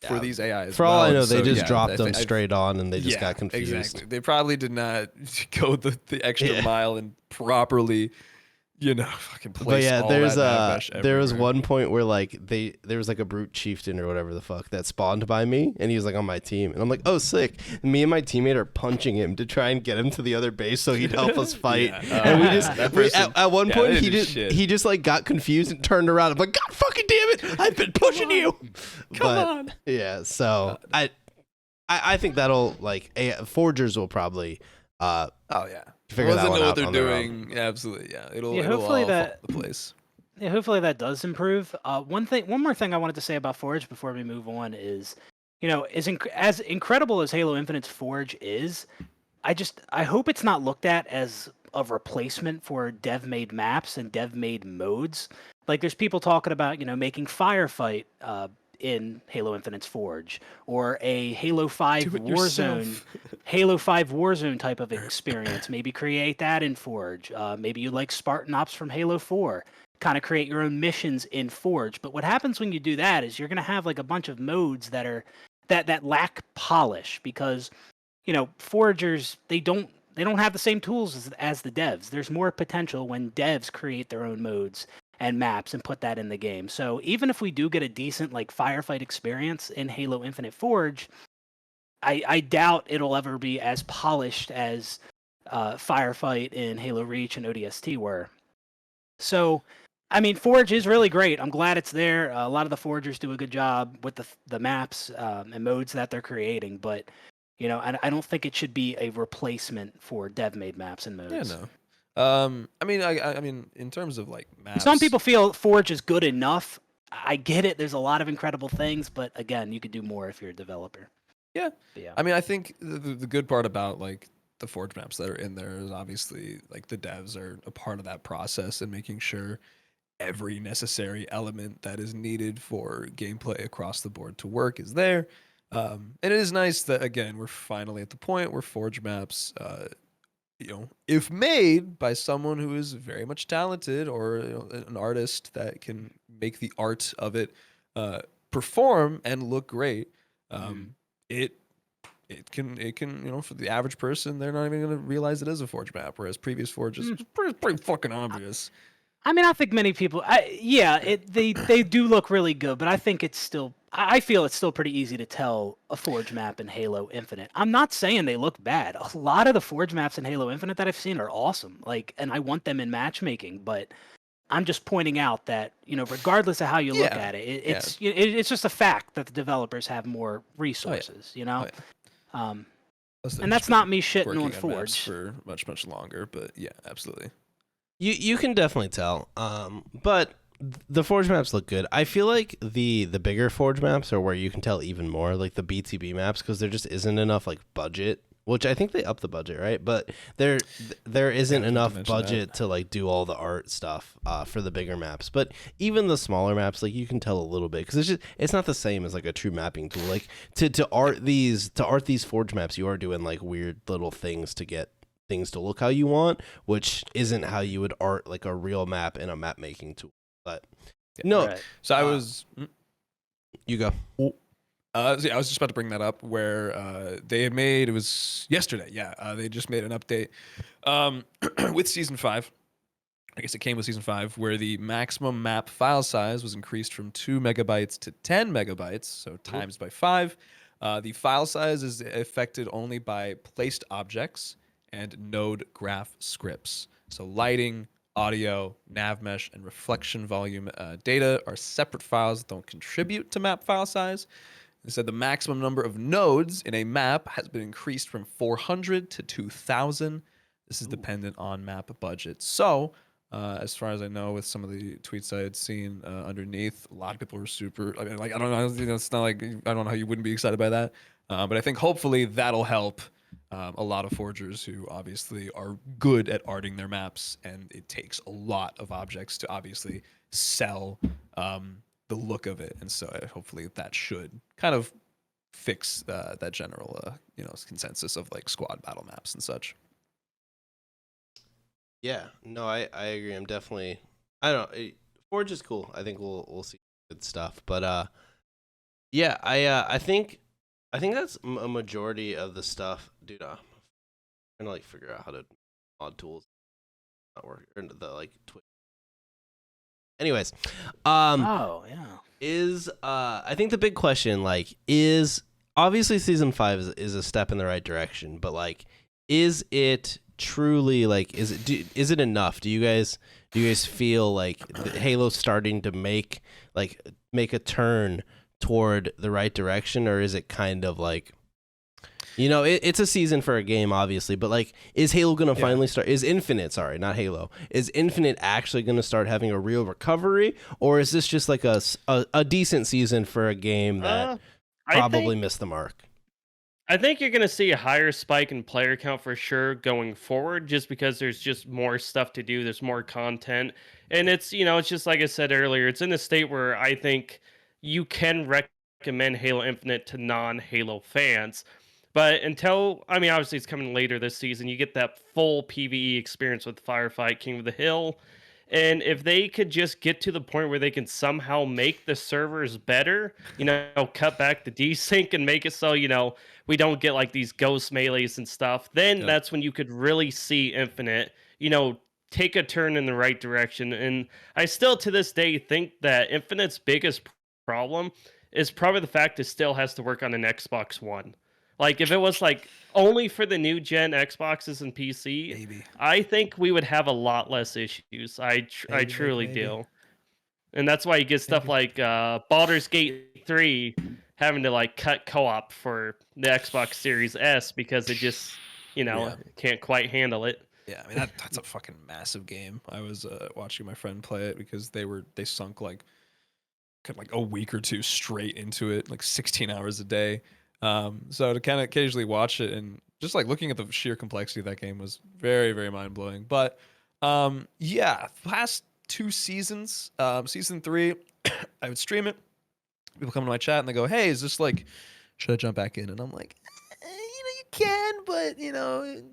For these AIs. For all I know, they just dropped them straight on and they just got confused. Exactly. They probably did not go the extra mile and properly, fucking place all that nav mesh there was everywhere. one point where like there was like a brute chieftain or whatever the fuck that spawned by me and he was like on my team and I'm like, oh sick. And me and my teammate are punching him to try and get him to the other base so he'd help us fight. And we just at one point he just like got confused and turned around. I'm like, God fucking damn it, I've been pushing you. Come on. Yeah, so I think that'll like Forgers will probably figure that one out. What they're on their doing. Absolutely, yeah. It'll hopefully all that fall into place. Yeah, hopefully that does improve. One more thing I wanted to say about Forge before we move on is, as incredible as Halo Infinite's Forge is, I hope it's not looked at as a replacement for dev-made maps and dev-made modes. Like there's people talking about, making Firefight in Halo Infinite's Forge or a Halo 5 Warzone type of experience. Maybe create that in Forge. Maybe you like Spartan Ops from Halo 4. Kind of create your own missions in Forge. But what happens when you do that is you're going to have like a bunch of modes that lack polish because, Forgers, they don't have the same tools as the devs. There's more potential when devs create their own modes and maps and put that in the game. So even if we do get a decent like firefight experience in Halo Infinite Forge, I doubt it'll ever be as polished as firefight in Halo Reach and ODST were. So, I mean, Forge is really great. I'm glad it's there. A lot of the Forgers do a good job with the maps and modes that they're creating, but I don't think it should be a replacement for dev-made maps and modes. Yeah, no. I mean, in terms of like maps, some people feel Forge is good enough. I get it. There's a lot of incredible things, but again, you could do more if you're a developer. Yeah. But yeah. I mean, I think the good part about like the Forge maps that are in there is obviously like the devs are a part of that process and making sure every necessary element that is needed for gameplay across the board to work is there. And it is nice that again we're finally at the point where Forge maps, if made by someone who is very much talented or an artist that can make the art of it perform and look great, it can for the average person, they're not even going to realize it is a Forge map, whereas previous Forges is pretty fucking obvious. I mean, I think many people, they do look really good, but I think I feel it's still pretty easy to tell a Forge map in Halo Infinite. I'm not saying they look bad. A lot of the Forge maps in Halo Infinite that I've seen are awesome. Like, and I want them in matchmatching, but I'm just pointing out that, regardless of how you look at it, it's just a fact that the developers have more resources, And that's not me shitting on Forge for much longer, but yeah, absolutely. You can definitely tell, but the Forge maps look good. I feel like the bigger Forge maps are where you can tell even more, like the BTB maps, because there just isn't enough like budget. Which I think they upped the budget, right? But there isn't enough budget to like do all the art stuff for the bigger maps. But even the smaller maps, like you can tell a little bit because it's not the same as like a true mapping tool. Like to art these Forge maps, you are doing like weird little things to get things to look how you want, which isn't how you would art like a real map in a map making tool. But no, right. So I was. You go. I was just about to bring that up where they had made, it was yesterday. Yeah. They just made an update with Season 5. I guess it came with Season 5 where the maximum map file size was increased from 2 megabytes to 10 megabytes. So times by 5. The file size is affected only by placed objects and node graph scripts. So lighting, audio, nav mesh, and reflection volume data are separate files that don't contribute to map file size. They said the maximum number of nodes in a map has been increased from 400 to 2,000. This is dependent on map budget. So, as far as I know, with some of the tweets I had seen underneath, a lot of people were super. I mean, like, I don't know. It's not like I don't know how you wouldn't be excited by that. But I think hopefully that'll help a lot of forgers who obviously are good at arting their maps, and it takes a lot of objects to obviously sell the look of it. And so hopefully that should kind of fix that general consensus of like squad battle maps and such. Yeah, no, I agree. I'm definitely, I don't know, Forge is cool. I think we'll see good stuff. But yeah, I think that's a majority of the stuff, dude. I'm trying to like figure out how to mod tools not work or the like Twitch. Anyways, Oh yeah. I think the big question like is obviously season 5 is a step in the right direction, but like is it truly like is it enough? Do you guys feel like Halo's starting to make a turn toward the right direction, or is it kind of like, it's a season for a game obviously, but like is Halo gonna finally start, is Infinite actually gonna start having a real recovery, or is this just like a decent season for a game that probably missed the mark? I think you're going to see a higher spike in player count for sure going forward, just because there's just more stuff to do. There's more content. And it's, it's just like I said earlier, it's in a state where I think you can recommend Halo Infinite to non-Halo fans. But obviously it's coming later this season, you get that full PvE experience with Firefight, King of the Hill. And if they could just get to the point where they can somehow make the servers better, cut back the desync and make it so, we don't get like these ghost melees and stuff, then that's when you could really see Infinite, take a turn in the right direction. And I still to this day think that Infinite's biggest problem is probably the fact it still has to work on an Xbox One. Like if it was like only for the new gen Xboxes and PC, maybe. I think we would have a lot less issues. I truly do. And that's why you get stuff like Baldur's Gate 3 having to like cut co-op for the Xbox Series S because it just, can't quite handle it. Yeah, I mean that's a fucking massive game. I was watching my friend play it because they sunk like a week or two straight into it, like 16 hours a day. So to kind of occasionally watch it and just like looking at the sheer complexity of that game was very, very mind blowing. But past 2 seasons, season 3, I would stream it. People come to my chat and they go, "Hey, is this like, should I jump back in?" And I'm like, you can, but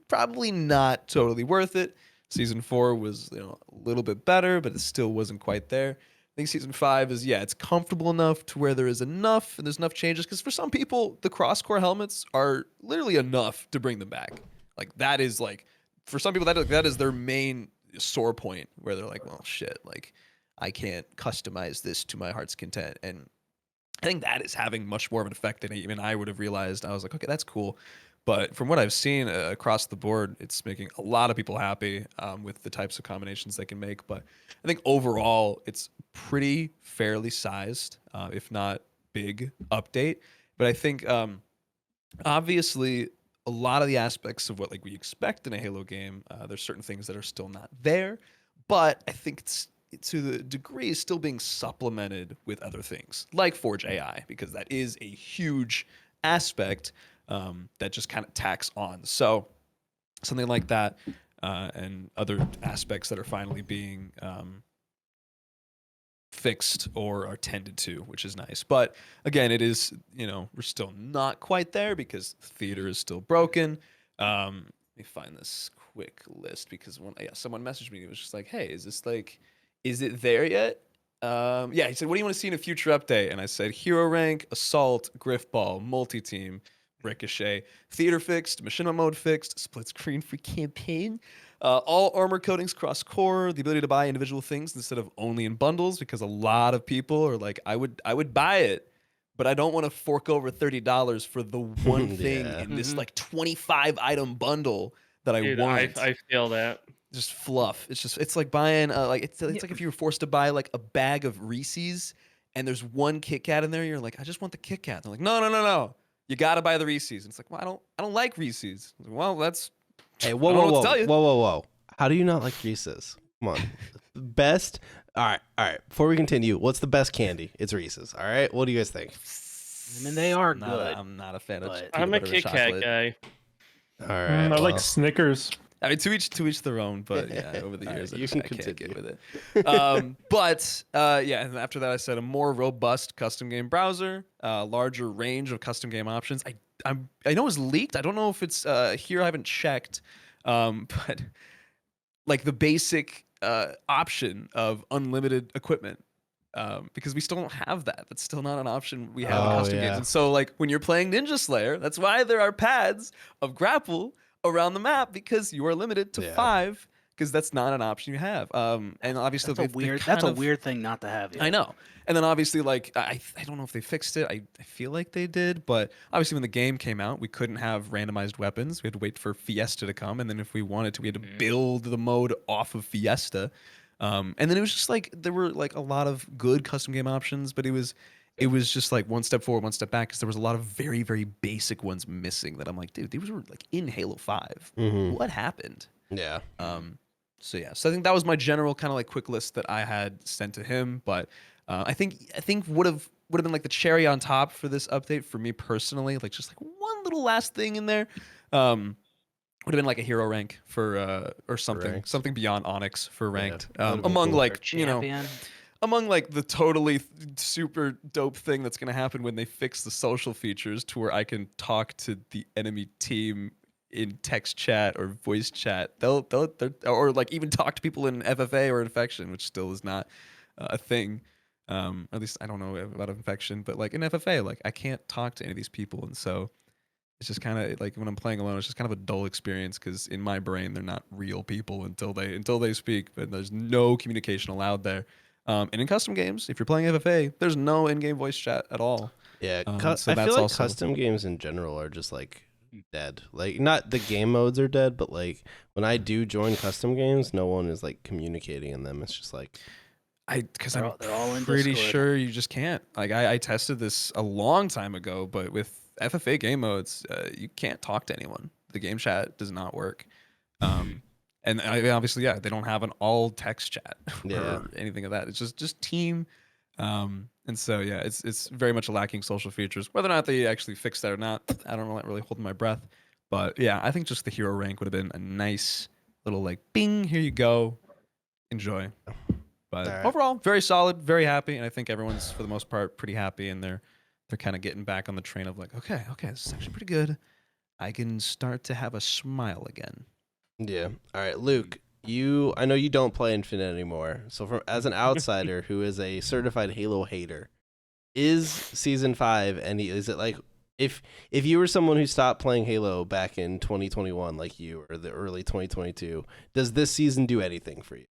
probably not totally worth it. Season 4 was a little bit better, but it still wasn't quite there. I think season 5 is, it's comfortable enough to where there is enough and there's enough changes. Because for some people, the cross-core helmets are literally enough to bring them back. Like that is like, for some people, that is their main sore point where they're like, well, shit, like I can't customize this to my heart's content. And I think that is having much more of an effect than even I would have realized. I was like, okay, that's cool. But from what I've seen across the board, it's making a lot of people happy with the types of combinations they can make. But I think overall, it's pretty fairly sized, if not big, update. But I think obviously a lot of the aspects of what like we expect in a Halo game, there's certain things that are still not there. But I think it's to the degree is still being supplemented with other things like Forge AI, because that is a huge aspect that just kind of tacks on. So something like that and other aspects that are finally being fixed or are tended to, which is nice. But again, it is, we're still not quite there because theater is still broken. Let me find this quick list because someone messaged me. It was just like, hey, is it there yet? He said, what do you want to see in a future update? And I said, hero rank, assault, griffball, multi-team, ricochet, theater fixed, machinima mode fixed, split screen for campaign, all armor coatings cross core, the ability to buy individual things instead of only in bundles, because a lot of people are like, I would buy it, but I don't want to fork over $30 for the one thing in this like 25 item bundle that I Dude, want. I feel that. Just fluff. It's like buying it's like if you were forced to buy like a bag of Reese's and there's one Kit Kat in there, you're like, I just want the Kit Kat. They're like, no. You gotta buy the Reese's. And it's like, well, I don't like Reese's. Like, well, that's Hey, I don't know what to tell you. whoa. How do you not like Reese's? Come on. Best. All right. Before we continue, what's the best candy? It's Reese's. All right. What do you guys think? I mean, they are good. I'm not a fan of but- peanut I'm a butter Kit and Kat chocolate. guy. All right. I like Snickers. I mean, to each their own, but yeah, over the All right, years, you I can can't get continue. with it. But yeah, and after that, I said a more robust custom game browser, larger range of custom game options. I know it's leaked. I don't know if it's here. I haven't checked, but like the basic option of unlimited equipment. Because we still don't have that. That's still not an option we have in Oh, custom yeah. games. And so, like, when you're playing Ninja Slayer, that's why there are pads of grapple around the map, because you are limited to 5, because that's not an option you have. And obviously, That's a weird thing not to have. I know. And then obviously, like, I don't know if they fixed it. I feel like they did. But obviously, when the game came out, we couldn't have randomized weapons. We had to wait for Fiesta to come. And then if we wanted to, we had to build the mode off of Fiesta. And then it was just like there were like a lot of good custom game options, but it was just like one step forward, one step back, because there was a lot of very, very basic ones missing that I'm like, dude, these were like in Halo 5. What happened? Yeah. So yeah, so I think that was my general kind of like quick list that I had sent to him, but I think would have been like the cherry on top for this update for me personally, like just like one little last thing in there. Would have been like a hero rank for or something beyond Onyx for ranked. that'd be Among cool. like Champion. among like the totally super dope thing that's gonna happen when they fix the social features to where I can talk to the enemy team in text chat or voice chat. They'll or like even talk to people in FFA or Infection, which still is not a thing. At least I don't know about Infection, but like in FFA, like I can't talk to any of these people, and so it's just kind of like when I'm playing alone, it's just kind of a dull experience because in my brain they're not real people until they speak, but there's no communication allowed there. And in custom games, if you're playing FFA, there's no in-game voice chat at all. Yeah. So I that's feel like also- custom games in general are just like dead. Like not the game modes are dead, but like when I do join custom games, no one is like communicating in them. It's just like Because They're I'm all in pretty Discord. sure you just can't. Like I tested this a long time ago, but with FFA game modes, you can't talk to anyone. The game chat does not work. And obviously, yeah, they don't have an all text chat or anything of that. It's just team. And so yeah, it's very much lacking social features. Whether or not they actually fix that or not, I don't really hold my breath. But yeah, I think just the hero rank would have been a nice little like bing, here you go, enjoy. But Alright. overall, very solid, very happy, and I think everyone's for the most part pretty happy, and they're kind of getting back on the train of like, okay, this is actually pretty good. I can start to have a smile again. yeah. All right, Luke. I know you don't play Infinite anymore. So as an outsider who is a certified Halo hater, is season 5 is it like if you were someone who stopped playing Halo back in 2021 like you or the early 2022, does this season do anything for you?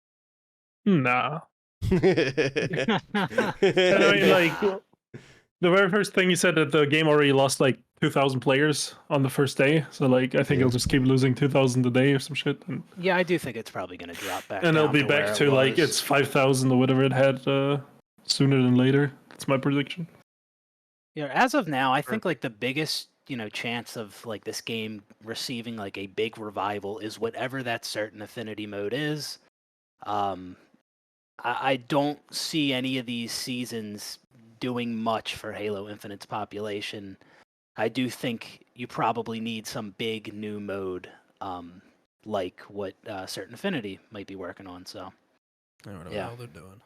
Nah. I mean, like, the very first thing you said that the game already lost like 2,000 players on the first day. So, like, I think it'll just keep losing 2,000 a day or some shit. And Yeah, I do think it's probably going to drop back. it'll down be where back it to like was. it's 5,000 or whatever it had sooner than later. That's my prediction. Yeah, as of now, I think like the biggest, chance of like this game receiving like a big revival is whatever that certain affinity mode is. I don't see any of these seasons doing much for Halo Infinite's population. I do think you probably need some big new mode, like what certain affinity might be working on. So, I don't know Yeah. what they're doing.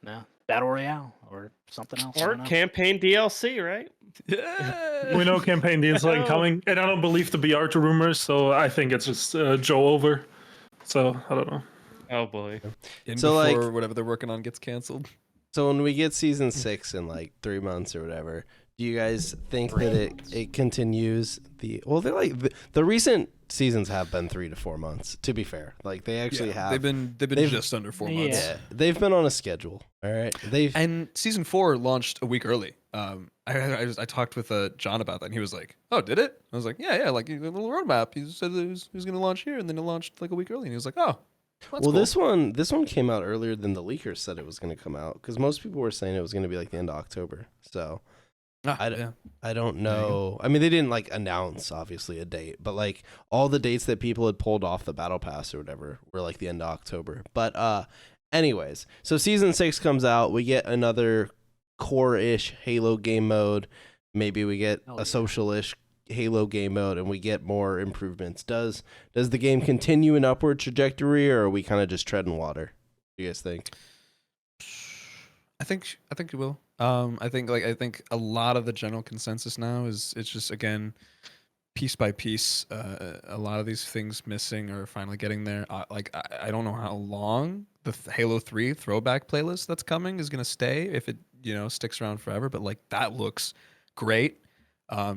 no, Battle Royale or something else. I Or don't know. campaign DLC, right? Yeah. We know campaign deals like coming, and I don't believe the BR rumors, so I think it's just Joe over. So I don't know. Oh boy. So, like- before whatever they're working on gets canceled. So when we get season 6 in like 3 months or whatever, do you guys think that it continues they're like the recent seasons have been 3 to 4 months, to be fair. Like they actually have. They've been they've- just under 4 months. Yeah, they've been on a schedule. All right. And season 4 launched a week early. I I talked with John about that, and he was like, "Oh, did it?" I was like, "Yeah, like a little roadmap. He said that he was going to launch here, and then it launched like a week early." And he was like, "Oh, that's Well, cool." this one came out earlier than the leakers said it was going to come out because most people were saying it was going to be like the end of October. So Yeah. I don't know. I mean, they didn't like announce obviously a date, but like all the dates that people had pulled off the battle pass or whatever were like the end of October. But anyways, so season 6 comes out. We get another core-ish Halo game mode. Maybe we get a social-ish Halo game mode, and we get more improvements. Does the game continue an upward trajectory, or are we kind of just treading water? What do you guys think? I think it will. I think a lot of the general consensus now is it's just again piece by piece. A lot of these things missing are finally getting there. I don't know how long the Halo 3 throwback playlist that's coming is gonna stay if it sticks around forever. But like that looks great,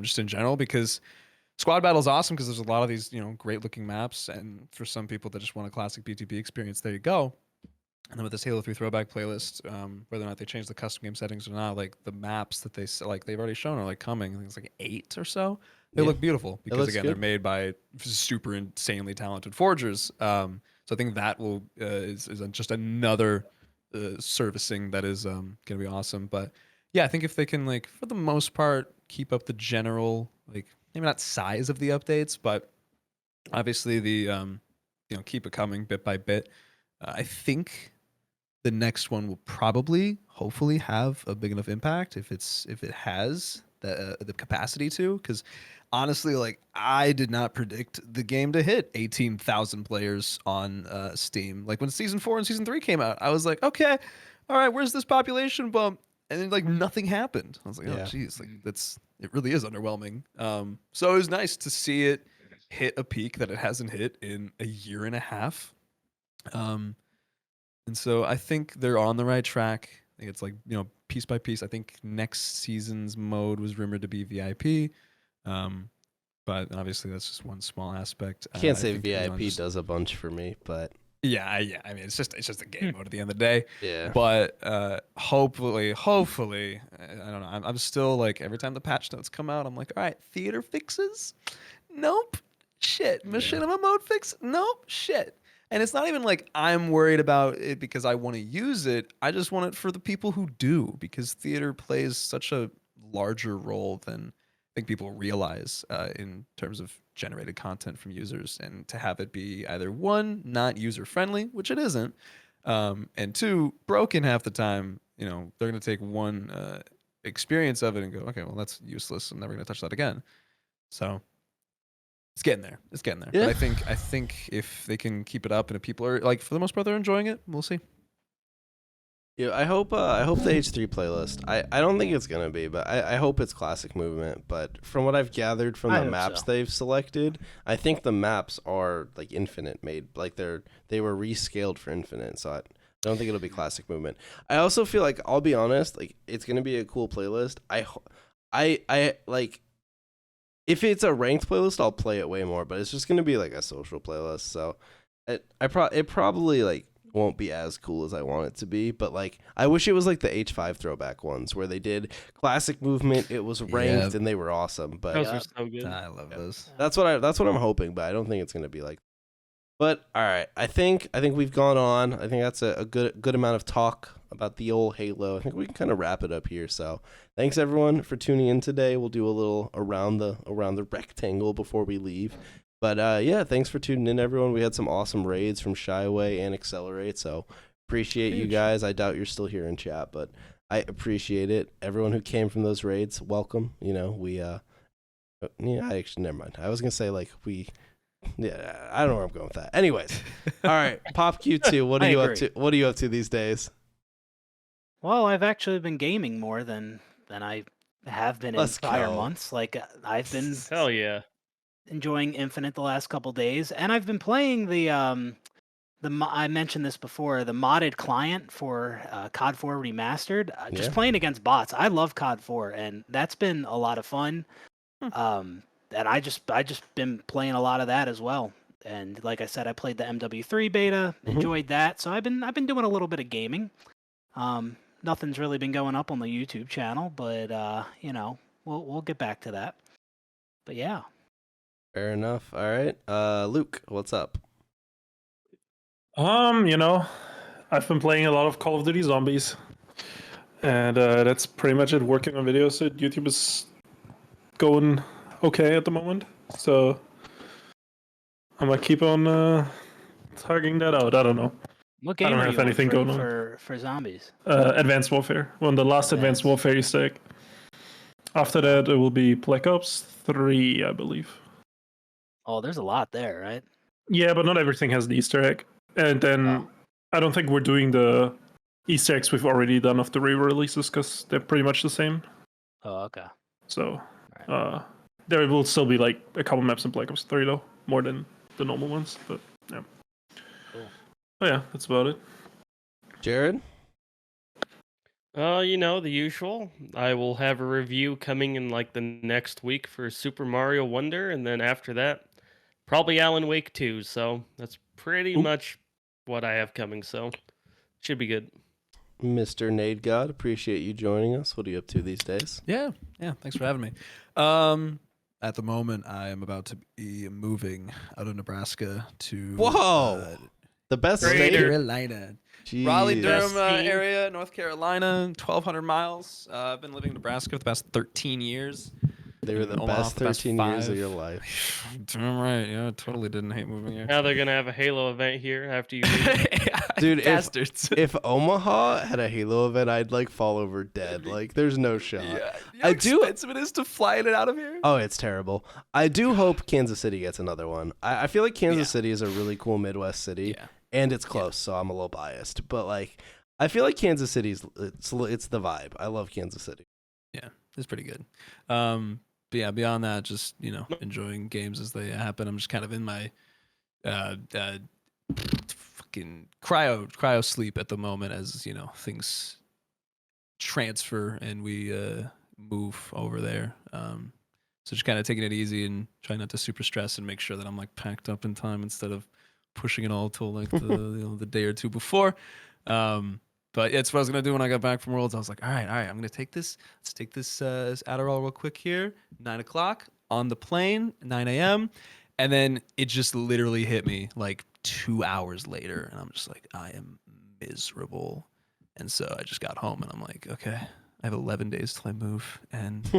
just in general because squad battle is awesome because there's a lot of these great looking maps, and for some people that just want a classic BTB experience, there you go. And then with this Halo 3 throwback playlist, whether or not they change the custom game settings or not, like the maps that they've already shown are like coming. I think it's like 8 or so. They look beautiful because again, they're made by super insanely talented forgers. So I think that will is just another servicing that is going to be awesome. But yeah, I think if they can like for the most part keep up the general like maybe not size of the updates, but obviously the keep it coming bit by bit. I think the next one will probably, hopefully, have a big enough impact if it has the capacity to. Because honestly, like I did not predict the game to hit 18,000 players on Steam. Like when Season 4 and Season 3 came out, I was like, okay, all right, where's this population bump? And then like nothing happened. I was like, oh geez, like it really is underwhelming. So it was nice to see it hit a peak that it hasn't hit in a year and a half. And so I think they're on the right track. I think it's like, piece by piece. I think next season's mode was rumored to be VIP. But obviously that's just one small aspect. Can't say VIP does a bunch for me, but yeah. I mean, it's just a game mode at the end of the day. Yeah. But hopefully, I don't know. I'm still like every time the patch notes come out, I'm like, all right, theater fixes. Nope. Shit. Machinima mode fix. Nope. Shit. And it's not even like I'm worried about it because I want to use it. I just want it for the people who do, because theater plays such a larger role than I think people realize in terms of generated content from users. And to have it be either one, not user friendly, which it isn't, and two, broken half the time, they're going to take one experience of it and go, okay, well, that's useless. I'm never going to touch that again. So it's getting there. Yeah. But I think if they can keep it up and if people are like, for the most part, they're enjoying it, we'll see. Yeah, I hope the H3 playlist. I don't think it's gonna be, but I hope it's classic movement. But from what I've gathered from the maps they've selected, I think the maps are like infinite made, like they were rescaled for infinite. So I don't think it'll be classic movement. I also feel like, I'll be honest, like it's gonna be a cool playlist. I like. If it's a ranked playlist, I'll play it way more, but it's just gonna be like a social playlist. So it probably like won't be as cool as I want it to be. But like I wish it was like the H5 throwback ones where they did classic movement. It was ranked and they were awesome. But Those are so good. I love those. that's what I'm hoping. But I don't think it's gonna be like. But all right, I think we've gone on. I think that's a good amount of talk about the old Halo. I think we can kind of wrap it up here. So thanks everyone for tuning in today. We'll do a little around the rectangle before we leave. But yeah, thanks for tuning in, everyone. We had some awesome raids from Shyway and Accelerate. So appreciate you guys. I doubt you're still here in chat, but I appreciate it. Everyone who came from those raids, welcome. We actually never mind. I was gonna say like we. Yeah, I don't know where I'm going with that. Anyways, all right, Pop Q2, what are you up to? What are you up to these days? Well, I've actually been gaming more than I have been in prior months. Like I've been hell yeah enjoying Infinite the last couple days, and I've been playing the I mentioned this before, the modded client for COD 4 Remastered. Just playing against bots. I love COD 4, and that's been a lot of fun. And I just been playing a lot of that as well. And like I said, I played the MWIII beta, enjoyed that. So I've been doing a little bit of gaming. nothing's really been going up on the YouTube channel, but we'll get back to that. But yeah. Fair enough. All right. Luke, what's up? I've been playing a lot of Call of Duty Zombies, and that's pretty much it. Working on videos, so YouTube is going okay at the moment, so I'm gonna keep on tugging that out. I don't know. What game don't are have you on anything going on. for zombies? Advanced Warfare. When the last Advanced Warfare Easter egg. After that, it will be Black Ops 3, I believe. Oh, there's a lot there, right? Yeah, but not everything has the Easter egg. And then I don't think we're doing the Easter eggs we've already done of the re-releases because they're pretty much the same. Oh, okay. So there will still be like a couple maps in Black Ops 3 though, more than the normal ones. But yeah. Cool. Oh yeah, that's about it. Jared? The usual. I will have a review coming in like the next week for Super Mario Wonder, and then after that, probably Alan Wake 2. So that's pretty much what I have coming. So should be good. Mr. Nade God, appreciate you joining us. What are you up to these days? Yeah, thanks for having me. At the moment, I am about to be moving out of Nebraska to The best North state? Carolina. Jeez. Raleigh, Durham Best team. area, North Carolina, 1,200 miles. I've been living in Nebraska for the past 13 years. They were the Omaha best for the past 13 years of 5. your life. Damn right, yeah, totally didn't hate moving here. Now they're gonna have a Halo event here after you leave. Dude, bastards. if Omaha had a Halo event, I'd like fall over dead. Like, there's no shot. Yeah. I do. Expensive it is to fly it out of here. Oh, it's terrible. I do hope Kansas City gets another one. I feel like Kansas City is a really cool Midwest city, and it's close, so I'm a little biased. But like, I feel like Kansas City's it's the vibe. I love Kansas City. Yeah, it's pretty good. But yeah, beyond that, just enjoying games as they happen. I'm just kind of in my fucking cryo sleep at the moment as things transfer and we move over there. So just kind of taking it easy and trying not to super stress and make sure that I'm like packed up in time instead of pushing it all till like the the day or two before. But it's what I was gonna do when I got back from Worlds. I was like, all right, I'm gonna take this. Let's take this Adderall real quick here. 9:00 on the plane, 9 a.m. And then it just literally hit me like 2 hours later, and I'm just like, I am miserable. And so I just got home, and I'm like, okay, I have 11 days till I move, and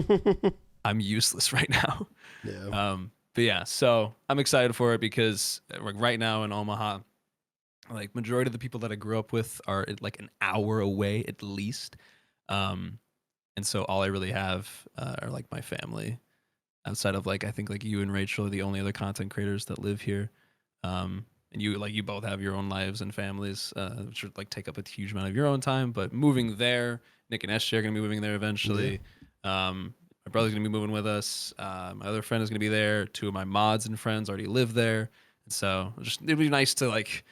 I'm useless right now. Yeah. But yeah, so I'm excited for it because like right now in Omaha, like majority of the people that I grew up with are like an hour away at least. And so all I really have are like my family outside of like, I think like you and Rachel are the only other content creators that live here. And you both have your own lives and families, which would like take up a huge amount of your own time, but moving there, Nick and SJ are going to be moving there eventually. My brother's going to be moving with us. My other friend is going to be there. 2 of my mods and friends already live there. And so it'd be nice to like,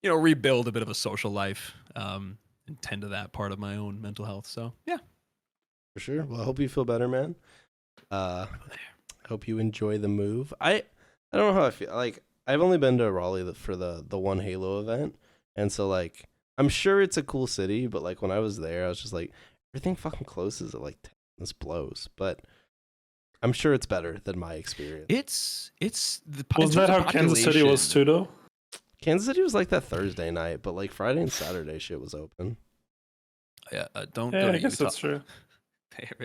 rebuild a bit of a social life and tend to that part of my own mental health. So, yeah. For sure. Well, I hope you feel better, man. Hope you enjoy the move. I don't know how I feel. Like, I've only been to Raleigh for the one Halo event. And so, like, I'm sure it's a cool city, but, like, when I was there, I was just like, everything fucking closes at, like, 10. This blows. But I'm sure it's better than my experience. It's the Was that how Kansas City was too, though? Kansas City was like that Thursday night, but like Friday and Saturday shit was open. Yeah, don't Yeah, go to I guess Utah. that's true.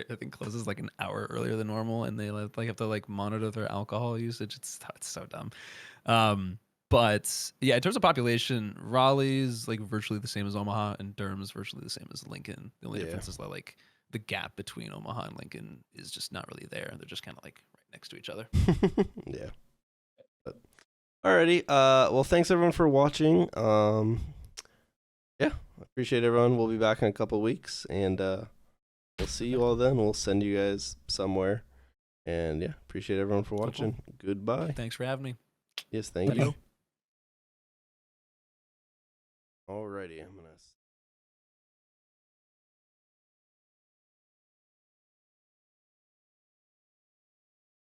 Everything closes like an hour earlier than normal, and they like have to like monitor their alcohol usage. It's so dumb. But yeah, in terms of population, Raleigh's like virtually the same as Omaha, and Durham's virtually the same as Lincoln. The only difference is that like the gap between Omaha and Lincoln is just not really there. They're just kind of like right next to each other. Yeah. But, alrighty. Well, thanks everyone for watching. Yeah, appreciate everyone. We'll be back in a couple weeks, and we'll see you all then. We'll send you guys somewhere. And yeah, appreciate everyone for watching. Goodbye. Thanks for having me. Yes, thank you. Alrighty, I'm gonna